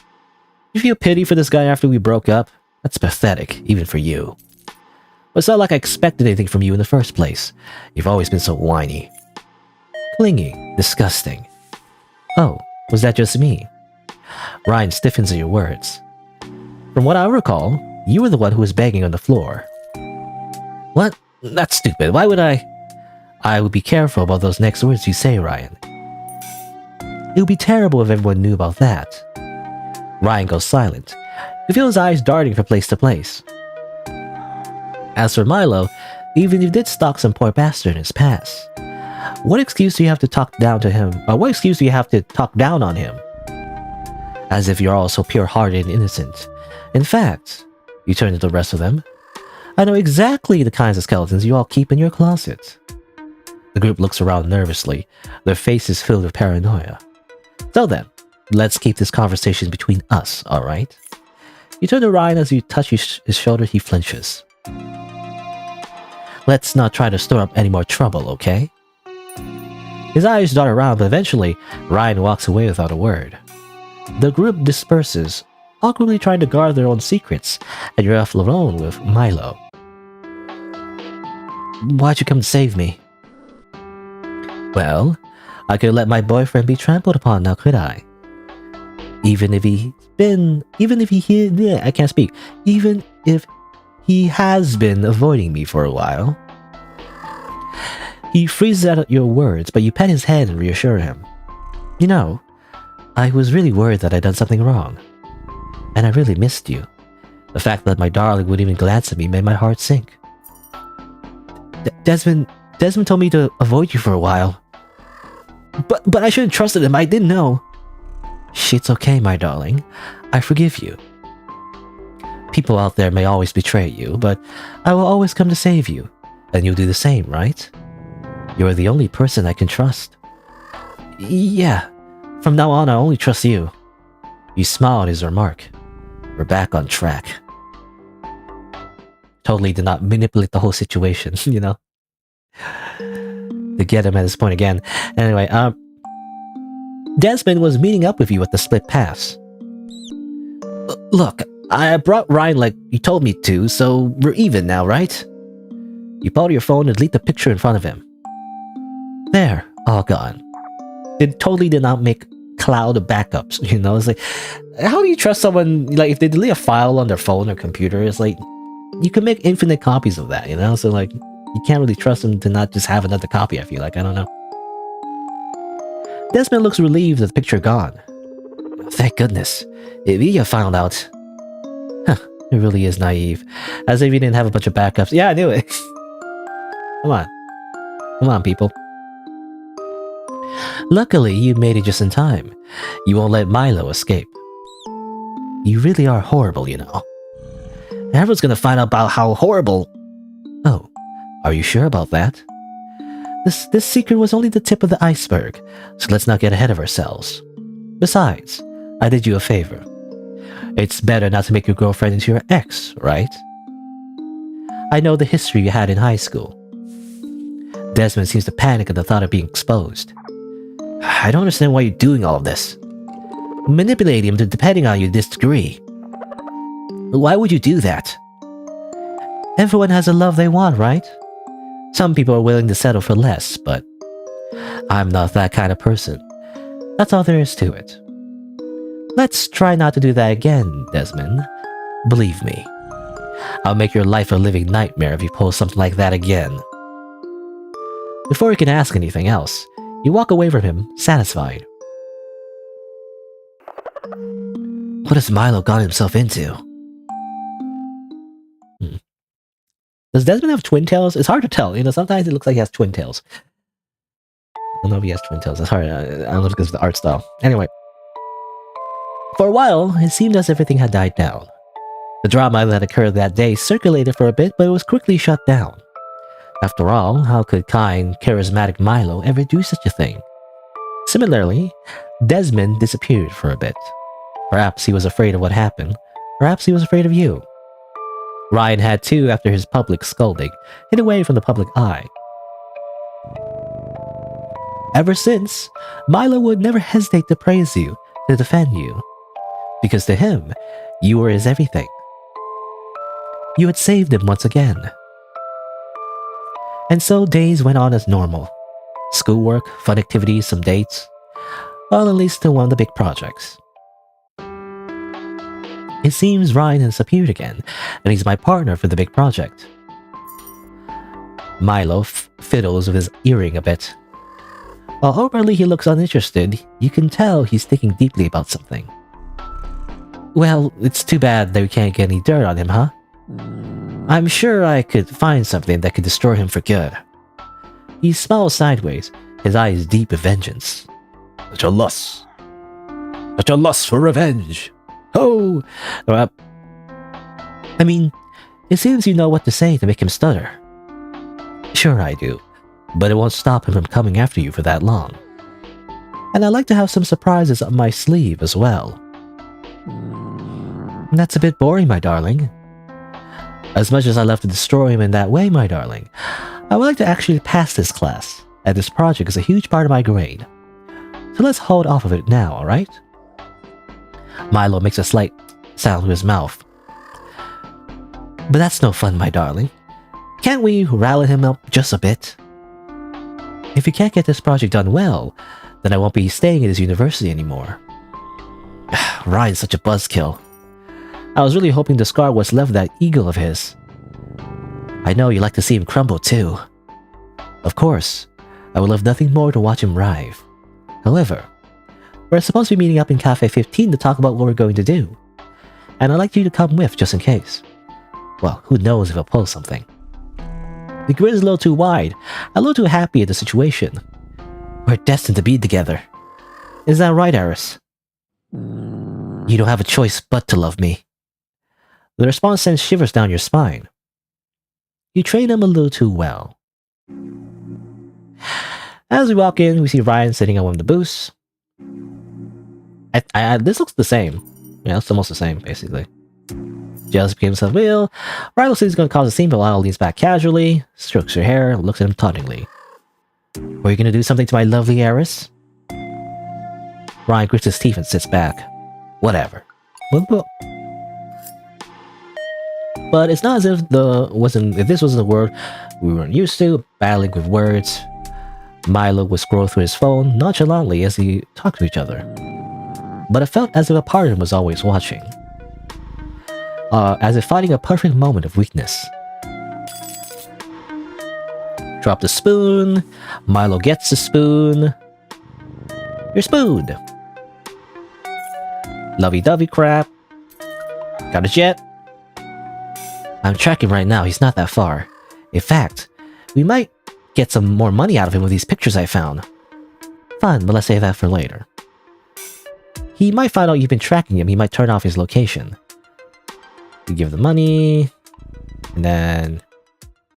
You feel pity for this guy after we broke up? That's pathetic, even for you. But it's not like I expected anything from you in the first place. You've always been so whiny. Clingy, disgusting. Oh, was that just me? Ryan stiffens at your words. From what I recall, you were the one who was begging on the floor. What? That's stupid. Why would I... I would be careful about those next words you say, Ryan. It would be terrible if everyone knew about that. Ryan goes silent. You feel his eyes darting from place to place. As for Milo, even if you did stalk some poor bastard in his past, what excuse do you have to talk down to him? Or what excuse do you have to talk down on him? As if you're all so pure-hearted and innocent. In fact, you turn to the rest of them. I know exactly the kinds of skeletons you all keep in your closet. The group looks around nervously, their faces filled with paranoia. So then, let's keep this conversation between us, alright? You turn to Ryan as you touch his shoulder, he flinches. Let's not try to stir up any more trouble, okay? His eyes dart around, but eventually, Ryan walks away without a word. The group disperses, awkwardly trying to guard their own secrets, and you're left alone with Milo. Why'd you come to save me? Well, I could let my boyfriend be trampled upon now, could I? Even if he has been avoiding me for a while. He freezes out at your words, but you pet his head and reassure him. You know, I was really worried that I'd done something wrong. And I really missed you. The fact that my darling would even glance at me made my heart sink. Desmond told me to avoid you for a while. But I shouldn't have trusted him, I didn't know. Shit's okay, my darling. I forgive you. People out there may always betray you, but I will always come to save you. And you'll do the same, right? You're the only person I can trust. Yeah, from now on I only trust you. He smiled at his remark. We're back on track. Totally did not manipulate the whole situation, you know? To get him at this point again. Anyway, Desmond was meeting up with you at the split pass. Look, I brought Ryan like you told me to, so we're even now, right? You pulled your phone and delete the picture in front of him. There, all gone. It totally did not make cloud backups, you know? It's like, how do you trust someone, like, if they delete a file on their phone or computer, it's like, you can make infinite copies of that, you know? So, like, you can't really trust them to not just have another copy, I feel like. I don't know. Desmond looks relieved at the picture gone. Thank goodness. If Iya found out... Huh, it really is naive. As if he didn't have a bunch of backups. Yeah, I knew it. Come on. Come on, people. Luckily, you made it just in time. You won't let Milo escape. You really are horrible, you know. Everyone's gonna find out about how horrible... Oh, are you sure about that? This secret was only the tip of the iceberg, so let's not get ahead of ourselves. Besides, I did you a favor. It's better not to make your girlfriend into your ex, right? I know the history you had in high school. Desmond seems to panic at the thought of being exposed. I don't understand why you're doing all of this. Manipulating him to depending on you to this degree. Why would you do that? Everyone has a love they want, right? Some people are willing to settle for less, but I'm not that kind of person. That's all there is to it. Let's try not to do that again, Desmond. Believe me. I'll make your life a living nightmare if you pull something like that again. Before you can ask anything else, you walk away from him, satisfied. What has Milo got himself into? Does Desmond have twin tails? It's hard to tell. You know, sometimes it looks like he has twin tails. I don't know if he has twin tails. It's hard. I don't know if it's because of the art style. Anyway. For a while, it seemed as if everything had died down. The drama that occurred that day circulated for a bit, but it was quickly shut down. After all, how could kind, charismatic Milo ever do such a thing? Similarly, Desmond disappeared for a bit. Perhaps he was afraid of what happened. Perhaps he was afraid of you. Ryan had too after his public scolding, hid away from the public eye. Ever since, Milo would never hesitate to praise you, to defend you. Because to him, you were his everything. You had saved him once again. And so days went on as normal. Schoolwork, fun activities, some dates. Well, at least to one of the big projects. It seems Ryan has appeared again, and he's my partner for the big project. Milo fiddles with his earring a bit. While outwardly he looks uninterested, you can tell he's thinking deeply about something. Well, it's too bad that we can't get any dirt on him, huh? I'm sure I could find something that could destroy him for good. He smiles sideways, his eyes deep with vengeance. Such a lust for revenge. Oh! I mean, it seems you know what to say to make him stutter. Sure I do, but it won't stop him from coming after you for that long. And I'd like to have some surprises up my sleeve as well. That's a bit boring, my darling. As much as I love to destroy him in that way, my darling, I would like to actually pass this class, and this project is a huge part of my grade. So let's hold off of it now, alright? Milo makes a slight sound with his mouth. But that's no fun, my darling. Can't we rally him up just a bit? If you can't get this project done well, then I won't be staying at this university anymore. Ryan's such a buzzkill. I was really hoping to scar what's left of that ego of his. I know you like to see him crumble too. Of course, I would love nothing more to watch him writhe. However, we're supposed to be meeting up in Cafe 15 to talk about what we're going to do. And I'd like you to come with just in case. Well, who knows if I'll pull something. The grid is a little too wide. I'm a little too happy at the situation. We're destined to be together. Is that right, Eris? You don't have a choice but to love me. The response sends shivers down your spine. You train him a little too well. As we walk in, we see Ryan sitting on one of the booths. This looks the same. Yeah, it's almost the same, basically. Jealous became himself wheel. Ryan looks like he's going to cause a scene, but Lyle leans back casually, strokes her hair, and looks at him tauntingly. Were you going to do something to my lovely Eris? Ryan grits his teeth and sits back. Whatever. But it's not as if this wasn't a word we weren't used to, battling with words. Milo would scroll through his phone nonchalantly as he talked to each other. But it felt as if a part of him was always watching. As if finding a perfect moment of weakness. Drop the spoon. Milo gets the spoon. Your spoon. Lovey-dovey crap. Got a jet. I'm tracking right now, he's not that far. In fact, we might get some more money out of him with these pictures I found. Fun, but let's save that for later. He might find out you've been tracking him, he might turn off his location. You give the money, and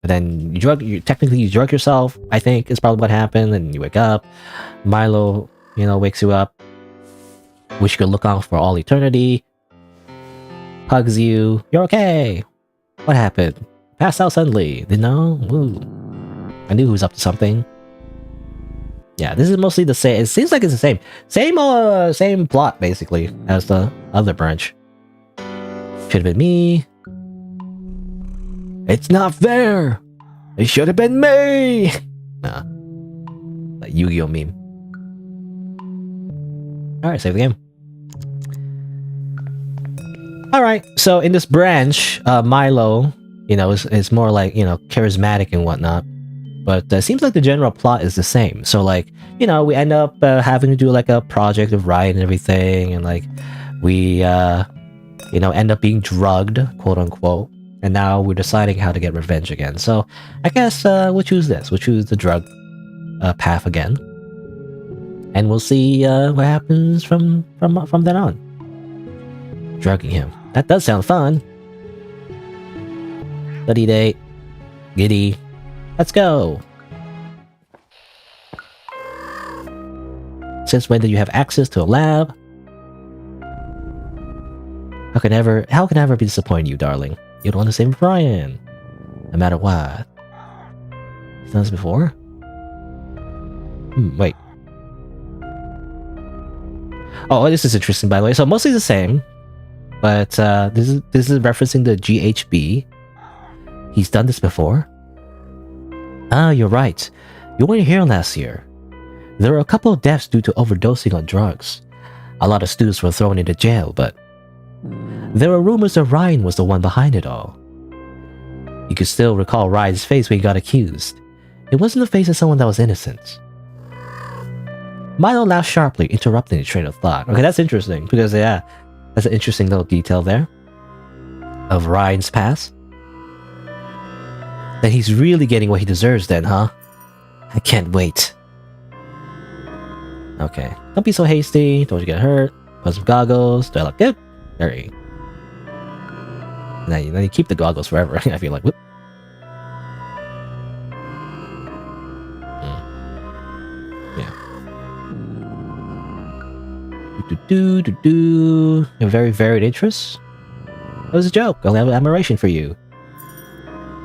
then you drug yourself, I think is probably what happened, and you wake up. Milo, wakes you up. Wish you could look on for all eternity. Hugs you. You're okay. What happened? Passed out suddenly. Didn't know? Ooh. I knew he was up to something. Yeah, this is mostly the same. It seems like it's the same. Same plot, basically, as the other branch. Should have been me. It's not fair! It should have been me! Nah. That Yu-Gi-Oh meme. Alright, save the game. Alright, so in this branch, Milo, is more like, charismatic and whatnot. But it seems like the general plot is the same. So like, we end up having to do like a project of Riot and everything. And like, we, end up being drugged, quote unquote. And now we're deciding how to get revenge again. So I guess we'll choose this. We'll choose the drug path again. And we'll see what happens from then on. Drugging him. That does sound fun. Study date. Giddy. Let's go. Since when did you have access to a lab? How can I ever be disappointed in you, darling? You don't want the same with Brian. No matter what. You've done this before? Wait. Oh, this is interesting, by the way. So mostly the same. But this is referencing the GHB. He's done this before. Ah, you're right. You weren't here last year. There were a couple of deaths due to overdosing on drugs. A lot of students were thrown into jail, but there were rumors that Ryan was the one behind it all. You could still recall Ryan's face when he got accused. It wasn't the face of someone that was innocent. Milo laughed sharply, interrupting the train of thought. Okay, that's interesting, because yeah, that's an interesting little detail there of Ryan's past. That he's really getting what he deserves then, huh? I can't wait. Okay, don't be so hasty, don't you get hurt. Put some goggles, do I look good? Hurry. Now you keep the goggles forever. I feel like, whoop. Yeah. A very varied interests. It was a joke. I'll have admiration for you.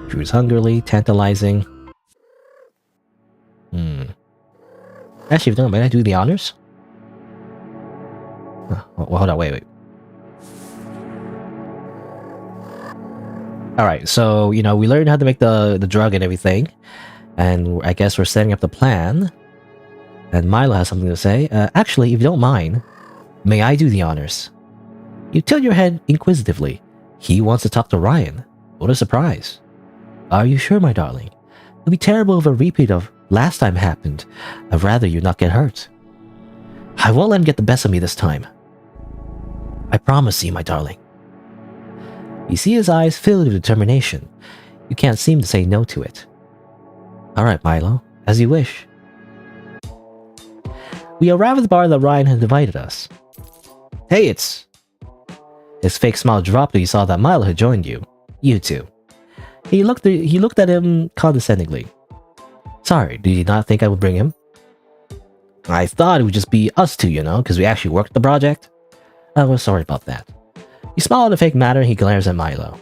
Drew's hungrily, tantalizing. Actually, no, may I do the honors? Oh, well, hold on, wait. Alright, so, we learned how to make the drug and everything. And I guess we're setting up the plan. And Milo has something to say. Actually, if you don't mind, may I do the honors? You tilt your head inquisitively. He wants to talk to Ryan. What a surprise. Are you sure, my darling? It'll be terrible if a repeat of last time happened. I'd rather you not get hurt. I won't let him get the best of me this time. I promise you, my darling. You see his eyes filled with determination. You can't seem to say no to it. Alright, Milo, as you wish. We arrive at the bar that Ryan had invited us. Hey, it's... His fake smile dropped when he saw that Milo had joined you. You two. He looked at him condescendingly. Sorry, did you not think I would bring him? I thought it would just be us two, because we actually worked the project. I was sorry about that. He smiled in a fake manner and he glares at Milo.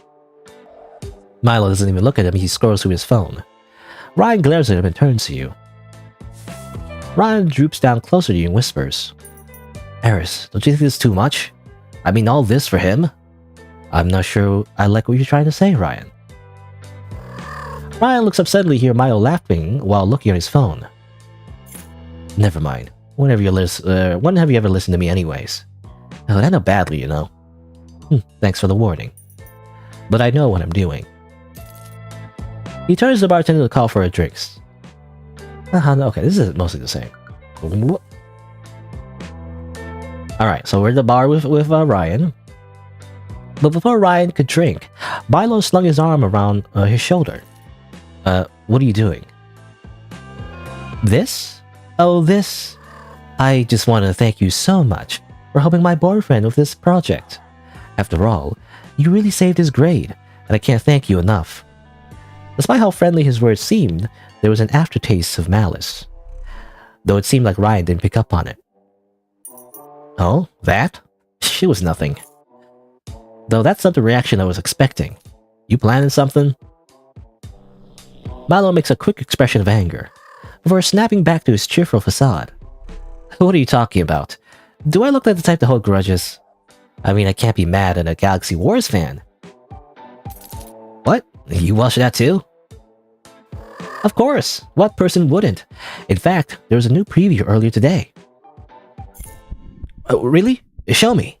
Milo doesn't even look at him, he scrolls through his phone. Ryan glares at him and turns to you. Ryan droops down closer to you and whispers. Eris, don't you think this is too much? I mean, all this for him? I'm not sure I like what you're trying to say, Ryan. Ryan looks upset to hear Milo laughing while looking at his phone. Never mind. When have you ever listened to me anyways? Oh, I know badly, Thanks for the warning. But I know what I'm doing. He turns to the bartender to call for a drinks. Okay, this is mostly the same. Alright, so we're at the bar with Ryan. But before Ryan could drink, Milo slung his arm around his shoulder. What are you doing? This? Oh, this? I just want to thank you so much for helping my boyfriend with this project. After all, you really saved his grade, and I can't thank you enough. Despite how friendly his words seemed, there was an aftertaste of malice. Though it seemed like Ryan didn't pick up on it. Oh, that? It was nothing. Though that's not the reaction I was expecting. You planning something? Milo makes a quick expression of anger, before snapping back to his cheerful facade. What are you talking about? Do I look like the type to hold grudges? I mean, I can't be mad at a Galaxy Wars fan. What? You watched that too? Of course! What person wouldn't? In fact, there was a new preview earlier today. Oh, really? Show me.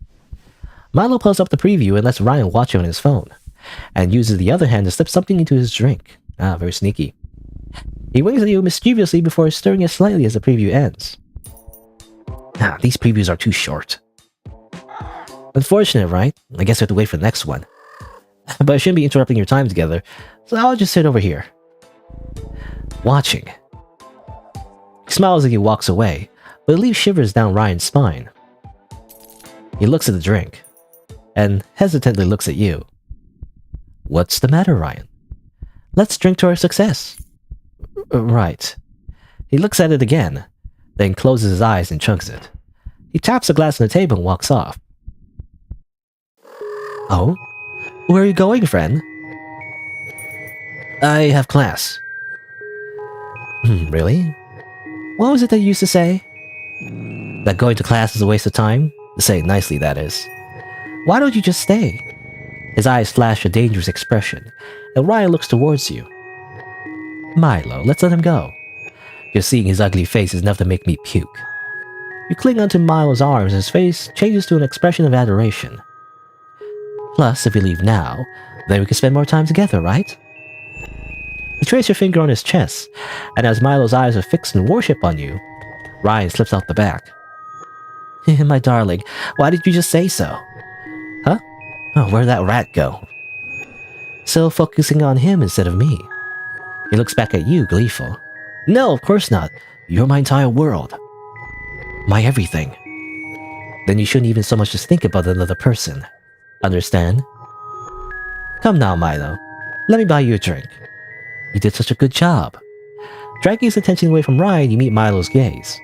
Milo pulls up the preview and lets Ryan watch it on his phone, and uses the other hand to slip something into his drink. Very sneaky. He winks at you mischievously before stirring it slightly as the preview ends. These previews are too short. Unfortunate, right? I guess we have to wait for the next one. But I shouldn't be interrupting your time together, so I'll just sit over here. Watching. He smiles as he walks away, but it leaves shivers down Ryan's spine. He looks at the drink, and hesitantly looks at you. What's the matter, Ryan? Let's drink to our success. Right. He looks at it again, then closes his eyes and chugs it. He taps the glass on the table and walks off. Oh? Where are you going, friend? I have class. Really? What was it that you used to say? That going to class is a waste of time? To say it nicely, that is. Why don't you just stay? His eyes flash a dangerous expression, and Ryan looks towards you. Milo, let's let him go. Just seeing his ugly face is enough to make me puke. You cling onto Milo's arms and his face changes to an expression of adoration. Plus, if we leave now, then we can spend more time together, right? You trace your finger on his chest, and as Milo's eyes are fixed in worship on you, Ryan slips out the back. My darling, why did you just say so? Huh? Oh, where'd that rat go? So focusing on him instead of me. He looks back at you, gleeful. No, of course not. You're my entire world. My everything. Then you shouldn't even so much as think about another person. Understand? Come now, Milo. Let me buy you a drink. You did such a good job. Dragging his attention away from Ryan, you meet Milo's gaze.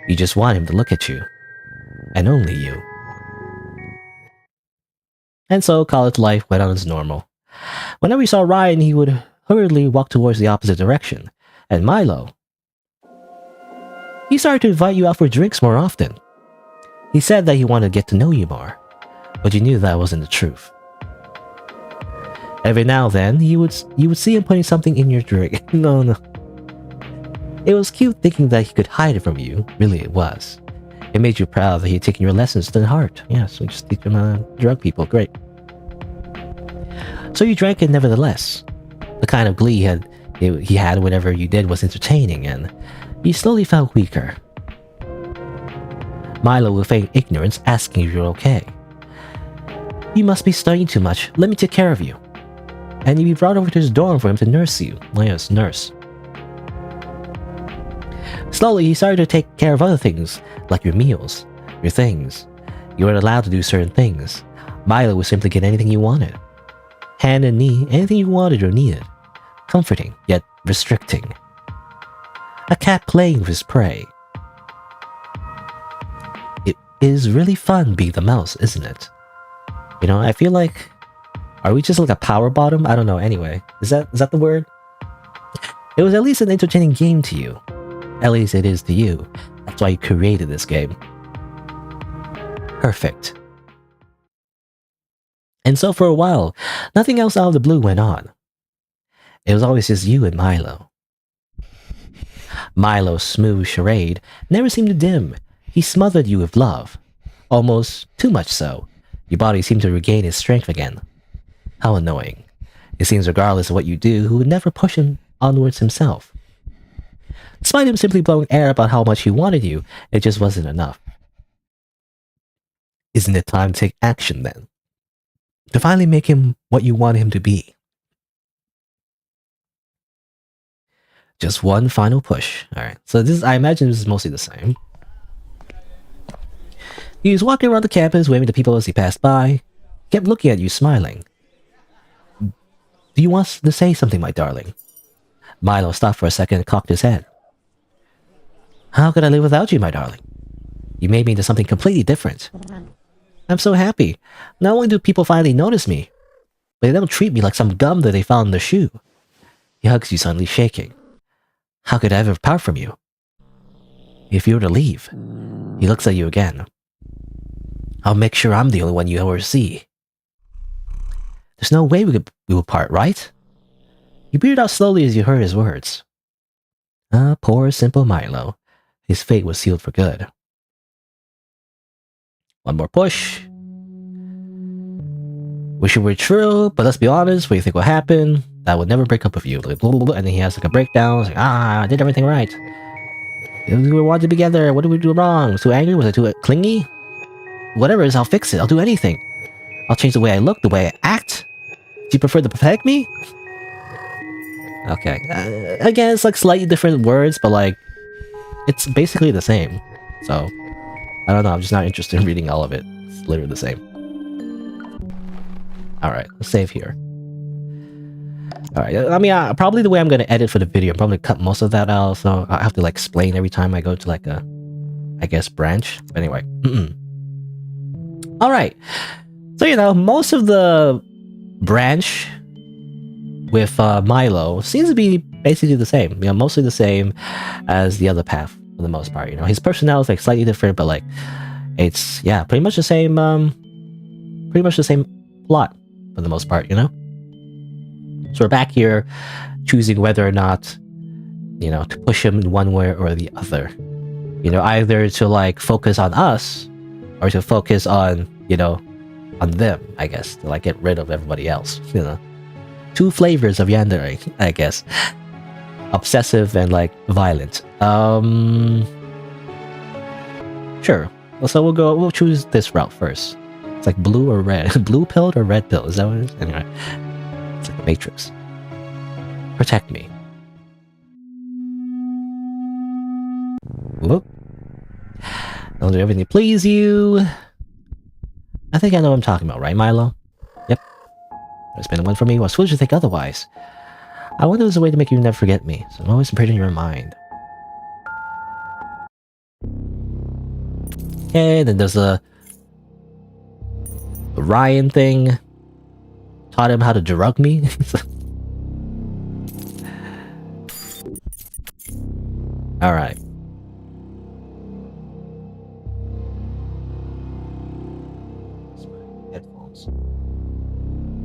You just want him to look at you. And only you. And so college life went on as normal. Whenever he saw Ryan, he would hurriedly walk towards the opposite direction. And Milo, he started to invite you out for drinks more often. He said that he wanted to get to know you more, but you knew that wasn't the truth. Every now and then, you would see him putting something in your drink. No. It was cute thinking that he could hide it from you. Really, it was. It made you proud that he had taken your lessons to heart. Yes, we just teach him drug people. Great. So you drank it nevertheless. The kind of glee he had whenever you did was entertaining, and you slowly felt weaker. Milo would feign ignorance, asking if you're okay. You must be studying too much. Let me take care of you. And you'd be brought over to his dorm for him to nurse you. Yes, nurse. Slowly, he started to take care of other things, like your meals, your things. You weren't allowed to do certain things. Milo would simply get anything you wanted. Hand and knee, anything you wanted or needed. Comforting, yet restricting. A cat playing with his prey. It is really fun being the mouse, isn't it? You know, I feel like... Are we just like a power bottom? I don't know, anyway. Is that the word? It was at least an entertaining game to you. At least it is to you. That's why you created this game. Perfect. And so for a while, nothing else out of the blue went on. It was always just you and Milo. Milo's smooth charade never seemed to dim. He smothered you with love. Almost too much so. Your body seemed to regain its strength again. How annoying. It seems regardless of what you do, he would never push him onwards himself. Despite him simply blowing air about how much he wanted you, it just wasn't enough. Isn't it time to take action then? To finally make him what you want him to be? Just one final push. Alright, so I imagine this is mostly the same. He was walking around the campus, waving to people as he passed by. He kept looking at you, smiling. Do you want to say something, my darling? Milo stopped for a second and cocked his head. How could I live without you, my darling? You made me into something completely different. I'm so happy. Not only do people finally notice me, but they don't treat me like some gum that they found in their shoe. He hugs you, suddenly shaking. How could I ever part from you? If you were to leave, he looks at you again. I'll make sure I'm the only one you ever see. There's no way we will part, right? You breathed out slowly as you heard his words. Ah, poor simple Milo. His fate was sealed for good. One more push. Wish it were true, but let's be honest, what do you think will happen? That would never break up with you. Like, blah, blah, blah, and then he has like a breakdown. It's like, I did everything right. We wanted to be together. What did we do wrong? Was I too angry? Was I too clingy? Whatever it is, I'll fix it. I'll do anything. I'll change the way I look, the way I act. Do you prefer to protect me? Okay. Again, it's like slightly different words, but like, it's basically the same. So, I don't know. I'm just not interested in reading all of it. It's literally the same. Alright, let's save here. Alright, I mean, probably the way I'm going to edit for the video, I'm probably cut most of that out, so I have to like explain every time I go to like a, I guess, branch. But anyway. Alright. So, you know, most of the branch with Milo seems to be basically the same. You know, mostly the same as the other path for the most part. You know, his personality is like slightly different, but like it's pretty much the same. Pretty much the same plot for the most part. You know. So we're back here, choosing whether or not, you know, to push him in one way or the other. You know, either to like focus on us, or to focus on, you know, on them. I guess to like get rid of everybody else. You know. Two flavors of yandere, I guess. Obsessive and like violent. Sure. So we'll choose this route first. It's like blue or red. Blue pill or red pill? Is that what it is? Anyway. It's like the Matrix. Protect me. Whoop. I'll do everything to please you. I think I know what I'm talking about, right, Milo? Yep. There's been one for me. What's foolish to think otherwise? I wonder if there's a way to make you never forget me, so I'm always imprinted in your mind. Okay, then there's the Ryan thing. Taught him how to drug me. Alright. Headphones.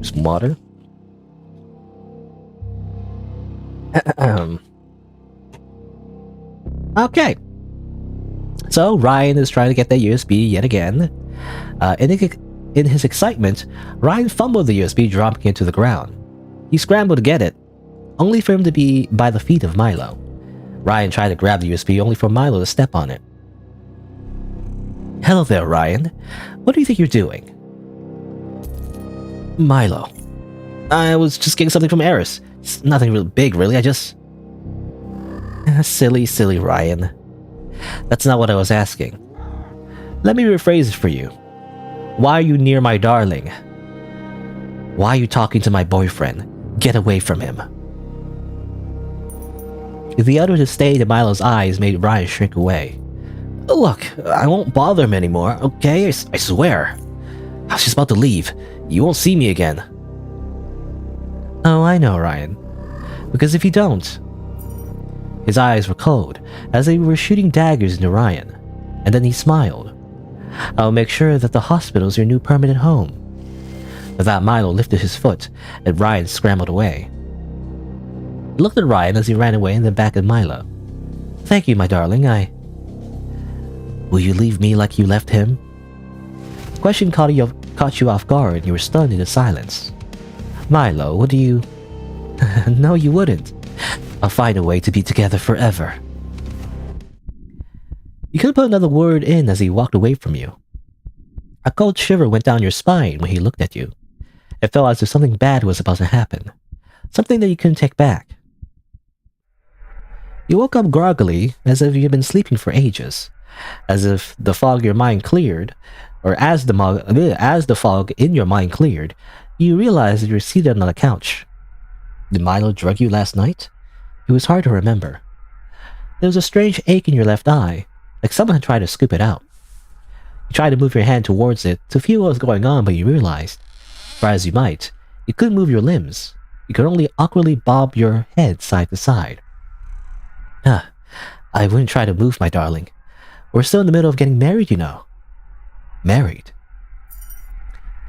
Some water. Okay. So Ryan is trying to get that USB yet again. In his excitement, Ryan fumbled the USB, dropping it to the ground. He scrambled to get it, only for him to be by the feet of Milo. Ryan tried to grab the USB, only for Milo to step on it. Hello there, Ryan. What do you think you're doing? Milo. I was just getting something from Eris. It's nothing real big, really. I just... Silly Ryan. That's not what I was asking. Let me rephrase it for you. Why are you near my darling? Why are you talking to my boyfriend? Get away from him. The utter disdain in Milo's eyes made Ryan shrink away. Look, I won't bother him anymore, okay? I swear. I was just about to leave. You won't see me again. Oh, I know, Ryan. Because if you don't... His eyes were cold, as they were shooting daggers into Ryan, and then he smiled. I'll make sure that the hospital is your new permanent home. With that, Milo lifted his foot, and Ryan scrambled away. He looked at Ryan as he ran away and then back at Milo. Thank you, my darling, Will you leave me like you left him? The question caught you off guard, and you were stunned into silence. Milo, what do you... No, you wouldn't. I'll find a way to be together forever. You couldn't put another word in as he walked away from you. A cold shiver went down your spine when he looked at you. It felt as if something bad was about to happen. Something that you couldn't take back. You woke up groggily, as if you had been sleeping for ages. As if the fog in your mind cleared, or as the fog in your mind cleared, you realized that you were seated on a couch. Did Milo drug you last night? It was hard to remember. There was a strange ache in your left eye, like someone had tried to scoop it out. You tried to move your hand towards it to feel what was going on, but you realized, try as you might, you couldn't move your limbs. You could only awkwardly bob your head side to side. I wouldn't try to move, my darling. We're still in the middle of getting married, you know. Married?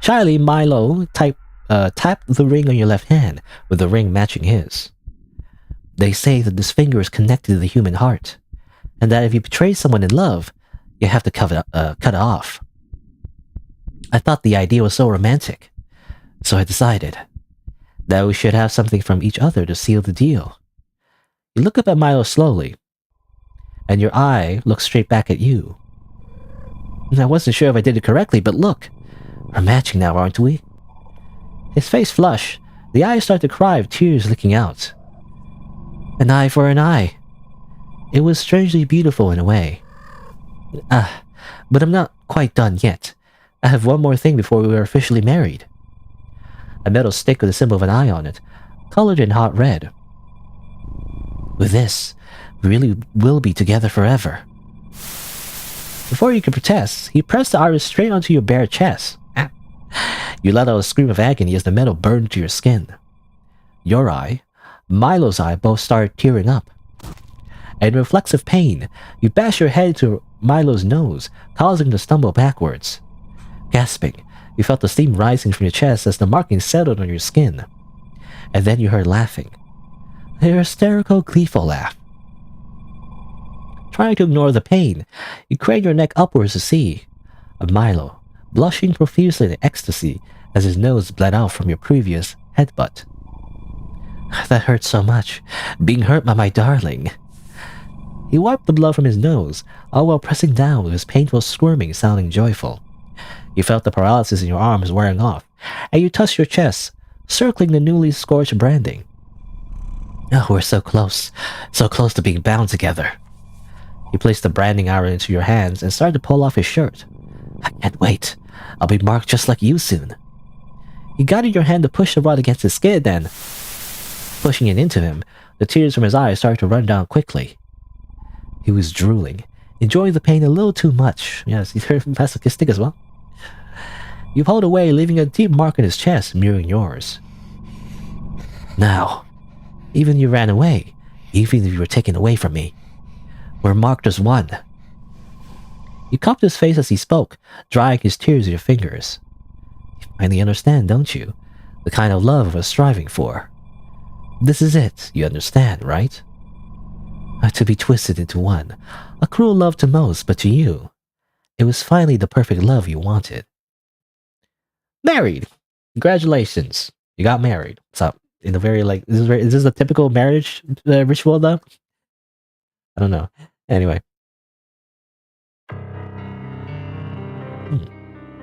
Shyly, Milo tapped the ring on your left hand, with the ring matching his. They say that this finger is connected to the human heart, and that if you betray someone in love, you have to cut it off. I thought the idea was so romantic, so I decided that we should have something from each other to seal the deal. You look up at Milo slowly, and your eye looks straight back at you. I wasn't sure if I did it correctly, but look, we're matching now, aren't we? His face flushed, the eyes started to cry with tears leaking out. An eye for an eye. It was strangely beautiful in a way. But I'm not quite done yet. I have one more thing before we are officially married. A metal stick with a symbol of an eye on it, colored in hot red. With this, we really will be together forever. Before you could protest, he pressed the iris straight onto your bare chest. You let out a scream of agony as the metal burned to your skin. Your eye, Milo's eye, both started tearing up. In reflexive pain, you bashed your head into Milo's nose, causing him to stumble backwards. Gasping, you felt the steam rising from your chest as the markings settled on your skin. And then you heard laughing. A hysterical, gleeful laugh. Trying to ignore the pain, you craned your neck upwards to see Milo, blushing profusely in ecstasy as his nose bled out from your previous headbutt. That hurt so much, being hurt by my darling. He wiped the blood from his nose, all while pressing down with his painful squirming sounding joyful. You felt the paralysis in your arms wearing off, and you touched your chest, circling the newly scorched branding. Oh, we're so close to being bound together. He placed the branding iron into your hands and started to pull off his shirt. I can't wait. I'll be marked just like you soon. He guided your hand to push the rod against his skin, then, pushing it into him, the tears from his eyes started to run down quickly. He was drooling, enjoying the pain a little too much. Yes, he's very masochistic as well. You pulled away, leaving a deep mark in his chest, mirroring yours. Now, even if you ran away, even if you were taken away from me, we're marked as one. You cupped his face as he spoke, drying his tears with your fingers. You finally understand, don't you? The kind of love I was striving for. This is it, you understand, right? To be twisted into one. A cruel love to most, but to you, it was finally the perfect love you wanted. Married! Congratulations. You got married. So, in a very, like, is this a typical marriage ritual, though? I don't know. Anyway.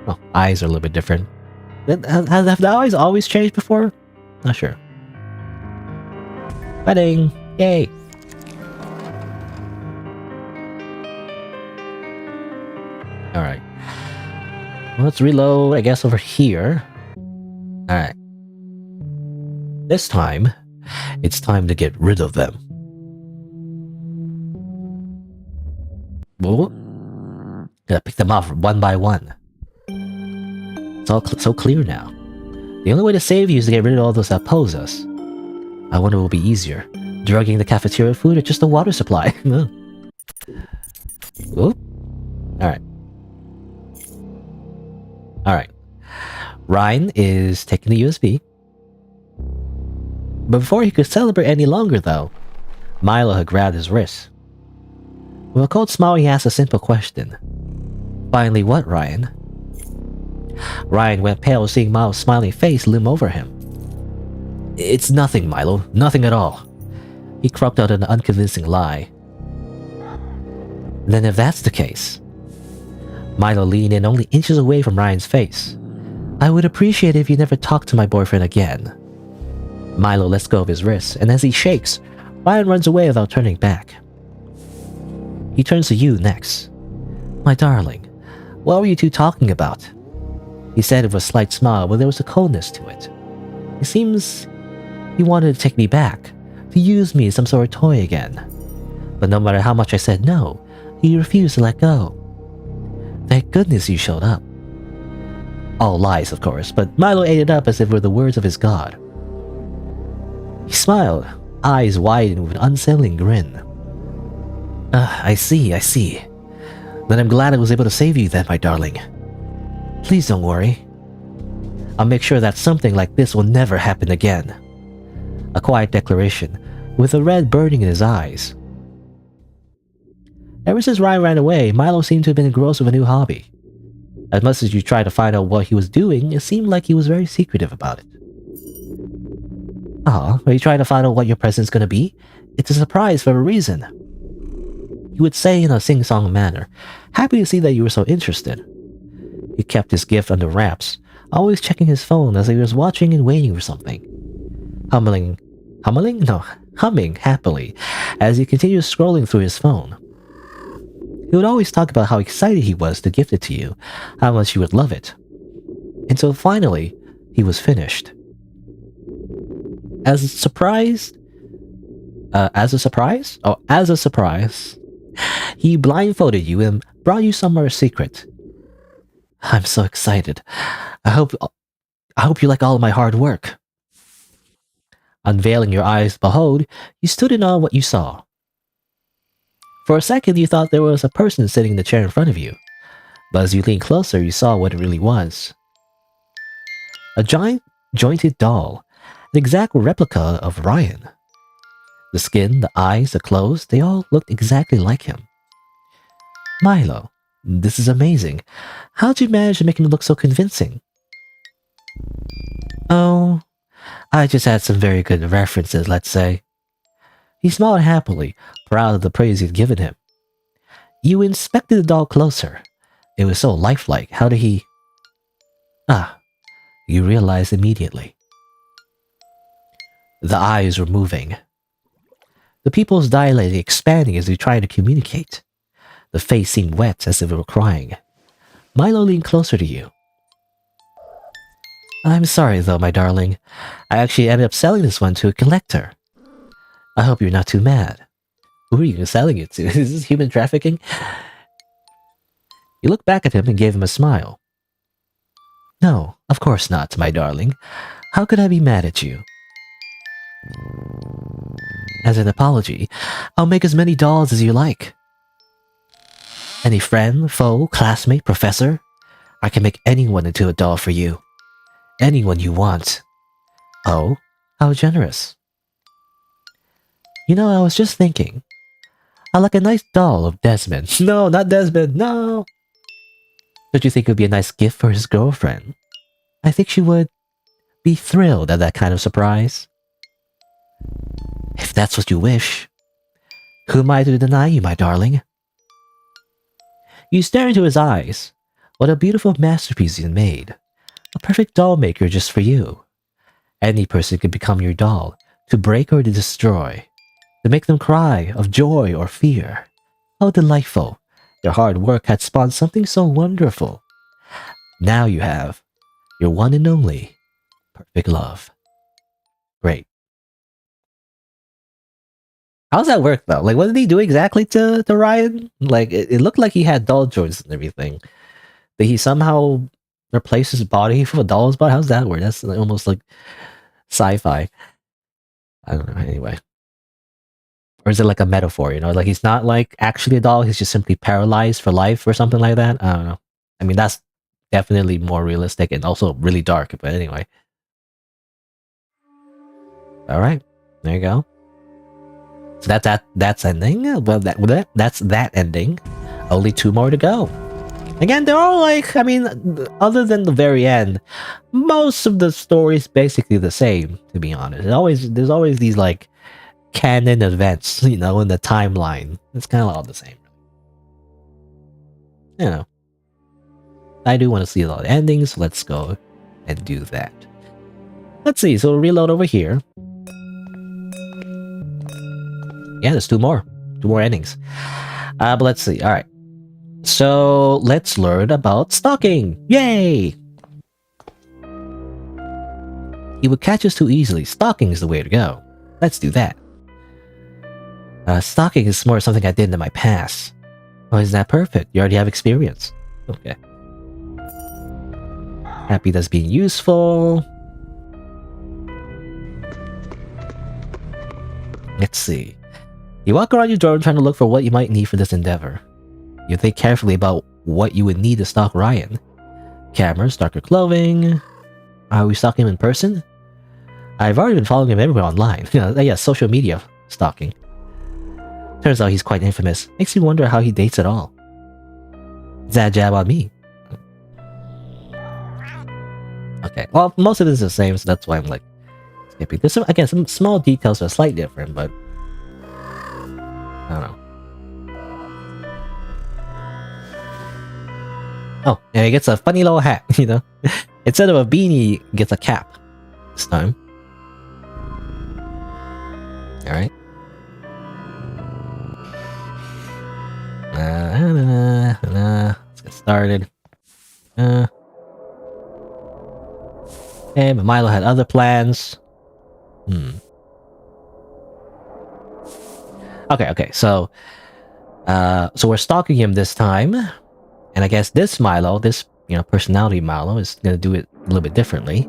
Oh, eyes are a little bit different. Have the eyes always changed before? Not sure. Wedding! Yay! Alright. Well, let's reload, I guess, over here. Alright. This time, it's time to get rid of them. Whoa. Gotta pick them off one by one. It's all so clear now. The only way to save you is to get rid of all those that pose us. I wonder what will be easier, drugging the cafeteria food or just the water supply. Oop. Alright. Alright. Ryan is taking the USB. But before he could celebrate any longer, though, Milo had grabbed his wrist. With a cold smile, he asked a simple question. Finally what, Ryan? Ryan went pale, seeing Milo's smiling face loom over him. It's nothing, Milo. Nothing at all. He croaked out an unconvincing lie. Then if that's the case... Milo leaned in only inches away from Ryan's face. I would appreciate it if you never talked to my boyfriend again. Milo lets go of his wrist, and as he shakes, Ryan runs away without turning back. He turns to you next. My darling, what were you two talking about? He said with a slight smile, but there was a coldness to it. It seems he wanted to take me back, to use me as some sort of toy again. But no matter how much I said no, he refused to let go. Thank goodness you showed up. All lies, of course, but Milo ate it up as if it were the words of his god. He smiled, eyes widened with an unsettling grin. I see. Then I'm glad I was able to save you then, my darling. Please don't worry. I'll make sure that something like this will never happen again. A quiet declaration, with a red burning in his eyes. Ever since Ryan ran away, Milo seemed to have been engrossed with a new hobby. As much as you tried to find out what he was doing, it seemed like he was very secretive about it. Are you trying to find out what your present's gonna be? It's a surprise for a reason. He would say in a sing-song manner, happy to see that you were so interested. He kept his gift under wraps, always checking his phone as he was watching and waiting for something. Humming happily as he continued scrolling through his phone. He would always talk about how excited he was to gift it to you, how much you would love it. Until finally, he was finished. As a surprise, he blindfolded you and brought you somewhere secret. I'm so excited. I hope you like all of my hard work. Unveiling your eyes to behold, you stood in awe of what you saw. For a second, you thought there was a person sitting in the chair in front of you, but as you leaned closer, you saw what it really was. A giant, jointed doll, an exact replica of Ryan. The skin, the eyes, the clothes, they all looked exactly like him. Milo, this is amazing. How'd you manage to make him look so convincing? Oh, I just had some very good references, let's say. He smiled happily, proud of the praise you'd given him. You inspected the doll closer. It was so lifelike. How did he... You realized immediately. The eyes were moving. The pupils dilated, expanding as they tried to communicate. The face seemed wet as if it were crying. Milo leaned closer to you. I'm sorry though, my darling. I actually ended up selling this one to a collector. I hope you're not too mad. Who are you selling it to? Is this human trafficking? You looked back at him and gave him a smile. No, of course not, my darling. How could I be mad at you? As an apology, I'll make as many dolls as you like. Any friend, foe, classmate, professor? I can make anyone into a doll for you. Anyone you want. Oh, how generous. You know, I was just thinking. I like a nice doll of Desmond. No, not Desmond, no! Don't you think it would be a nice gift for his girlfriend? I think she would be thrilled at that kind of surprise. If that's what you wish. Who am I to deny you, my darling? You stare into his eyes. What a beautiful masterpiece he's made. A perfect doll maker just for you. Any person could become your doll, to break or to destroy. To make them cry of joy or fear. How delightful. Your hard work had spawned something so wonderful. Now you have your one and only perfect love. Great. How's that work though? Like, what did he do exactly to Ryan? Like, it looked like he had doll joints and everything. Did he somehow replace his body with a doll's body? How's that work? That's like, almost like sci-fi. I don't know. Anyway. Or is it like a metaphor, you know? Like, he's not like actually a doll, he's just simply paralyzed for life or something like that? I don't know. I mean, that's definitely more realistic and also really dark, but anyway. Alright. There you go. So that's ending. Well, that's that ending. Only 2 more to go. Again, they're all like, I mean, other than the very end, most of the story is basically the same, to be honest. There's always these like canon events, you know, in the timeline. It's kind of all the same. You know. I do want to see a lot of endings, so let's go and do that. Let's see, so we'll reload over here. Yeah, there's 2 more. 2 more endings. But let's see. Alright. So, let's learn about stalking. Yay! He would catch us too easily. Stalking is the way to go. Let's do that. Stalking is more something I did in my past. Oh, isn't that perfect? You already have experience. Okay. Happy that's being useful. Let's see. You walk around your dorm trying to look for what you might need for this endeavor. You think carefully about what you would need to stalk Ryan. Cameras, darker clothing. Are we stalking him in person? I've already been following him everywhere online. Yeah, social media stalking. Turns out he's quite infamous. Makes you wonder how he dates at all. Is that a jab on me? Okay, well, most of this is the same, so that's why I'm like skipping. There's some, again, some small details that are slightly different, but I don't know. Oh, and he gets a funny little hat, you know? Instead of a beanie, he gets a cap this time. Alright. Let's get started. Okay, but Milo had other plans. Okay, so we're stalking him this time. And I guess this Milo, this, you know, personality Milo is gonna do it a little bit differently.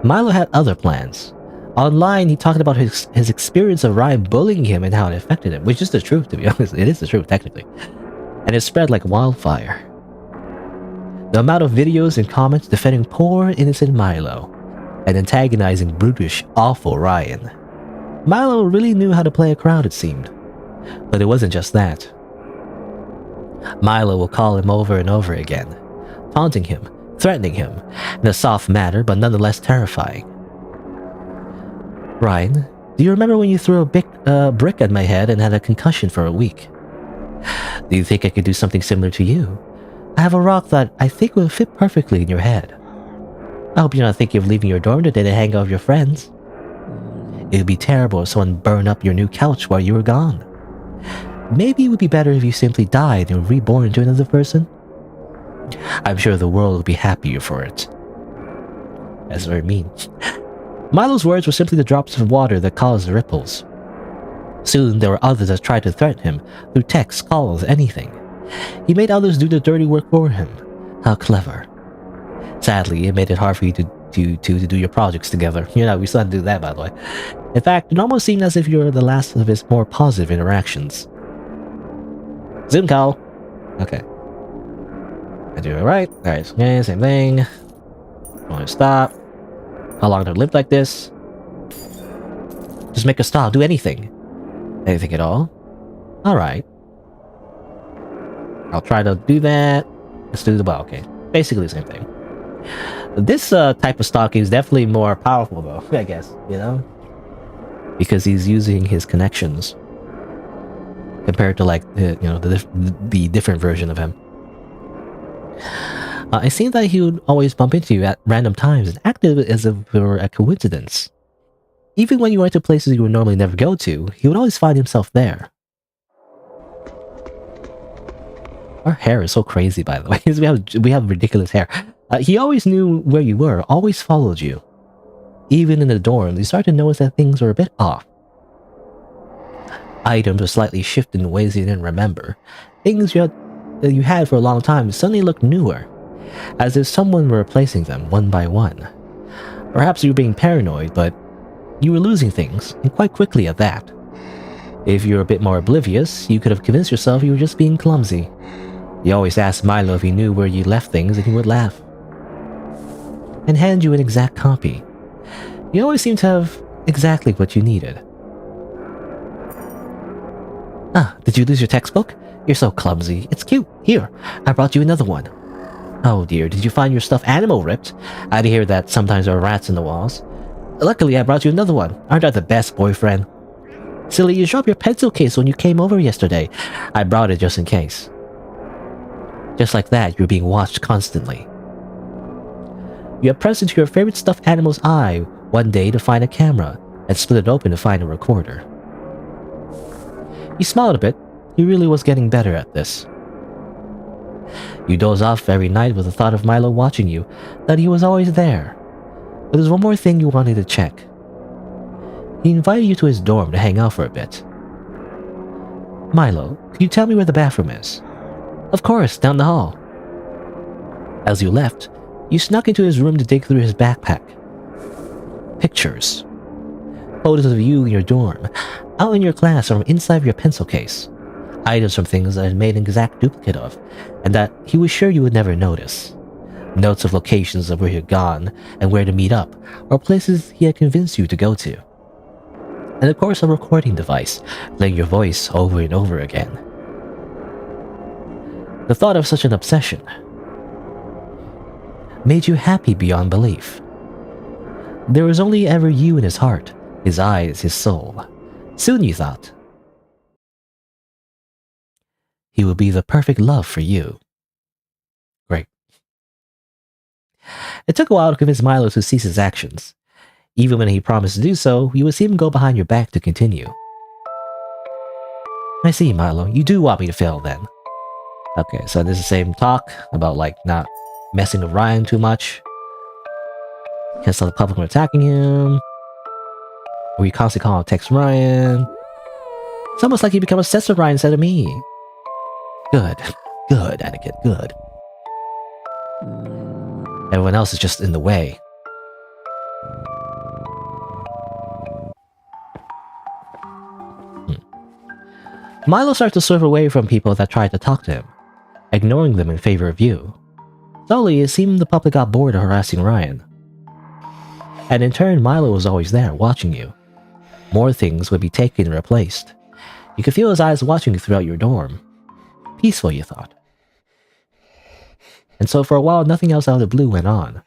Milo had other plans. Online, he talked about his experience of Ryan bullying him and how it affected him, which is the truth, to be honest. It is the truth, technically. And it spread like wildfire. The amount of videos and comments defending poor, innocent Milo and antagonizing brutish, awful Ryan. Milo really knew how to play a crowd, it seemed. But it wasn't just that. Milo will call him over and over again, taunting him, threatening him, in a soft manner but nonetheless terrifying. Ryan, do you remember when you threw a brick at my head and had a concussion for a week? Do you think I could do something similar to you? I have a rock that I think will fit perfectly in your head. I hope you're not thinking of leaving your dorm today to hang out with your friends. It would be terrible if someone burned up your new couch while you were gone. Maybe it would be better if you simply died and were reborn into another person. I'm sure the world will be happier for it. That's very mean. Milo's words were simply the drops of water that caused the ripples. Soon there were others that tried to threaten him through texts, calls, anything. He made others do the dirty work for him. How clever. Sadly, it made it hard for you to do your projects together. You know, we still had to do that, by the way. In fact, it almost seemed as if you were the last of his more positive interactions. Zoom call. Okay. I do it right. Alright, okay, same thing. I want to stop. How long do I live like this? Just make a stop. Do anything. Anything at all? Alright. I'll try to do that. Let's do the well, okay. Basically the same thing. This type of stalking is definitely more powerful though, I guess, you know? Because he's using his connections. Compared to like, the different version of him. It seemed that he would always bump into you at random times and act as if it were a coincidence. Even when you went to places you would normally never go to, he would always find himself there. Our hair is so crazy, by the way. we have ridiculous hair. He always knew where you were, always followed you. Even in the dorms, you started to notice that things were a bit off. Items were slightly shifted in ways you didn't remember. Things you had for a long time suddenly looked newer, as if someone were replacing them one by one. Perhaps you were being paranoid, but you were losing things, and quite quickly at that. If you were a bit more oblivious, you could have convinced yourself you were just being clumsy. You always asked Milo if he knew where you left things, and he would laugh. And hand you an exact copy. You always seemed to have exactly what you needed. Ah, did you lose your textbook? You're so clumsy. It's cute. Here, I brought you another one. Oh dear, did you find your stuffed animal ripped? I'd hear that sometimes there are rats in the walls. Luckily, I brought you another one. Aren't I the best boyfriend? Silly, you dropped your pencil case when you came over yesterday. I brought it just in case. Just like that, you're being watched constantly. You have pressed into your favorite stuffed animal's eye one day to find a camera, and split it open to find a recorder. You smiled a bit. He really was getting better at this. You doze off every night with the thought of Milo watching you, that he was always there. But there's one more thing you wanted to check. He invited you to his dorm to hang out for a bit. Milo, could you tell me where the bathroom is? Of course, down the hall. As you left, you snuck into his room to dig through his backpack. Pictures. Photos of you in your dorm, out in your class or inside of your pencil case. Items from things that had made an exact duplicate of, and that he was sure you would never notice. Notes of locations of where he had gone and where to meet up, or places he had convinced you to go to. And of course a recording device, playing your voice over and over again. The thought of such an obsession made you happy beyond belief. There was only ever you in his heart, his eyes, his soul. Soon you thought, he would be the perfect love for you. Great. It took a while to convince Milo to cease his actions. Even when he promised to do so, you would see him go behind your back to continue. I see, Milo. You do want me to fail then. Okay, so this is the same talk about like not messing with Ryan too much. Can't stop the public from attacking him. Or you constantly call and text Ryan. It's almost like you become obsessed with Ryan instead of me. Good. Good, Anakin. Good. Everyone else is just in the way. Milo starts to swerve away from people that tried to talk to him, ignoring them in favor of you. Slowly, it seemed the public got bored of harassing Ryan. And in turn, Milo was always there, watching you. More things would be taken and replaced. You could feel his eyes watching you throughout your dorm. Peaceful, you thought. And so for a while, nothing else out of the blue went on.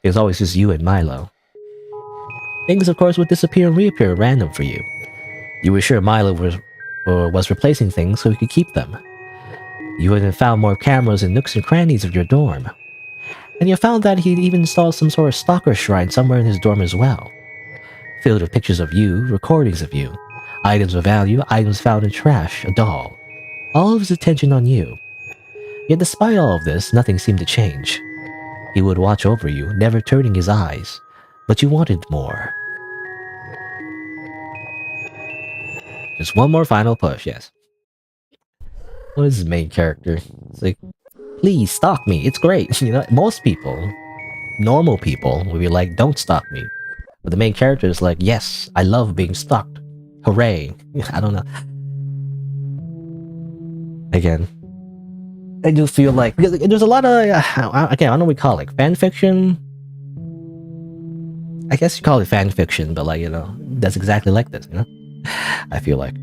It was always just you and Milo. Things, of course, would disappear and reappear at random for you. You were sure Milo was replacing things so he could keep them. You had found more cameras in nooks and crannies of your dorm. And you found that he'd even installed some sort of stalker shrine somewhere in his dorm as well. Filled with pictures of you, recordings of you, items of value, items found in trash, a doll. All of his attention on you. Yet despite all of this, nothing seemed to change. He would watch over you, never turning his eyes. But you wanted more. Just one more final push, yes. What is his main character? It's like, please stalk me, it's great. You know, most people, normal people, would be like, don't stalk me. But the main character is like, yes, I love being stalked. Hooray. I don't know. Again, I do feel like, because there's a lot of, again, I don't know what we call it, like fan fiction? I guess you call it fan fiction, but like, you know, that's exactly like this, you know? I feel like.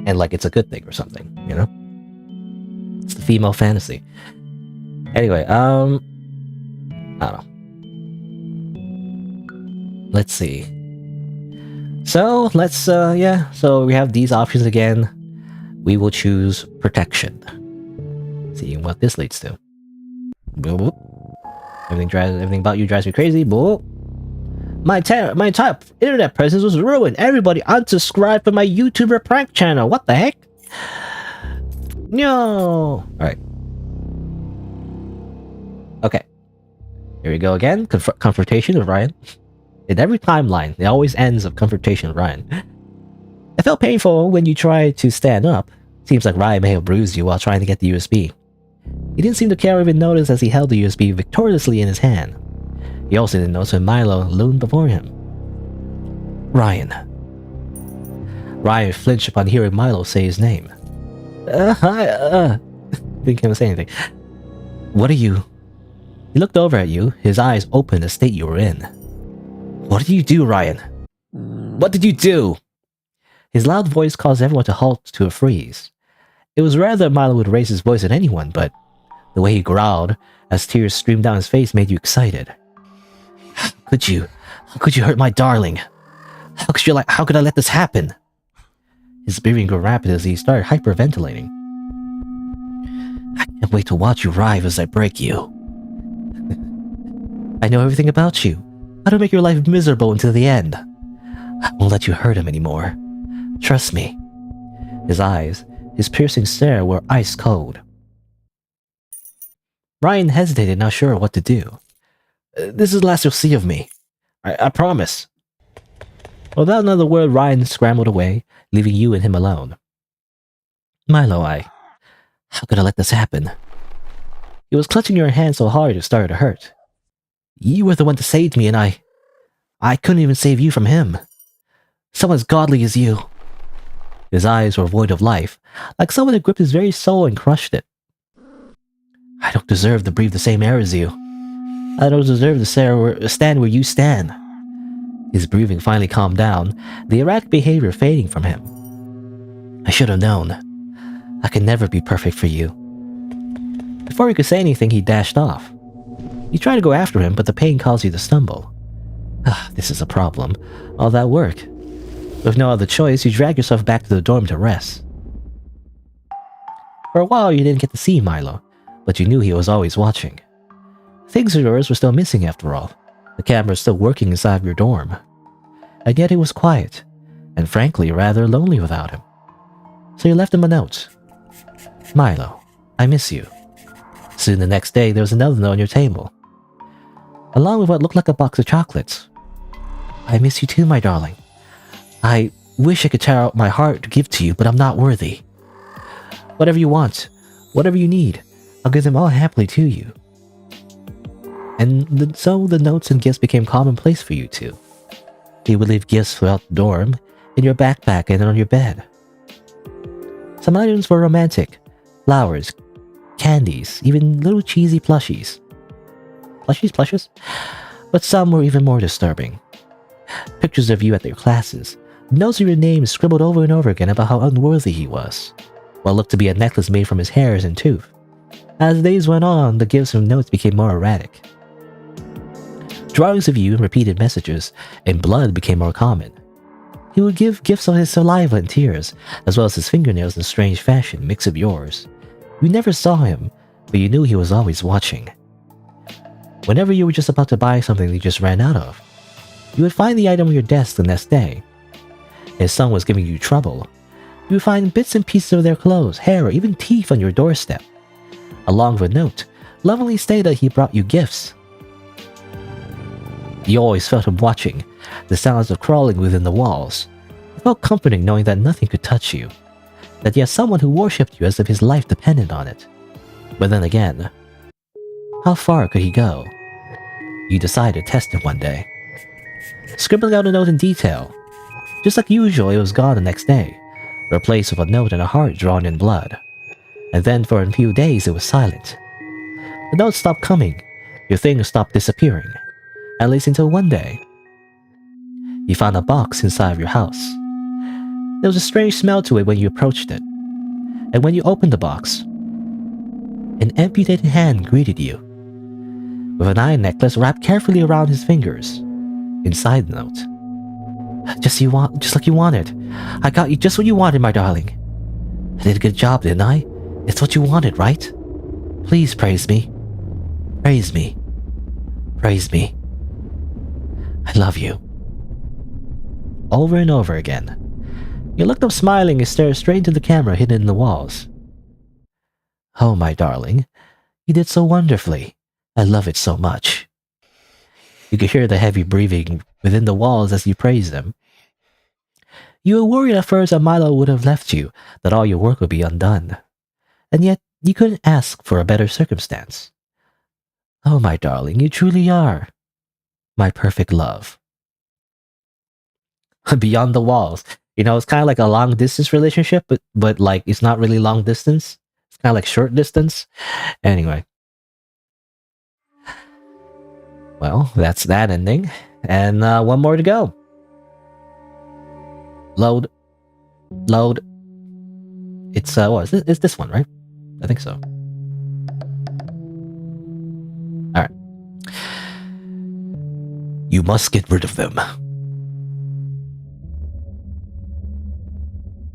And like it's a good thing or something, you know? It's the female fantasy. Anyway, I don't know. Let's see. So, let's, yeah. So we have these options again. We will choose protection. Seeing what this leads to. Boop, boop. Everything about you drives me crazy. Boop. My entire internet presence was ruined. Everybody unsubscribed from my YouTuber prank channel. What the heck? No. Alright. Okay. Here we go again. Confrontation with Ryan. In every timeline, it always ends with confrontation with Ryan. It felt painful when you tried to stand up. Seems like Ryan may have bruised you while trying to get the USB. He didn't seem to care or even notice as he held the USB victoriously in his hand. He also didn't notice when Milo loomed before him. Ryan. Ryan flinched upon hearing Milo say his name. Hi, didn't say anything. What are you? He looked over at you, his eyes open the state you were in. What did you do, Ryan? What did you do? His loud voice caused everyone to halt to a freeze. It was rare that Milo would raise his voice at anyone, but the way he growled as tears streamed down his face made you excited. How could you hurt my darling? How could I let this happen? His breathing grew rapid as he started hyperventilating. I can't wait to watch you writhe as I break you. I know everything about you. How to make your life miserable until the end. I won't let you hurt him anymore. Trust me. His eyes, his piercing stare were ice cold. Ryan hesitated, not sure what to do. This is the last you'll see of me. I promise. Without another word, Ryan scrambled away, leaving you and him alone. Milo, how could I let this happen? He was clutching your hand so hard it started to hurt. You were the one that saved me, and I couldn't even save you from him. Someone as godly as you. His eyes were void of life, like someone had gripped his very soul and crushed it. I don't deserve to breathe the same air as you. I don't deserve to stand where you stand. His breathing finally calmed down, the erratic behavior fading from him. I should have known. I could never be perfect for you. Before he could say anything, he dashed off. You tried to go after him, but the pain caused you to stumble. This is a problem. All that work. With no other choice, you dragged yourself back to the dorm to rest. For a while, you didn't get to see Milo, but you knew he was always watching. Things of yours were still missing after all. The camera was still working inside your dorm. And yet it was quiet, and frankly rather lonely without him. So you left him a note. Milo, I miss you. Soon the next day, there was another note on your table, along with what looked like a box of chocolates. I miss you too, my darling. I wish I could tear out my heart to give to you, but I'm not worthy. Whatever you want, whatever you need, I'll give them all happily to you. And so the notes and gifts became commonplace for you two. He would leave gifts throughout the dorm, in your backpack and on your bed. Some items were romantic, flowers, candies, even little cheesy plushies. Plushes? But some were even more disturbing. Pictures of you at their classes, notes of your name scribbled over and over again about how unworthy he was, what looked to be a necklace made from his hairs and tooth. As days went on, the gifts and notes became more erratic. Drawings of you and repeated messages in blood became more common. He would give gifts of his saliva and tears, as well as his fingernails in a strange fashion, mix of yours. You never saw him, but you knew he was always watching. Whenever you were just about to buy something you just ran out of, you would find the item on your desk the next day. If someone was giving you trouble, you would find bits and pieces of their clothes, hair, or even teeth on your doorstep, along with a note, lovingly stated that he brought you gifts. You always felt him watching, the sounds of crawling within the walls. It felt comforting knowing that nothing could touch you, that you had someone who worshipped you as if his life depended on it. But then again, how far could he go? You decided to test him one day. Scribbling out a note in detail. Just like usual, it was gone the next day, replaced with a note and a heart drawn in blood. And then for a few days it was silent. The notes stopped coming, your things stopped disappearing, at least until one day. You found a box inside of your house. There was a strange smell to it when you approached it, and when you opened the box, an amputated hand greeted you, with an eye necklace wrapped carefully around his fingers. Inside the note, just like you wanted. I got you just what you wanted, my darling. I did a good job, didn't I? It's what you wanted, right? Please praise me. Praise me. Praise me. I love you. Over and over again. You looked up smiling and stared straight into the camera hidden in the walls. Oh, my darling, you did so wonderfully. I love it so much. You could hear the heavy breathing within the walls as you praised him. You were worried at first that Milo would have left you, that all your work would be undone. And yet, you couldn't ask for a better circumstance. Oh, my darling, you truly are my perfect love. Beyond the walls. You know, it's kind of like a long distance relationship, but like it's not really long distance. It's kind of like short distance. Anyway. Well, that's that ending. And one more to go. Load. It's what is it? It's this one, right? I think so. Alright. You must get rid of them.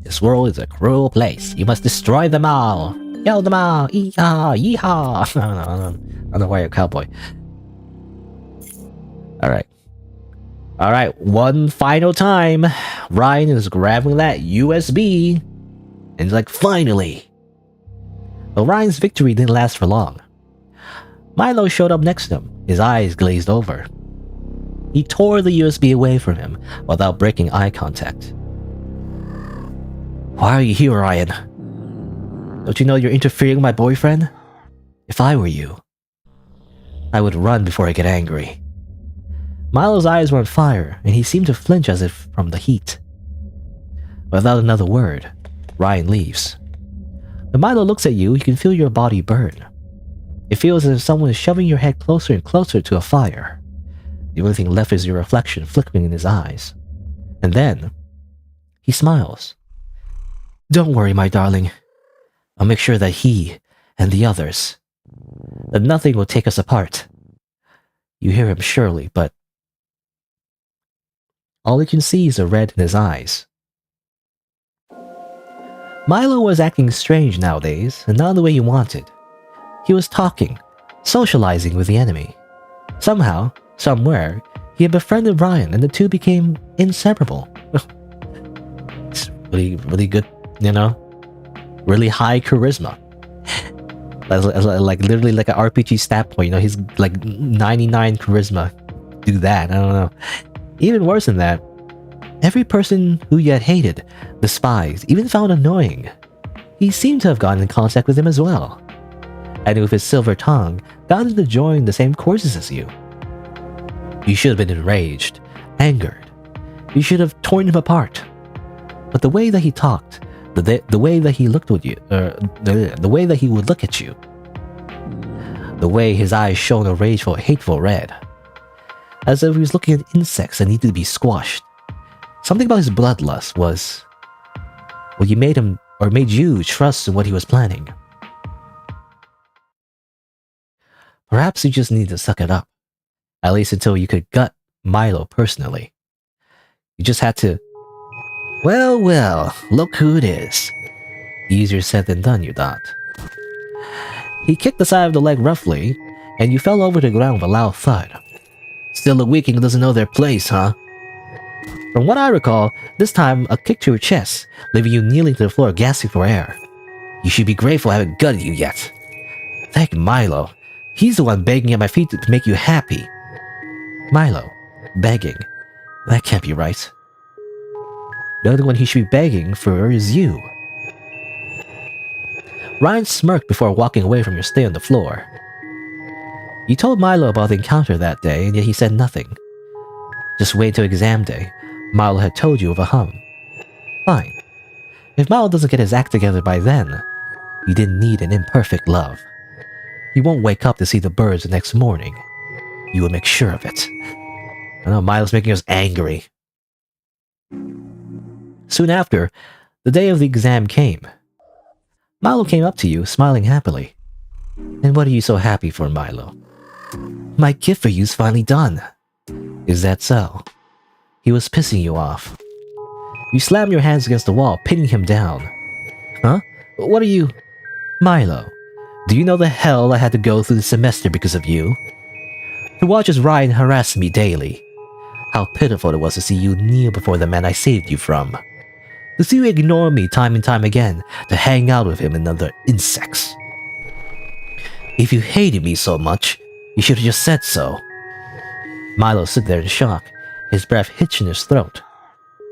This world is a cruel place. You must destroy them all. Kill them all. Yeehaw, yeehaw. I don't know why you're a cowboy. Alright, one final time. Ryan is grabbing that USB. And he's like, finally. But Ryan's victory didn't last for long. Milo showed up next to him, his eyes glazed over. He tore the USB away from him without breaking eye contact. Why are you here, Ryan? Don't you know you're interfering with my boyfriend? If I were you, I would run before I get angry. Milo's eyes were on fire, and he seemed to flinch as if from the heat. Without another word, Ryan leaves. When Milo looks at you, you can feel your body burn. It feels as if someone is shoving your head closer and closer to a fire. The only thing left is your reflection flickering in his eyes. And then, he smiles. Don't worry, my darling. I'll make sure that he and the others, that nothing will take us apart. You hear him surely, but all you can see is a red in his eyes. Milo was acting strange nowadays, and not the way you wanted. He was talking, socializing with the enemy. Somehow, somewhere, he had befriended Ryan, and the two became inseparable. It's really good, you know? Really high charisma. Like literally like an RPG stat point, you know, he's like 99 charisma. Do that, I don't know. Even worse than that, every person who you had hated, despised, even found annoying, he seemed to have gotten in contact with him as well. And with his silver tongue, got him to join the same courses as you. You should have been enraged, angered. You should have torn him apart. But the way that he talked, the way that he looked at you, the way that he would look at you, the way his eyes shone a rageful, hateful red, as if he was looking at insects that needed to be squashed. Something about his bloodlust was what you made him, or made you trust in what he was planning. Perhaps you just need to suck it up, at least until you could gut Milo personally. You just had to. Well, look who it is. Easier said than done, you thought. He kicked the side of the leg roughly, and you fell over the ground with a loud thud. Still a weakling doesn't know their place, huh? From what I recall, this time a kick to your chest, leaving you kneeling to the floor gasping for air. You should be grateful I haven't gutted you yet. Thank Milo. He's the one begging at my feet to make you happy. Milo, begging. That can't be right. The only one he should be begging for is you. Ryan smirked before walking away from your stay on the floor. You told Milo about the encounter that day, and yet he said nothing. Just wait till exam day. Milo had told you of a hum. Fine. If Milo doesn't get his act together by then, you didn't need an imperfect love. He won't wake up to see the birds the next morning. You will make sure of it. I know Milo's making us angry. Soon after, the day of the exam came. Milo came up to you, smiling happily. And what are you so happy for, Milo? My gift for you's finally done. Is that so? He was pissing you off. You slammed your hands against the wall, pinning him down. Huh? What are you... Milo, do you know the hell I had to go through the semester because of you? To watch as Ryan harassed me daily. How pitiful it was to see you kneel before the man I saved you from. To see you ignore me time and time again, to hang out with him and other insects. If you hated me so much, you should have just said so. Milo stood there in shock, his breath hitched in his throat.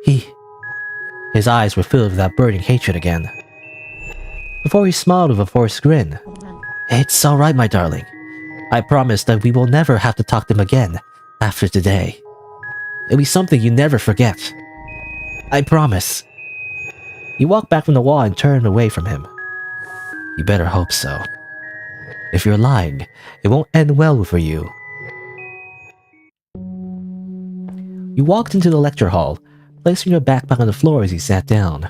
His eyes were filled with that burning hatred again. Before he smiled with a forced grin. It's alright, my darling. I promise that we will never have to talk to him again after today. It'll be something you never forget. I promise. He walked back from the wall and turned away from him. You better hope so. If you're lying, it won't end well for you. You walked into the lecture hall, placing your backpack on the floor as he sat down.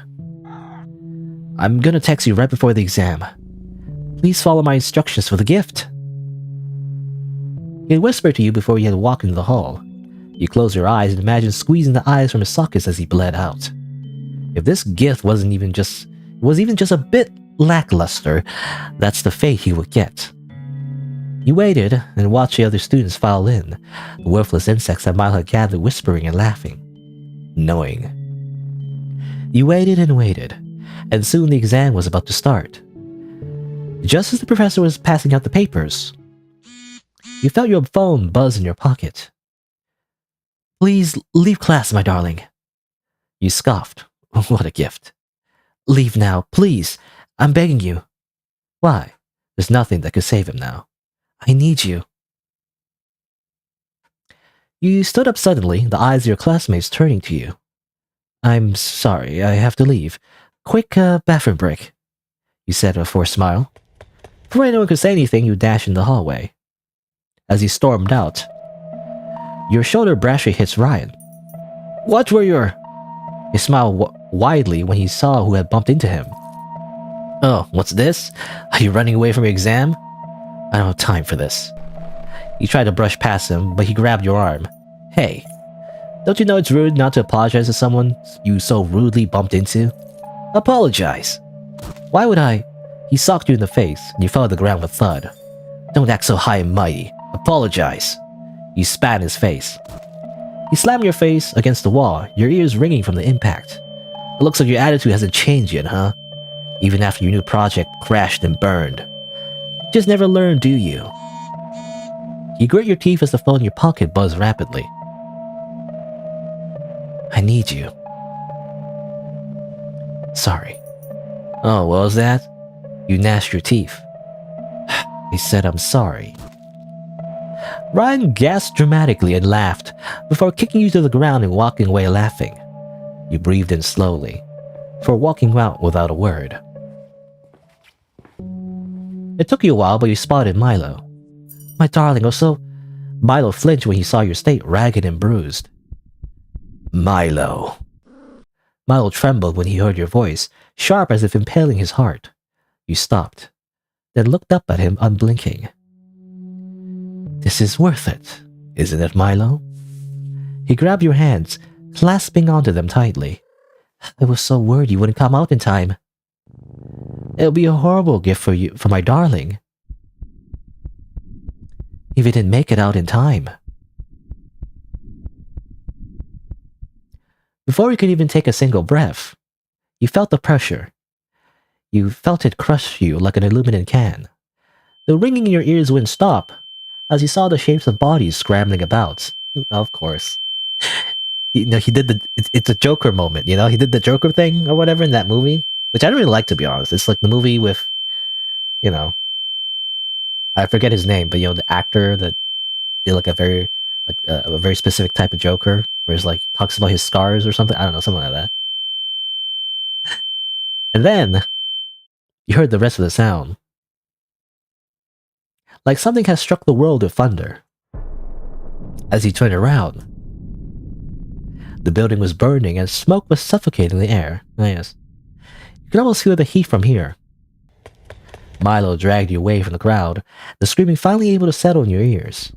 I'm gonna text you right before the exam. Please follow my instructions for the gift. He had whispered to you before you had walked into the hall. You closed your eyes and imagined squeezing the eyes from his sockets as he bled out. If this gift was even just a bit lackluster, that's the fate he would get. You waited and watched the other students file in, the worthless insects that Milo had gathered whispering and laughing, knowing. You waited and waited, and soon the exam was about to start. Just as the professor was passing out the papers, you felt your phone buzz in your pocket. Please leave class, my darling. You scoffed. What a gift. Leave now, please. I'm begging you. Why? There's nothing that could save him now. I need you. You stood up suddenly, the eyes of your classmates turning to you. I'm sorry, I have to leave. Quick bathroom break, you said with a forced smile. Before anyone could say anything, you dashed in the hallway. As you stormed out, your shoulder brashly hits Ryan. What were your... He smiled widely when he saw who had bumped into him. Oh, what's this? Are you running away from your exam? I don't have time for this. You tried to brush past him, but he grabbed your arm. Hey, don't you know it's rude not to apologize to someone you so rudely bumped into? Apologize. Why would I? He socked you in the face, and you fell to the ground with a thud. Don't act so high and mighty. Apologize. You spat in his face. You slammed your face against the wall, your ears ringing from the impact. It looks like your attitude hasn't changed yet, huh? Even after your new project crashed and burned. You just never learned, do you? You grit your teeth as the phone in your pocket buzzed rapidly. I need you. Sorry. Oh, what was that? You gnashed your teeth. He said I'm sorry. Ryan gasped dramatically and laughed, before kicking you to the ground and walking away laughing. You breathed in slowly, before walking out without a word. It took you a while, but you spotted Milo. My darling, also... Milo flinched when he saw your state ragged and bruised. Milo. Milo trembled when he heard your voice, sharp as if impaling his heart. You stopped, then looked up at him unblinking. This is worth it, isn't it, Milo? He grabbed your hands, clasping onto them tightly. I was so worried you wouldn't come out in time. It'll be a horrible gift for you, for my darling. If you didn't make it out in time. Before you could even take a single breath, you felt the pressure. You felt it crush you like an aluminum can. The ringing in your ears wouldn't stop, as you saw the shapes of bodies scrambling about. Of course. He did it's a Joker moment, you know? He did the Joker thing or whatever in that movie, which I don't really like, to be honest. It's like the movie with, you know, I forget his name, but, you know, the actor that did like a very specific type of Joker, where he's like, talks about his scars or something. I don't know, something like that. And then, you heard the rest of the sound. Like something has struck the world with thunder. As you turned around, The building was burning and smoke was suffocating the air. Oh, yes. You could almost feel the heat from here. Milo dragged you away from the crowd, the screaming finally able to settle in your ears.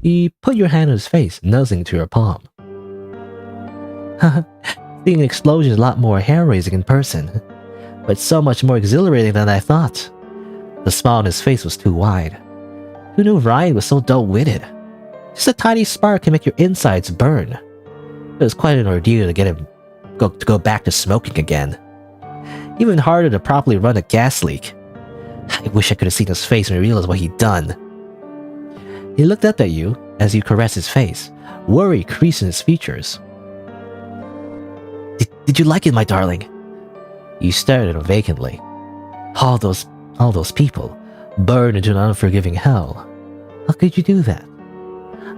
He put your hand on his face, nuzzling to your palm. Seeing an explosion is a lot more hair-raising in person, but so much more exhilarating than I thought. The smile on his face was too wide. Who knew Ryan was so dull-witted? Just a tiny spark can make your insides burn. It was quite an ordeal to get him to go back to smoking again. Even harder to properly run a gas leak. I wish I could have seen his face when he realized what he'd done. He looked up at you as you caressed his face, worry creasing his features. Did you like it, my darling? You stared at him vacantly. All those people, burned into an unforgiving hell. How could you do that?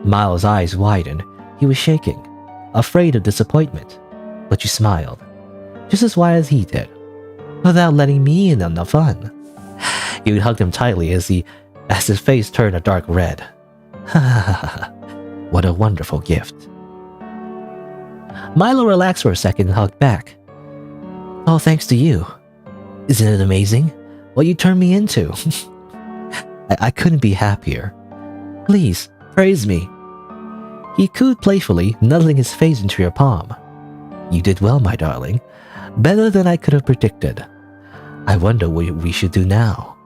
Miles' eyes widened. He was shaking, afraid of disappointment. But you smiled, just as wide as he did, without letting me in on the fun. You hugged him tightly as his face turned a dark red. What a wonderful gift. Milo relaxed for a second and hugged back. All thanks to you. Isn't it amazing what you turned me into? I couldn't be happier. Please, praise me. He cooed playfully, nuzzling his face into your palm. You did well, my darling. Better than I could have predicted. I wonder what we should do now.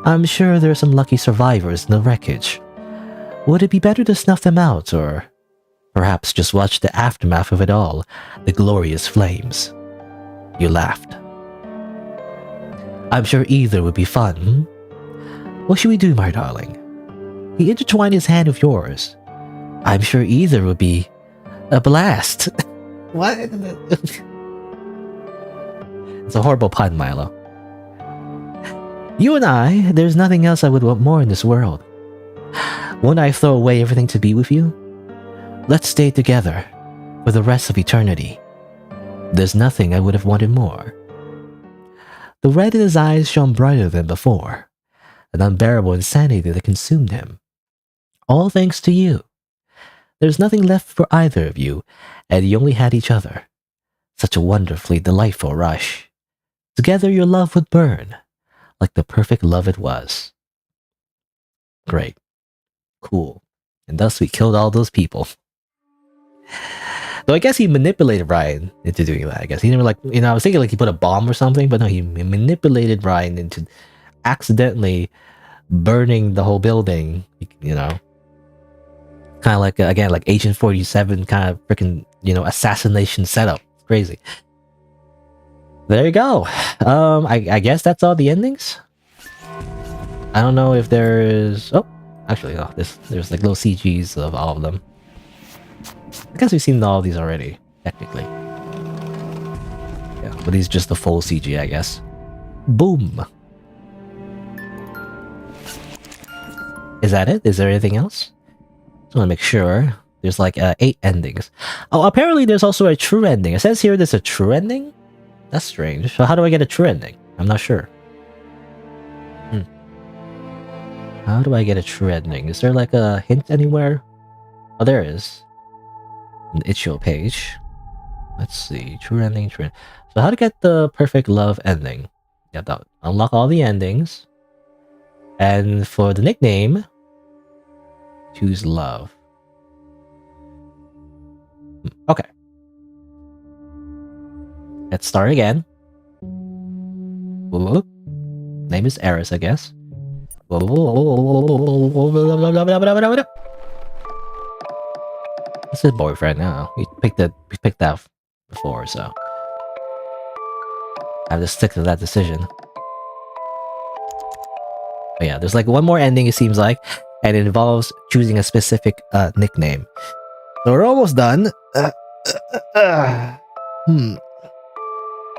I'm sure there are some lucky survivors in the wreckage. Would it be better to snuff them out, or perhaps just watch the aftermath of it all, the glorious flames? You laughed. I'm sure either would be fun. What should we do, my darling? He intertwined his hand with yours. I'm sure either would be a blast. What? It's a horrible pun, Milo. You and I, there's nothing else I would want more in this world. Won't I throw away everything to be with you? Let's stay together for the rest of eternity. There's nothing I would have wanted more. The red in his eyes shone brighter than before, an unbearable insanity that consumed him. All thanks to you. There's nothing left for either of you, and you only had each other. Such a wonderfully delightful rush. Together your love would burn, like the perfect love it was. Great. Cool. And thus we killed all those people. Though I guess he manipulated Ryan into doing that, I guess. He never I was thinking he put a bomb or something, but no, he manipulated Ryan into accidentally burning the whole building, Kind of again, like Agent 47 kind of freaking, assassination setup. It's crazy. There you go. I guess that's all the endings. I don't know if there's... Oh, actually, no. There's little CGs of all of them. I guess we've seen all of these already, technically. Yeah, but these are just the full CG, I guess. Boom. Is that it? Is there anything else? Just want to make sure. There's 8 endings. Oh, apparently there's also a true ending. It says here there's a true ending? That's strange. So how do I get a true ending? I'm not sure. How do I get a true ending? Is there a hint anywhere? Oh, there is. An itch.io page. Let's see. True ending, true ending. So how to get the perfect love ending? Yeah, unlock all the endings. And for the nickname, choose love. Okay. Let's start again. Name is Eris, I guess. This is boyfriend now. We picked that before, so I have to stick to that decision. But yeah, there's one more ending, it seems like, and it involves choosing a specific nickname. So we're almost done.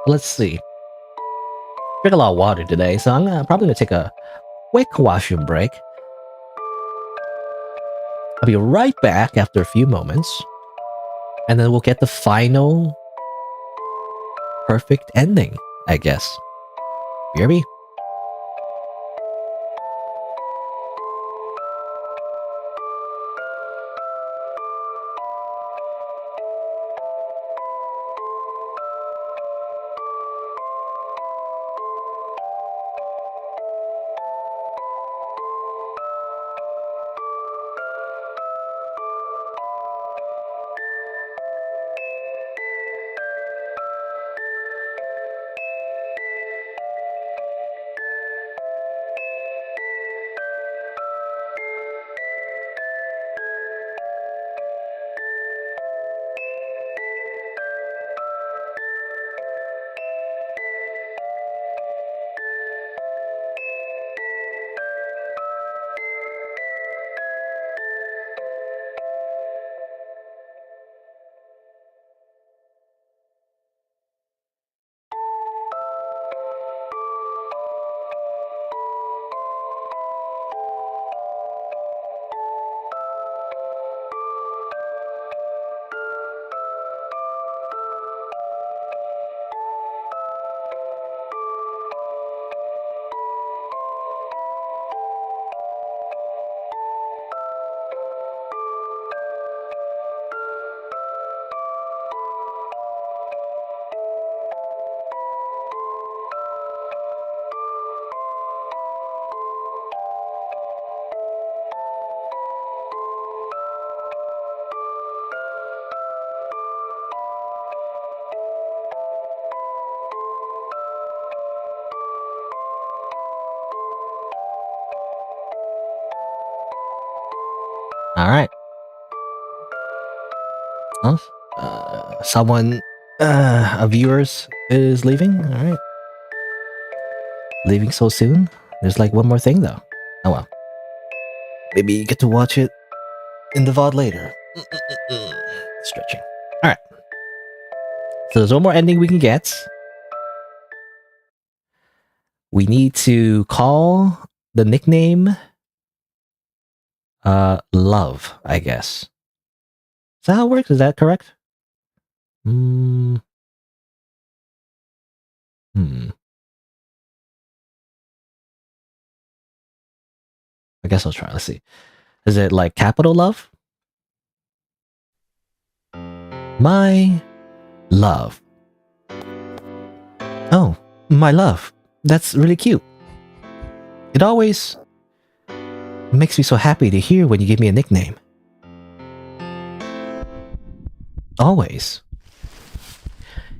Let's see. Drink a lot of water today, so I'm probably gonna take a quick washroom break. I'll be right back after a few moments, and then we'll get the final perfect ending, I guess. You hear me? Alright. Oh, someone, a viewers is leaving? Alright. Leaving so soon? There's like one more thing though. Oh well. Maybe you get to watch it in the VOD later. Stretching. Alright. So there's one more ending we can get. We need to call the nickname Love, I guess. Is that how it works? Is that correct? I guess I'll try. Let's see. Is it like capital love? My love. Oh, my love. That's really cute. It always makes me so happy to hear when you give me a nickname. Always.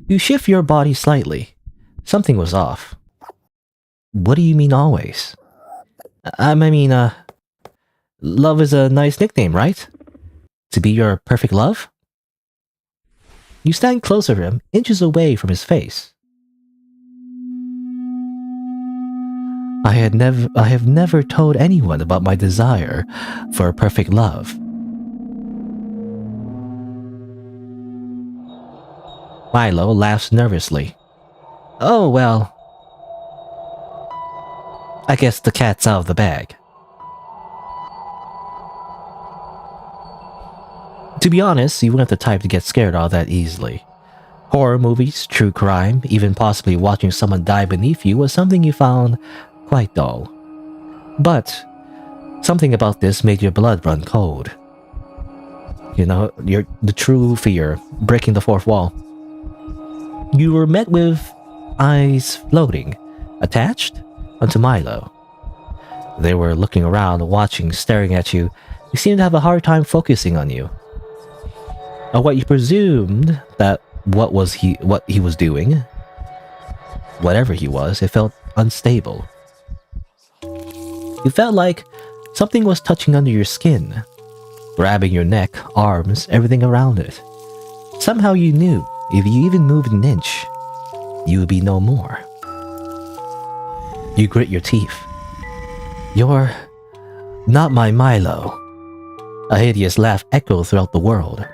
You shift your body slightly. Something was off. What do you mean always? I mean, love is a nice nickname, right? To be your perfect love? You stand closer to him, inches away from his face. I have never told anyone about my desire for a perfect love. Milo laughs nervously. Oh, well. I guess the cat's out of the bag. To be honest, you weren't the type to get scared all that easily. Horror movies, true crime, even possibly watching someone die beneath you was something you found quite dull. But something about this made your blood run cold. You know, the true fear, breaking the fourth wall. You were met with eyes floating, attached onto Milo. They were looking around, watching, staring at you. You seemed to have a hard time focusing on you. Or what you presumed that what he was doing, whatever he was, it felt unstable. You felt like something was touching under your skin, grabbing your neck, arms, everything around it. Somehow you knew if you even moved an inch, you would be no more. You grit your teeth. You're not my Milo. A hideous laugh echoed throughout the world.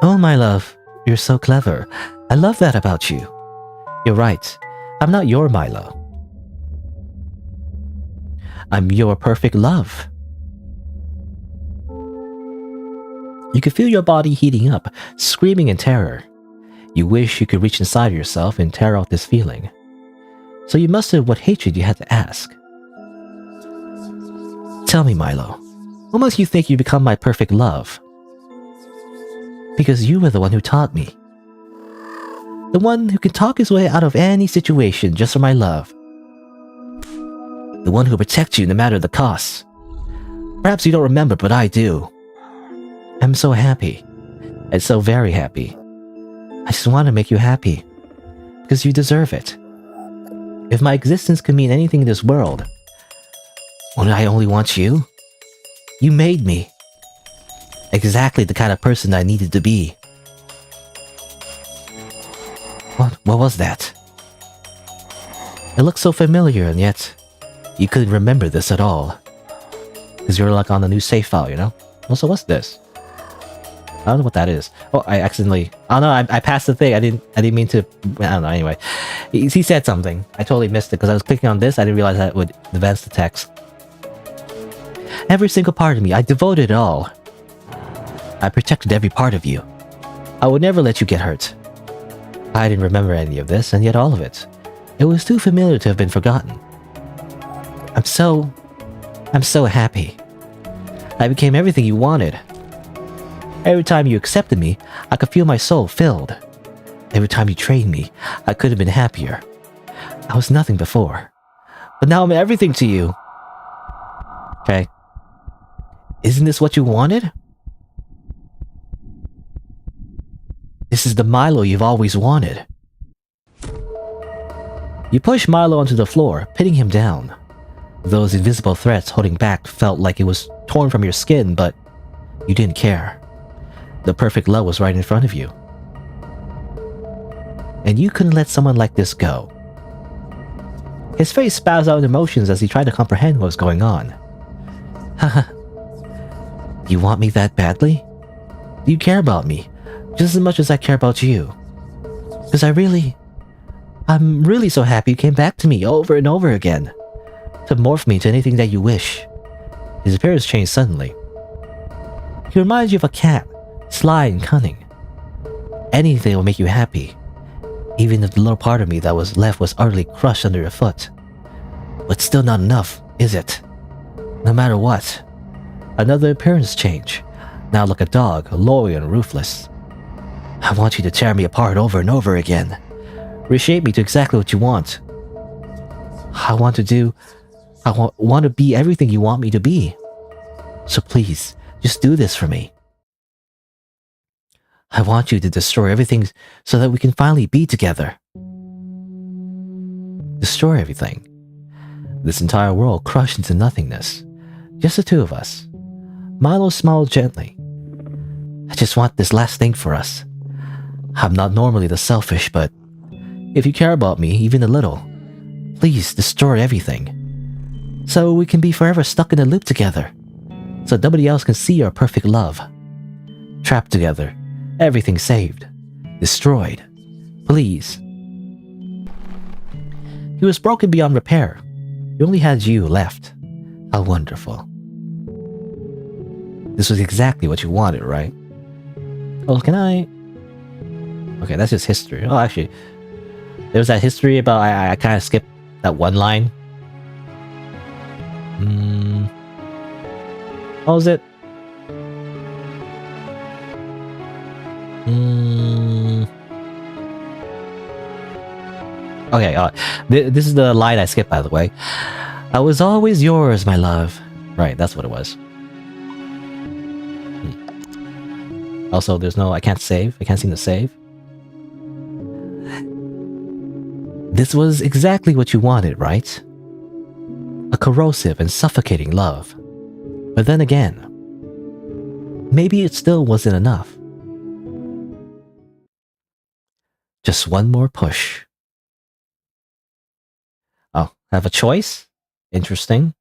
Oh, my love, you're so clever. I love that about you. You're right. I'm not your Milo. I'm your perfect love. You could feel your body heating up, screaming in terror. You wish you could reach inside yourself and tear out this feeling. So you mustered what hatred you had to ask. Tell me, Milo, what makes you think you become my perfect love? Because you were the one who taught me. The one who can talk his way out of any situation just for my love. The one who protects you no matter the cost. Perhaps you don't remember, but I do. I'm so happy. And so very happy. I just want to make you happy. Because you deserve it. If my existence could mean anything in this world, wouldn't I only want you? You made me. Exactly the kind of person I needed to be. What was that? It looked so familiar, and yet you couldn't remember this at all. Because you're like on a new save file, you know? Also, what's this? I don't know what that is. Oh, I accidentally... Oh no, I passed the thing. I didn't mean to... I don't know, anyway. He said something. I totally missed it because I was clicking on this. I didn't realize that would advance the text. Every single part of me, I devoted it all. I protected every part of you. I would never let you get hurt. I didn't remember any of this, and yet all of it. It was too familiar to have been forgotten. I'm so happy. I became everything you wanted. Every time you accepted me, I could feel my soul filled. Every time you trained me, I could have been happier. I was nothing before. But now I'm everything to you. Okay. Isn't this what you wanted? This is the Milo you've always wanted. You push Milo onto the floor, pinning him down. Those invisible threads holding back felt like it was torn from your skin, but you didn't care. The perfect love was right in front of you. And you couldn't let someone like this go. His face spouts out emotions as he tried to comprehend what was going on. Haha. You want me that badly? Do you care about me just as much as I care about you? Because I'm really so happy you came back to me over and over again. To morph me to anything that you wish. His appearance changed suddenly. He reminds you of a cat, sly and cunning. Anything will make you happy, even if the little part of me that was left was utterly crushed under your foot. But still not enough, is it? No matter what. Another appearance change, now like a dog, loyal and ruthless. I want you to tear me apart over and over again. Reshape me to exactly what you want. I want to be everything you want me to be. So please, just do this for me. I want you to destroy everything so that we can finally be together. Destroy everything. This entire world crushed into nothingness. Just the two of us. Milo smiled gently. I just want this last thing for us. I'm not normally the selfish, but if you care about me even a little, please destroy everything. So we can be forever stuck in a loop together. So nobody else can see our perfect love. Trapped together. Everything saved. Destroyed. Please. He was broken beyond repair. He only had you left. How wonderful. This was exactly what you wanted, right? Oh, can I... Okay, that's just history. Oh, actually, there was that history about... I kind of skipped that one line. What was it? Okay, this is the line I skipped, by the way. I was always yours, my love. Right, that's what it was. Also, there's no... I can't save. I can't seem to save. This was exactly what you wanted, right? A corrosive and suffocating love. But then again, maybe it still wasn't enough. Just one more push. Oh, I have a choice? Interesting.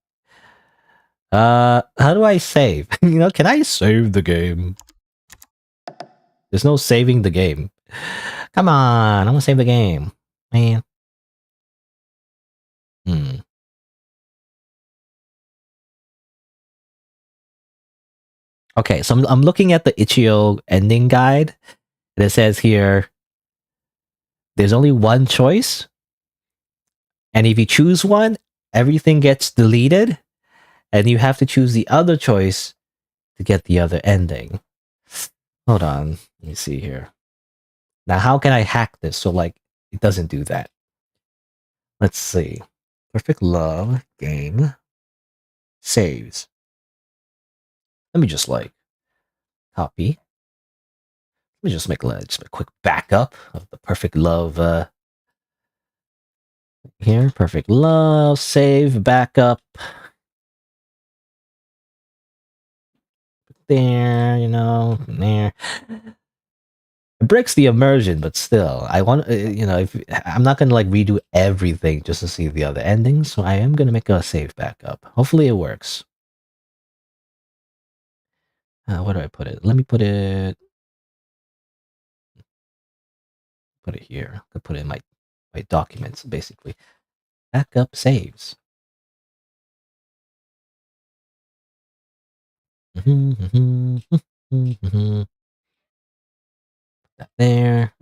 How do I save? Can I save the game? There's no saving the game. Come on, I want to save the game. Man. Okay, so I'm looking at the Ichio ending guide. And it says here, there's only one choice. And if you choose one, everything gets deleted. And you have to choose the other choice to get the other ending. Hold on. Let me see here. Now, how can I hack this so, it doesn't do that? Let's see. Perfect Love game saves. Let me just, copy. Let me just make a quick backup of the Perfect Love, here. Perfect Love, save, backup. There, there. It breaks the immersion, but still, I want, if I'm not gonna redo everything just to see the other endings, so I am gonna make a save backup. Hopefully it works. Where do I put it? Let me put it here. I put it in my documents, basically. Backup saves. That there.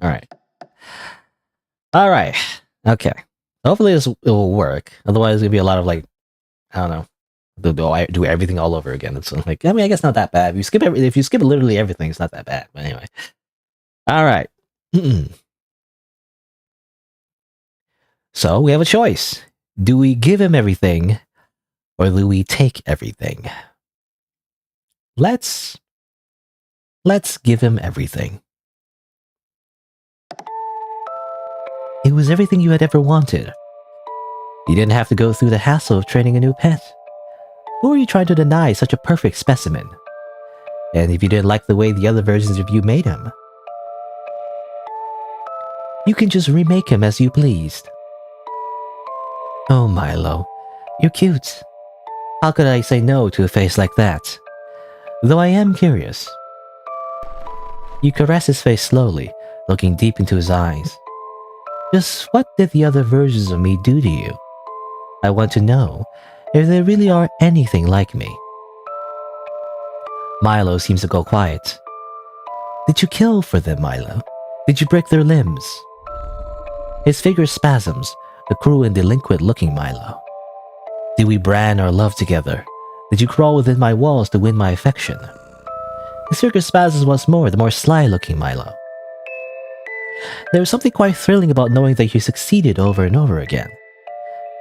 All right. Okay. Hopefully it will work. Otherwise, it's gonna be a lot of I don't know. Do everything all over again. It's I guess not that bad. If you skip literally everything, it's not that bad. But anyway. All right. So we have a choice. Do we give him everything, or do we take everything? Let's give him everything. It was everything you had ever wanted. You didn't have to go through the hassle of training a new pet. Who are you trying to deny such a perfect specimen? And if you didn't like the way the other versions of you made him, you can just remake him as you pleased. Oh, Milo, you're cute. How could I say no to a face like that? Though I am curious. You caress his face slowly, looking deep into his eyes. Just what did the other versions of me do to you? I want to know if they really are anything like me. Milo seems to go quiet. Did you kill for them, Milo? Did you break their limbs? His figure spasms, the cruel and delinquent looking Milo. Did we brand our love together? Did you crawl within my walls to win my affection? His figure spasms once more, the more sly looking Milo. There was something quite thrilling about knowing that you succeeded over and over again.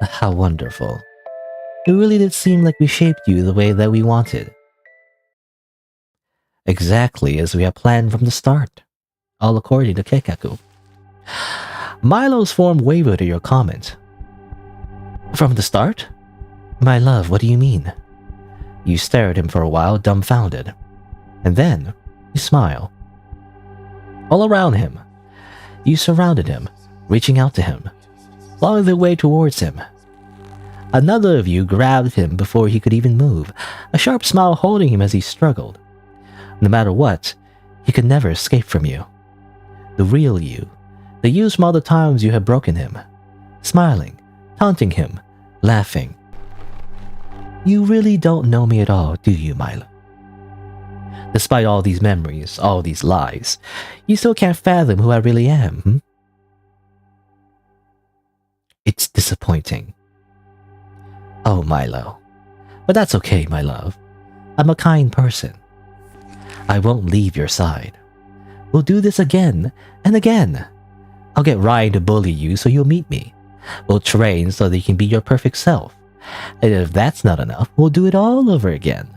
How wonderful. It really did seem like we shaped you the way that we wanted. Exactly as we had planned from the start. All according to Keikaku. Milo's form wavered at your comment. From the start? My love, what do you mean? You stare at him for a while, dumbfounded. And then, you smile. All around him, you surrounded him, reaching out to him, clawing their way towards him. Another of you grabbed him before he could even move, a sharp smile holding him as he struggled. No matter what, he could never escape from you. The real you, the you from all the times you had broken him, smiling, taunting him, laughing. You really don't know me at all, do you, Milo? Despite all these memories, all these lies, you still can't fathom who I really am, hmm? It's disappointing. Oh, Milo. But that's okay, my love. I'm a kind person. I won't leave your side. We'll do this again and again. I'll get Ryan to bully you so you'll meet me. We'll train so that you can be your perfect self. And if that's not enough, we'll do it all over again.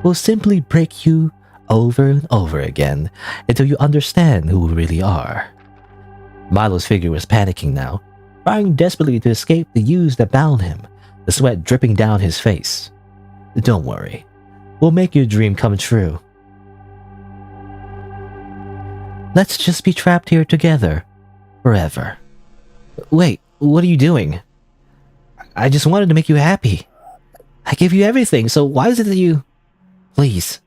We'll simply break you over and over again until you understand who we really are. Milo's figure was panicking now, trying desperately to escape the yous that bound him, the sweat dripping down his face. Don't worry. We'll make your dream come true. Let's just be trapped here together. Forever. Wait, what are you doing? I just wanted to make you happy. I give you everything, so why is it that you... Please.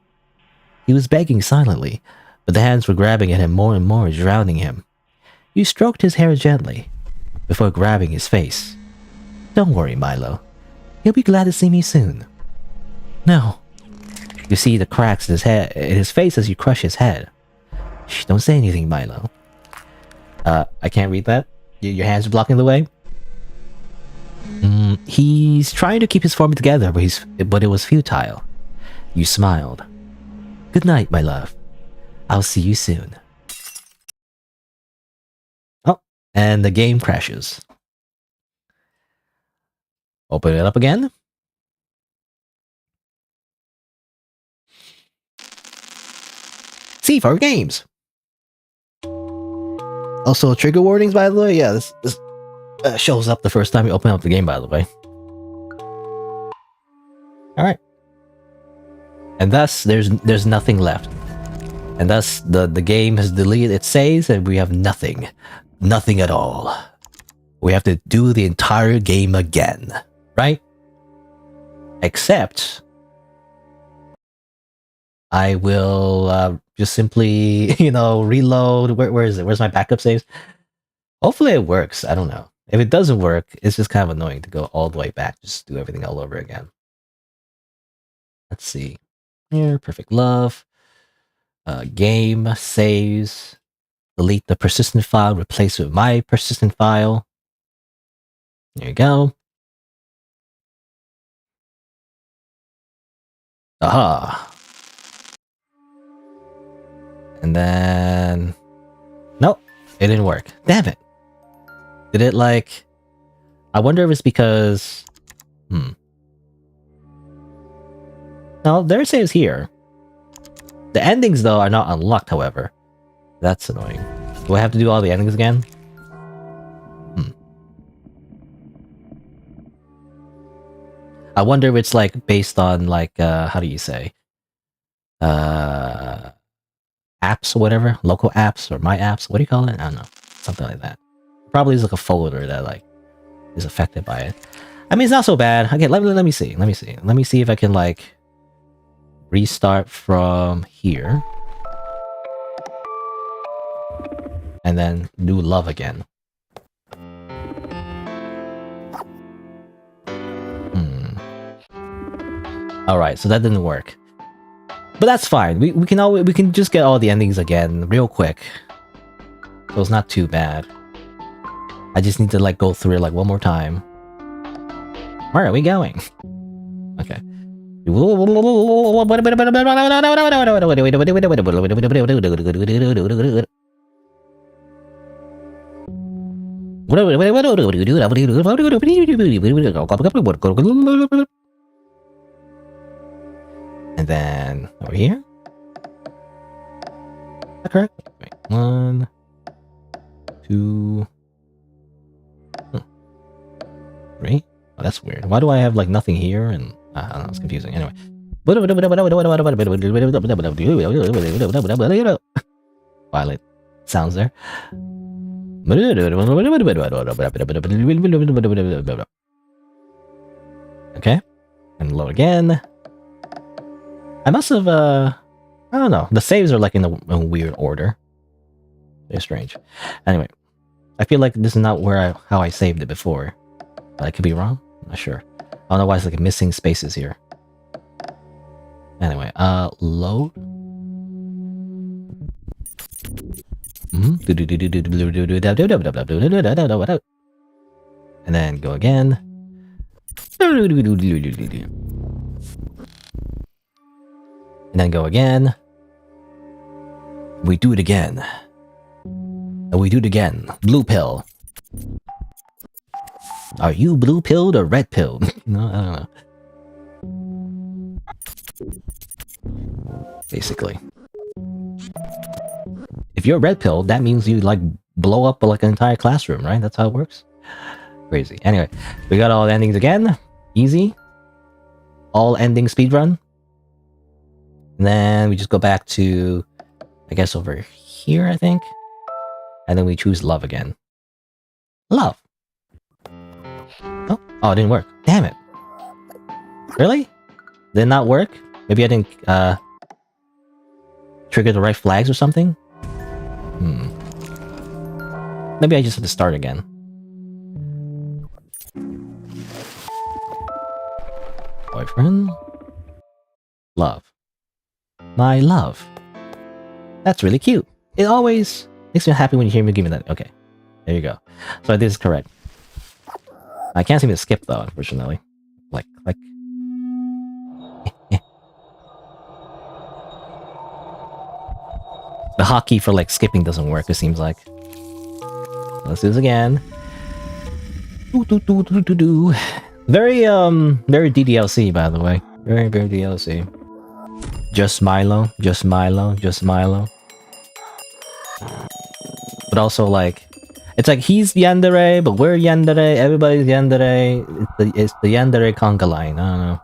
He was begging silently, but the hands were grabbing at him more and more, drowning him. You stroked his hair gently, before grabbing his face. Don't worry, Milo. He'll be glad to see me soon. No. You see the cracks in his face as you crush his head. Shh, don't say anything, Milo. I can't read that. Your hands are blocking the way? He's trying to keep his form together, but it was futile. You smiled. Good night, my love. I'll see you soon. Oh, and the game crashes. Open it up again. See for games. Also, trigger warnings, by the way. Yeah, this shows up the first time you open up the game, by the way. Alright. And thus, there's nothing left. And thus, the game has deleted its saves, and we have nothing. Nothing at all. We have to do the entire game again. Right? Except... I will just simply, reload. Where is it? Where's my backup saves? Hopefully it works. I don't know. If it doesn't work, it's just kind of annoying to go all the way back. Just do everything all over again. Let's see. Here, perfect love. Game, saves. Delete the persistent file, replace it with my persistent file. There you go. Aha. And then... Nope, it didn't work. Damn it. Did it like... I wonder if it's because... No, their saves here. The endings, though, are not unlocked, however. That's annoying. Do I have to do all the endings again? I wonder if it's like based on like how do you say apps or whatever, local apps or my apps. What do you call it? I don't know, something like that. Probably is like a folder that like is affected by it. I mean, it's not so bad. Okay, let me see. Let me see if I can like restart from here and then do love again. All right, so that didn't work, but that's fine. We can just get all the endings again real quick, so it's not too bad. I just need to like go through it like one more time. Where are we going? Okay. And then over here. Is that correct? Wait, 1, 2, 3. Oh, that's weird. Why do I have like nothing here? And I don't know, it's confusing. Anyway. Violet sounds there. Okay. And load again. I must have, I don't know. The saves are like in a weird order. They're strange. Anyway. I feel like this is not where how I saved it before. But I could be wrong. I'm not sure. I don't know why it's like missing spaces here. Anyway, load. And then go again. And then go again. We do it again. And we do it again. Blue pill. Are you blue pilled or red pilled? No, I don't know. Basically. If you're red pilled, that means you like blow up like an entire classroom, right? That's how it works. Crazy. Anyway, we got all the endings again. Easy. All ending speedrun. And then we just go back to, I guess, over here, I think. And then we choose love again. Love. Oh, it didn't work. Damn it. Really? Did it not work? Maybe I didn't trigger the right flags or something? Maybe I just have to start again. Boyfriend. Love. My love. That's really cute. It always makes me happy when you hear me give me that. Okay. There you go. So this is correct. I can't seem to skip though, unfortunately. Like. The hotkey for like skipping doesn't work, it seems like. Let's do this again. Very DDLC, by the way. Very DDLC. Just Milo. But also like, it's like he's yandere, but we're yandere. Everybody's yandere. It's the yandere conga line. I don't know.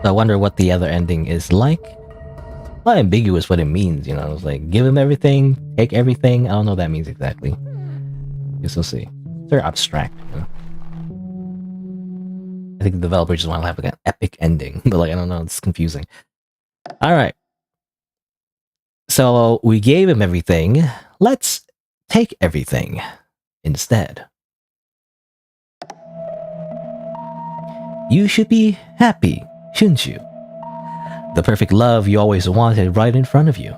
So I wonder what the other ending is like. Not ambiguous what it means, you know. It's like give him everything, take everything. I don't know what that means exactly. Guess we'll see. It's very abstract. You know? I think the developers just want to have like an epic ending, but like I don't know, it's confusing. All right. So we gave him everything. Let's take everything instead. You should be happy, shouldn't you? The perfect love you always wanted right in front of you.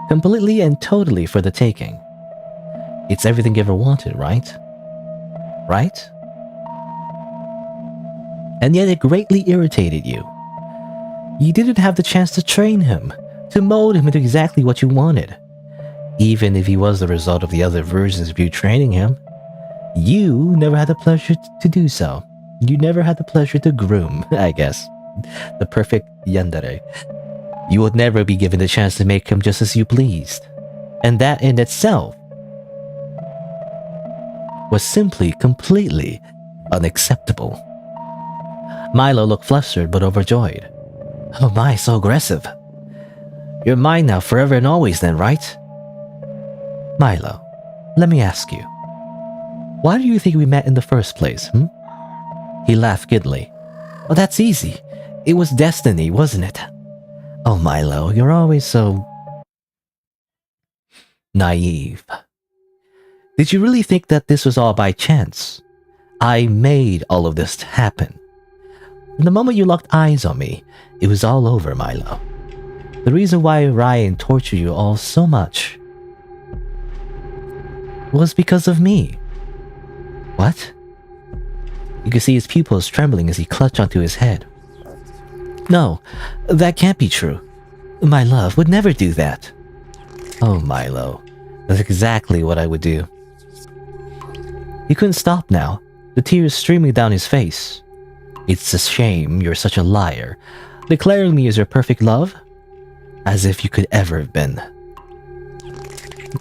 Completely and totally for the taking. It's everything you ever wanted, right? Right? And yet it greatly irritated you. You didn't have the chance to train him, to mold him into exactly what you wanted. Even if he was the result of the other versions of you training him, you never had the pleasure to do so. You never had the pleasure to groom, I guess. The perfect yandere. You would never be given the chance to make him just as you pleased. And that in itself was simply completely unacceptable. Milo looked flustered but overjoyed. Oh my, so aggressive. You're mine now forever and always then, right? Milo, let me ask you. Why do you think we met in the first place, He laughed giddily. Oh, that's easy. It was destiny, wasn't it? Oh, Milo, you're always so naive. Did you really think that this was all by chance? I made all of this happen. From the moment you locked eyes on me, it was all over, Milo. The reason why Ryan tortured you all so much was because of me. What? You could see his pupils trembling as he clutched onto his head. No, that can't be true. My love would never do that. Oh, Milo, that's exactly what I would do. He couldn't stop now, the tears streaming down his face. It's a shame you're such a liar, declaring me as your perfect love? As if you could ever have been.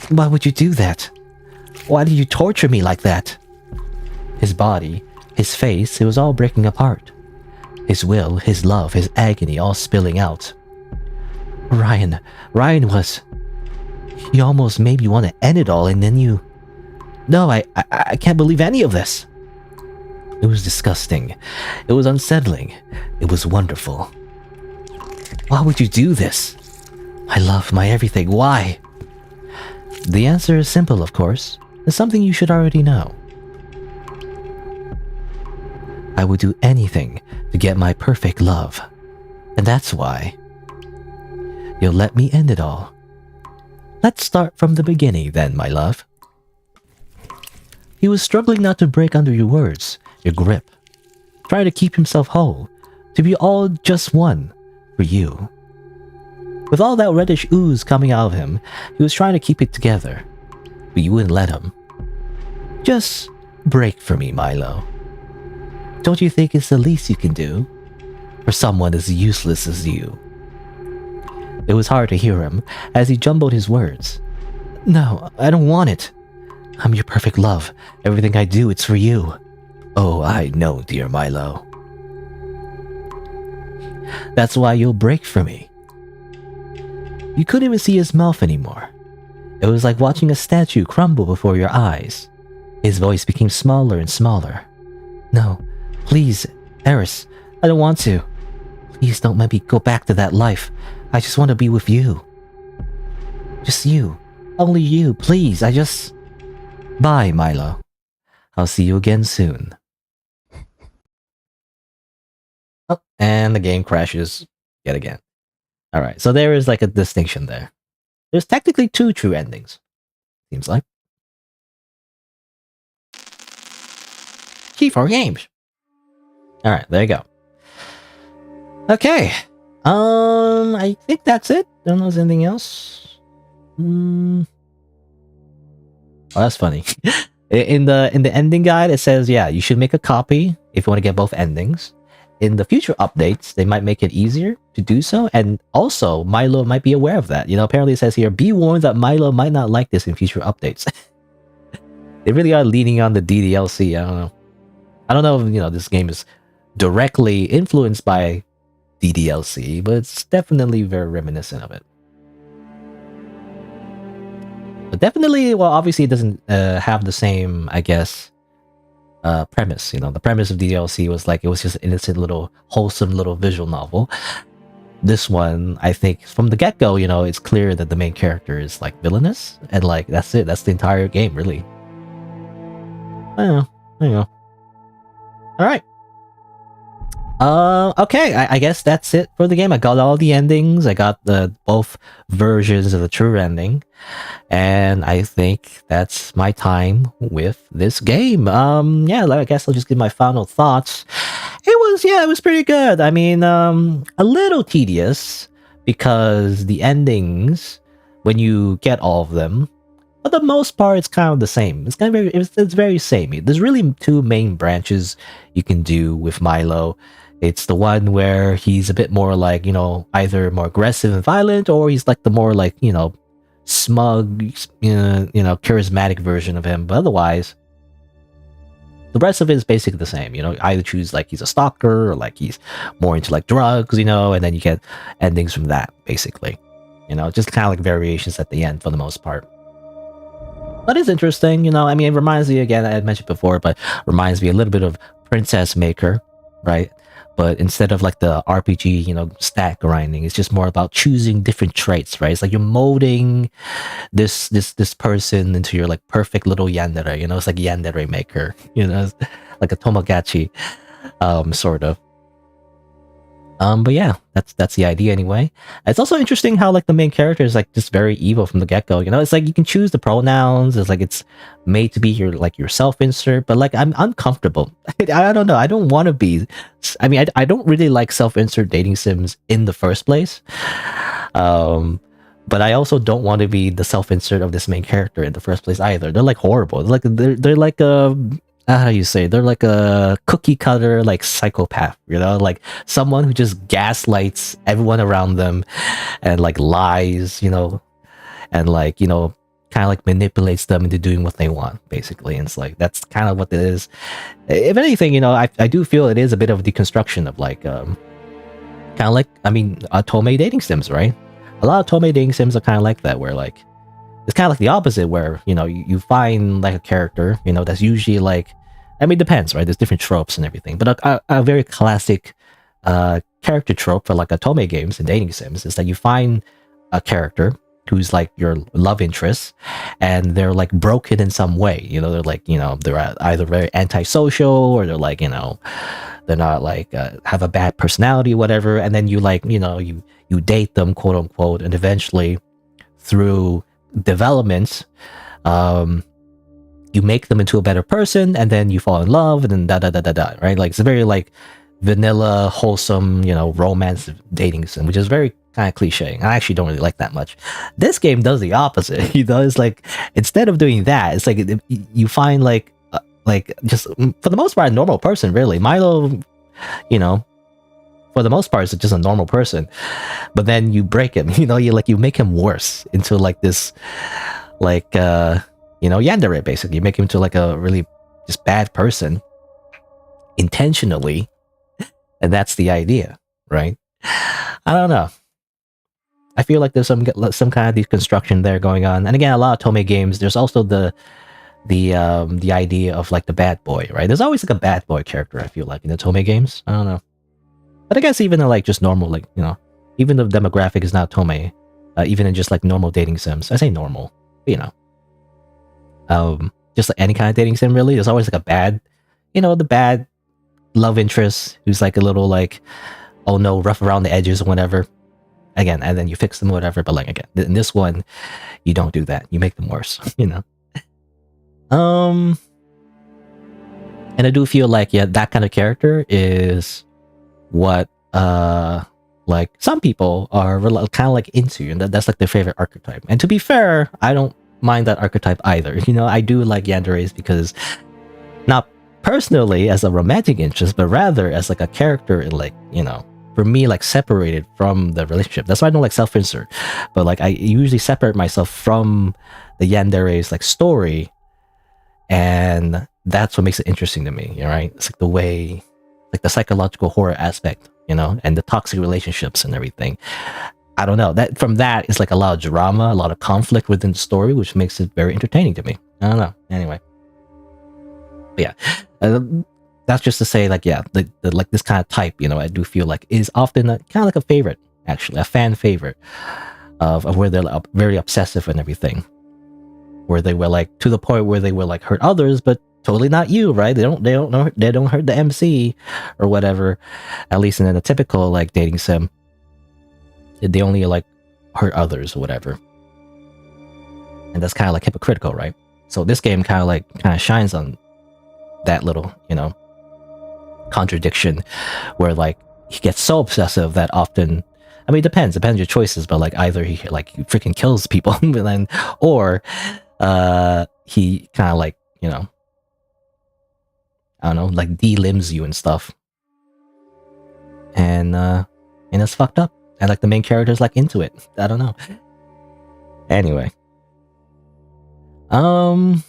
Why would you do that? Why did you torture me like that? His body, his face, it was all breaking apart. His will, his love, his agony all spilling out. Ryan was... You almost made me want to end it all and then you... No, I can't believe any of this. It was disgusting. It was unsettling. It was wonderful. Why would you do this? My love, my everything, why? The answer is simple, of course. It's something you should already know. I would do anything to get my perfect love. And that's why. You'll let me end it all. Let's start from the beginning then, my love. He was struggling not to break under your words, your grip, trying to keep himself whole, to be all just one for you. With all that reddish ooze coming out of him, he was trying to keep it together, but you wouldn't let him. Just break for me, Milo. Don't you think it's the least you can do for someone as useless as you? It was hard to hear him as he jumbled his words. No, I don't want it. I'm your perfect love. Everything I do, it's for you. Oh, I know, dear Milo. That's why you'll break for me. You couldn't even see his mouth anymore. It was like watching a statue crumble before your eyes. His voice became smaller and smaller. No, please, Eris, I don't want to. Please don't let me go back to that life. I just want to be with you. Just you. Only you, please, Bye, Milo. I'll see you again soon. Oh, and the game crashes yet again. Alright, so there is like a distinction there. There's technically two true endings. Seems like. Key for games. Alright, there you go. Okay. I think that's it. Don't know if there's anything else. Oh, that's funny. In the ending guide, it says, yeah, you should make a copy if you want to get both endings. In the future updates, they might make it easier to do so. And also, Milo might be aware of that. You know, apparently it says here, be warned that Milo might not like this in future updates. They really are leaning on the DDLC. I don't know if, you know, this game is directly influenced by DDLC, but it's definitely very reminiscent of it. But definitely, well, obviously it doesn't have the same, I guess, premise. You know, the premise of DDLC was like, it was just an innocent little, wholesome little visual novel. This one, I think, from the get-go, you know, it's clear that the main character is, like, villainous. And, like, that's it. That's the entire game, really. I don't know. Alright. Okay, I guess that's it for the game. I got all the endings. I got both versions of the true ending. And I think that's my time with this game. Yeah, I guess I'll just give my final thoughts. It was pretty good. I mean, a little tedious because the endings, when you get all of them, for the most part, it's kind of the same. It's kind of it's very samey. There's really two main branches you can do with Milo. It's the one where he's a bit more like, you know, either more aggressive and violent, or he's like the more like, you know, smug, charismatic version of him. But otherwise, the rest of it is basically the same. Either choose like he's a stalker or like he's more into like drugs, and then you get endings from that basically. Just kind of like variations at the end for the most part. But it's interesting, it reminds me, again, I had mentioned before, but reminds me a little bit of Princess Maker, right? But instead of like the RPG, stack grinding, it's just more about choosing different traits, right? It's like you're molding this person into your like perfect little yandere, it's like yandere maker, like a Tomogachi, sort of. But yeah, that's the idea anyway. It's also interesting how like the main character is like just very evil from the get-go. It's like you can choose the pronouns. It's like it's made to be your self-insert, but like I'm uncomfortable. I don't know. I don't want to be. I don't really like self-insert dating sims in the first place. But I also don't want to be the self-insert of this main character in the first place either. They're like horrible. They're like how do you say, they're like a cookie cutter like psychopath, like someone who just gaslights everyone around them and like lies, and like kind of like manipulates them into doing what they want basically. And it's like that's kind of what it is. If anything, I do feel it is a bit of a deconstruction of like kind of like Otome dating sims, right? A lot of Otome dating sims are kind of like that, where like it's kind of like the opposite, where you find like a character that's usually like, it depends, right? There's different tropes and everything, but a very classic character trope for like Otome games and dating sims is that you find a character who's like your love interest, and they're like broken in some way. They're like they're either very antisocial, or they're like they're not like have a bad personality, whatever. And then you like you date them, quote unquote, and eventually through developments, you make them into a better person, and then you fall in love, and then right? Like it's a very like vanilla, wholesome, romance dating sim, which is very kind of cliche. I actually don't really like that much. This game does the opposite. It's like instead of doing that, it's like you find like just for the most part a normal person, really. Milo, for the most part, is just a normal person, but then you break him. You make him worse into like this, like yandere. Basically, you make him into like a really just bad person intentionally, and that's the idea, right? I don't know. I feel like there's some kind of deconstruction there going on. And again, a lot of Tome games, there's also the idea of like the bad boy, right? There's always like a bad boy character, I feel like, in the Tome games. I don't know. But I guess even in like just normal, like, even the demographic is not Tome, even in just like normal dating sims. I say normal, but, just like any kind of dating sim, really. There's always like a bad, the bad love interest who's like a little like, oh no, rough around the edges or whatever. Again, and then you fix them or whatever. But like, again, in this one, you don't do that. You make them worse, And I do feel like, yeah, that kind of character is what like some people are kind of like into, and that's like their favorite archetype. And to be fair, I don't mind that archetype either. I do like yanderes because, not personally as a romantic interest, but rather as like a character in like, for me, like separated from the relationship. That's why I don't like self-insert, but like I usually separate myself from the yandere's like story, and that's what makes it interesting to me, right? It's like the way, like the psychological horror aspect, and the toxic relationships and everything. I don't know, that from that is like a lot of drama, a lot of conflict within the story, which makes it very entertaining to me. I don't know. Anyway, but yeah, that's just to say, like, yeah, the like this kind of type, I do feel like is often kind of like a favorite, actually, a fan favorite of where they're very obsessive and everything, where they were like to the point where they will like hurt others, but totally not you, right? They don't hurt the MC or whatever. At least in a typical like dating sim, they only like hurt others or whatever, and that's kind of like hypocritical, right? So this game kind of shines on that little contradiction, where like he gets so obsessive that often, it depends on your choices, but like either he freaking kills people and then, or he kind of like I don't know, like de-limbs you and stuff, and it's fucked up, and like the main character's like into it. I don't know. Anyway, Um,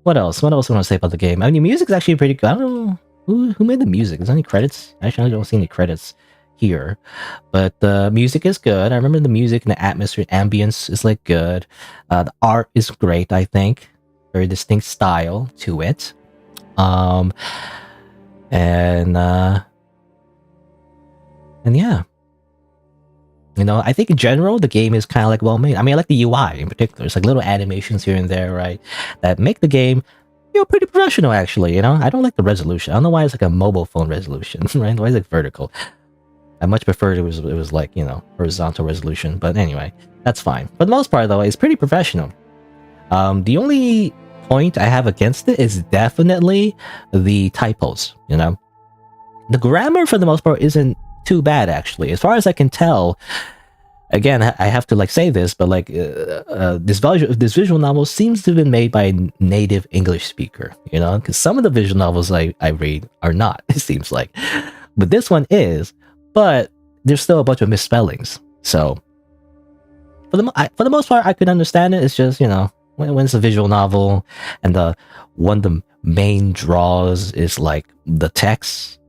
what else? What else I want to say about the game? I mean, the music's actually pretty good. I don't know who made the music. Is there any credits? Actually, I don't see any credits here, but the music is good. I remember the music and the atmosphere, ambience is like good. The art is great. I think very distinct style to it. Um, and yeah, you know, I think in general the game is kind of like well made. I mean, I like the UI in particular. It's like little animations here and there, right, that make the game, you know, pretty professional. Actually, you know, I don't like the resolution. I don't know why it's like a mobile phone resolution, right? Why is it vertical? I much preferred it was like, you know, horizontal resolution. But anyway, that's fine. For the most part, though, it's pretty professional. The only point I have against it is definitely the typos. You know, the grammar for the most part isn't too bad actually, as far as I can tell. Again, I have to like say this, but like this visual novel seems to have been made by a native English speaker. You know, because some of the visual novels I read are not. It seems like, but this one is. But there's still a bunch of misspellings. So for the most part, I could understand it. It's just, you know, when it's a visual novel and one of the main draws is like the text,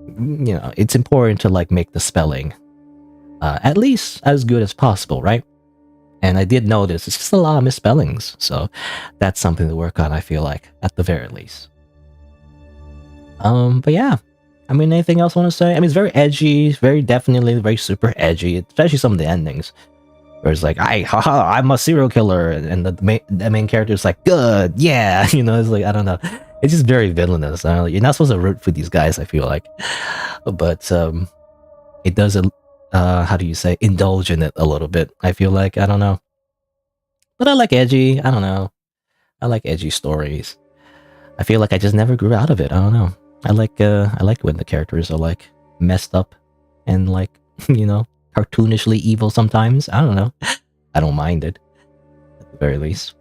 you know, it's important to like make the spelling at least as good as possible, right? And I did notice it's just a lot of misspellings, so that's something to work on. I feel like at the very least. But yeah, I mean, anything else I want to say? I mean, it's very edgy, very definitely very super edgy, especially some of the endings. Where it's like, I'm a serial killer, and the main character is like, good, yeah, you know, it's like, I don't know, it's just very villainous. You're not supposed to root for these guys, I feel like, but it does, how do you say, indulge in it a little bit. I feel like, I don't know, but I like edgy. I don't know, I like edgy stories. I feel like I just never grew out of it. I don't know. I like when the characters are like messed up and like you know, cartoonishly evil sometimes. I don't know. I don't mind it, at the very least.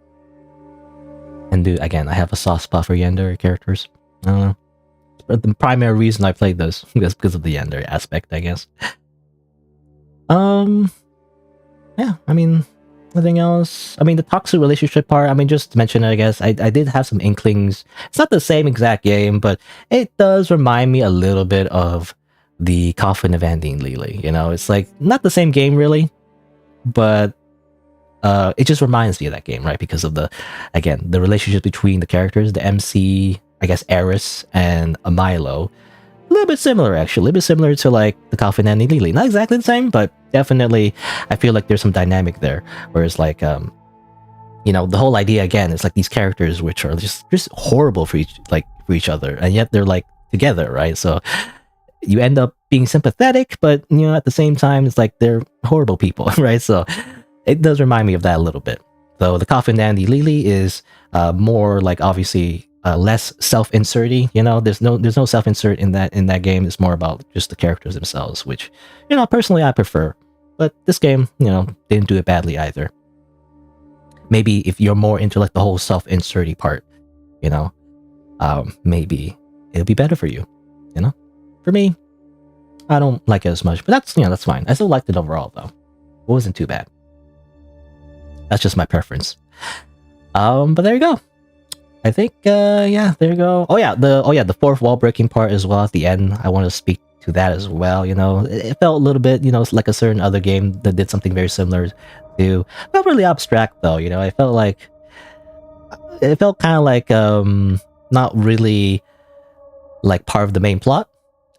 And again, I have a soft spot for yandere characters. I don't know. But the primary reason I played this is because of the yandere aspect, I guess. Yeah, I mean, nothing else. I mean, the toxic relationship part, I mean, just to mention it, I guess, I did have some inklings. It's not the same exact game, but it does remind me a little bit of the Coffin of Andy and Lily. You know, it's like not the same game really, but it just reminds me of that game, right? Because of the relationship between the characters, the MC, I guess, Eris and Milo. A little bit similar, actually. A little bit similar to like the Coffin and Andy Lily. Not exactly the same, but definitely I feel like there's some dynamic there. Whereas like, you know, the whole idea again is like these characters which are just horrible for each other, and yet they're like together, right? So you end up being sympathetic, but you know, at the same time, it's like they're horrible people, right? So it does remind me of that a little bit. Though the Coffin Dandy Lily is more like obviously less self-inserty. You know, there's no self-insert in that game. It's more about just the characters themselves, which, you know, personally I prefer. But this game, you know, didn't do it badly either. Maybe if you're more into like the whole self-inserty part, you know, maybe it'll be better for you. You know, for me, I don't like it as much, but that's, you know, that's fine. I still liked it overall though. It wasn't too bad. That's just my preference. But there you go. I think, yeah, there you go. Oh yeah, the fourth wall breaking part as well at the end. I want to speak to that as well. You know, it felt a little bit, you know, like a certain other game that did something very similar to. Felt really abstract though. You know, it felt kind of like not really like part of the main plot,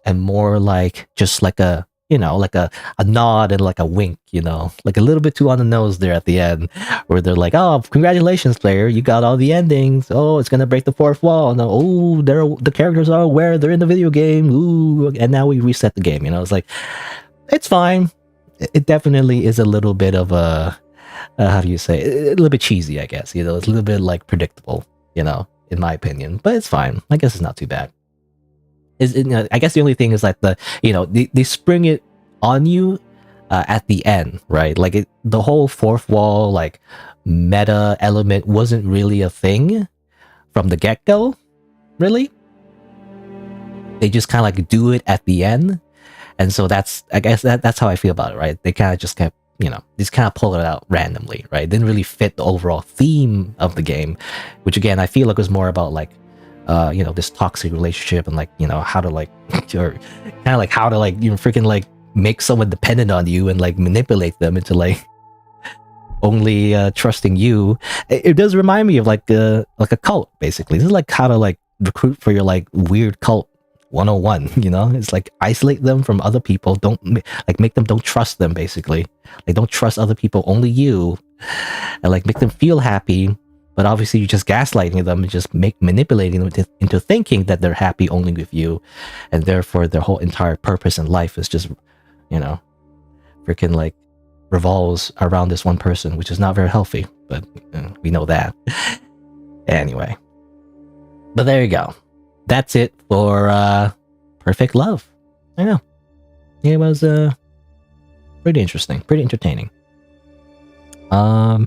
and more like just like a, you know, like a nod and like a wink, you know, like a little bit too on the nose there at the end, where they're like, oh, congratulations player, you got all the endings, oh, it's gonna break the fourth wall, and oh, the characters are aware they're in the video game, ooh, and now we reset the game, you know. It's like, it's fine. It definitely is a little bit of a how do you say, a little bit cheesy, I guess, you know. It's a little bit like predictable, you know, in my opinion, but it's fine. I guess it's not too bad. You know, I guess the only thing is like they spring it on you at the end, right? Like the whole fourth wall like meta element wasn't really a thing from the get-go, really. They just kind of like do it at the end, and so I guess that's how I feel about it, right? They kind of just kept, just kind of pull it out randomly, right? It didn't really fit the overall theme of the game, which again I feel like was more about like this toxic relationship and like how to like or kind of like how to like freaking like make someone dependent on you and like manipulate them into like only trusting you. It does remind me of like a cult, basically. This is like how to like recruit for your like weird cult 101. It's like isolate them from other people, make them don't trust them, basically. Like don't trust other people, only you, and like make them feel happy, but obviously you're just gaslighting them and just manipulating them into thinking that they're happy only with you, and therefore their whole entire purpose in life is just freaking like revolves around this one person, which is not very healthy, but we know that. Anyway, but there you go. That's it for Perfect Love. I know it was pretty interesting, pretty entertaining. I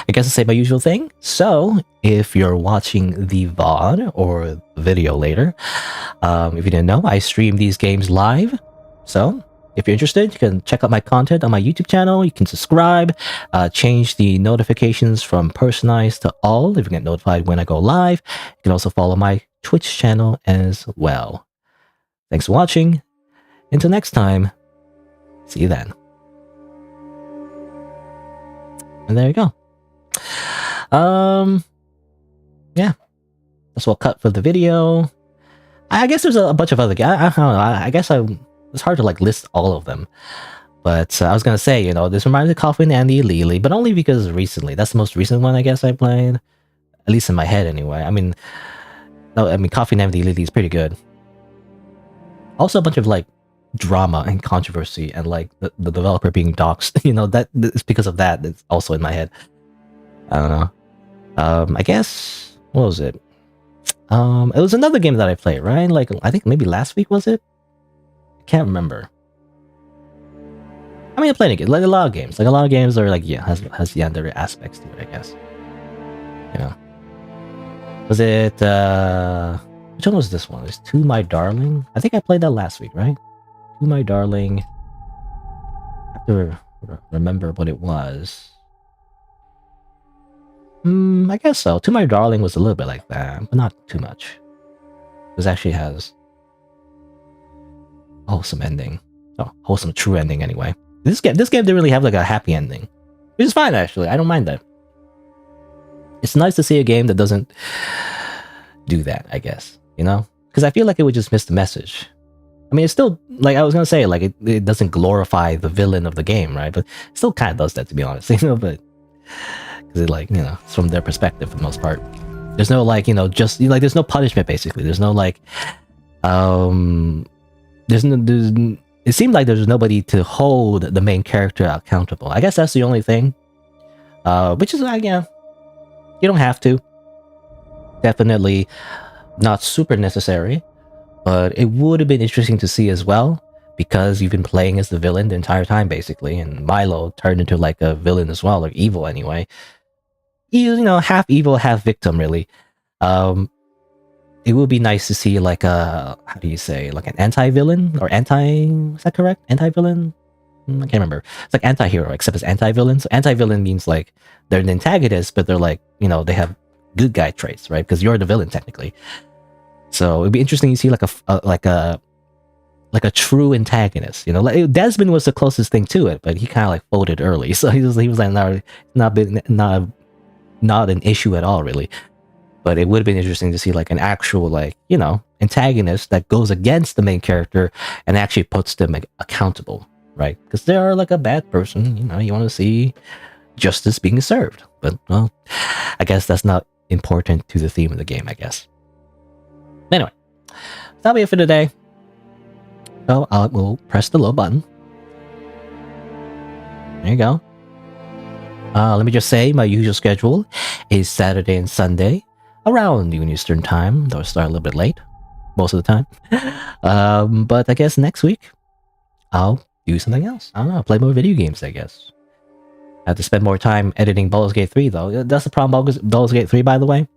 guess I'll say my usual thing. So if you're watching the VOD or video later, if you didn't know, I stream these games live. So if you're interested, you can check out my content on my YouTube channel. You can subscribe, change the notifications from personalized to all if you get notified when I go live. You can also follow my Twitch channel as well. Thanks for watching. Until next time, see you then. And there you go. Yeah, that's what cut for the video. I guess there's a bunch of other games. I don't know. I guess it's hard to like list all of them, but I was gonna say, this reminds me of Coffee and Andy Lily, but only because recently. That's the most recent one I guess I played, at least in my head anyway. Coffee and Andy Lily is pretty good. Also a bunch of like drama and controversy and like the developer being doxxed. That it's because of that. It's also in my head. I don't know. I guess what was it? It was another game that I played, right? Like I think maybe last week, was it? Can't remember. I played again, like a lot of games. Like a lot of games are like, has yandere aspects to it, I guess. Was it which one was this one? It's To My Darling. I think I played that last week, right? To My Darling. I have to remember what it was. I guess so. To My Darling was a little bit like that, but not too much. This actually has wholesome ending. Oh, wholesome true ending anyway. This game didn't really have like a happy ending, which is fine actually. I don't mind that. It's nice to see a game that doesn't do that, I guess, because I feel like it would just miss the message. It's still, like I was gonna say, like it doesn't glorify the villain of the game, right? But it still kind of does that, to be honest, but because it it's from their perspective for the most part. There's no like, just like there's no punishment basically. There's no like, it seemed like there's nobody to hold the main character accountable. I guess that's the only thing. Which is like, you don't have to. Definitely not super necessary, but it would have been interesting to see as well, because you've been playing as the villain the entire time basically, and Milo turned into like a villain as well, or evil anyway. He's, half evil, half victim really. It would be nice to see like a, how do you say, like an anti-villain or is that correct? Anti-villain? I can't remember. It's like anti-hero, except it's anti-villain. So anti-villain means like they're an antagonist, but they're like, they have good guy traits, right? Because you're the villain technically. So it'd be interesting to see like a true antagonist. Like Desmond was the closest thing to it, but he kind of like folded early. So he was like not an issue at all really. But it would have been interesting to see like an actual like, antagonist that goes against the main character and actually puts them accountable, right? Because they are like a bad person, you want to see justice being served. But, well, I guess that's not important to the theme of the game, I guess. Anyway, that'll be it for today. So I will press the low button. There you go. Let me just say my usual schedule is Saturday and Sunday around noon Eastern time. Though I start a little bit late most of the time. But I guess next week I'll do something else. I don't know, play more video games, I guess. I have to spend more time editing Baldur's Gate 3 though. That's the problem with Baldur's Gate 3, by the way.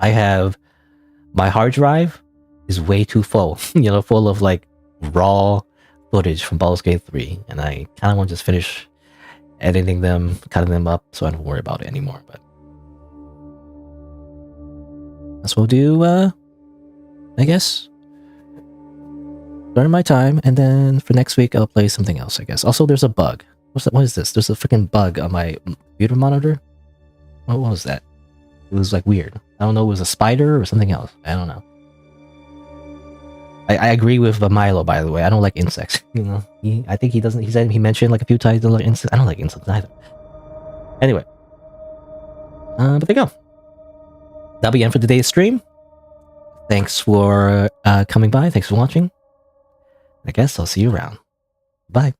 I have my hard drive is way too full, full of like raw footage from Baldur's Gate 3, and I kind of want to just finish editing them, cutting them up, so I don't worry about it anymore. But that's what we'll do, I guess. During my time, and then for next week, I'll play something else, I guess. Also, there's a bug. What is this? There's a freaking bug on my computer monitor. What was that? It was like weird. I don't know, it was a spider or something else. I don't know. I agree with Milo, by the way. I don't like insects. You know, I think he doesn't. He said he mentioned like a few times he doesn't like insects. I don't like insects either. Anyway, but there you go. That'll be it for today's stream. Thanks for coming by. Thanks for watching. I guess I'll see you around. Bye.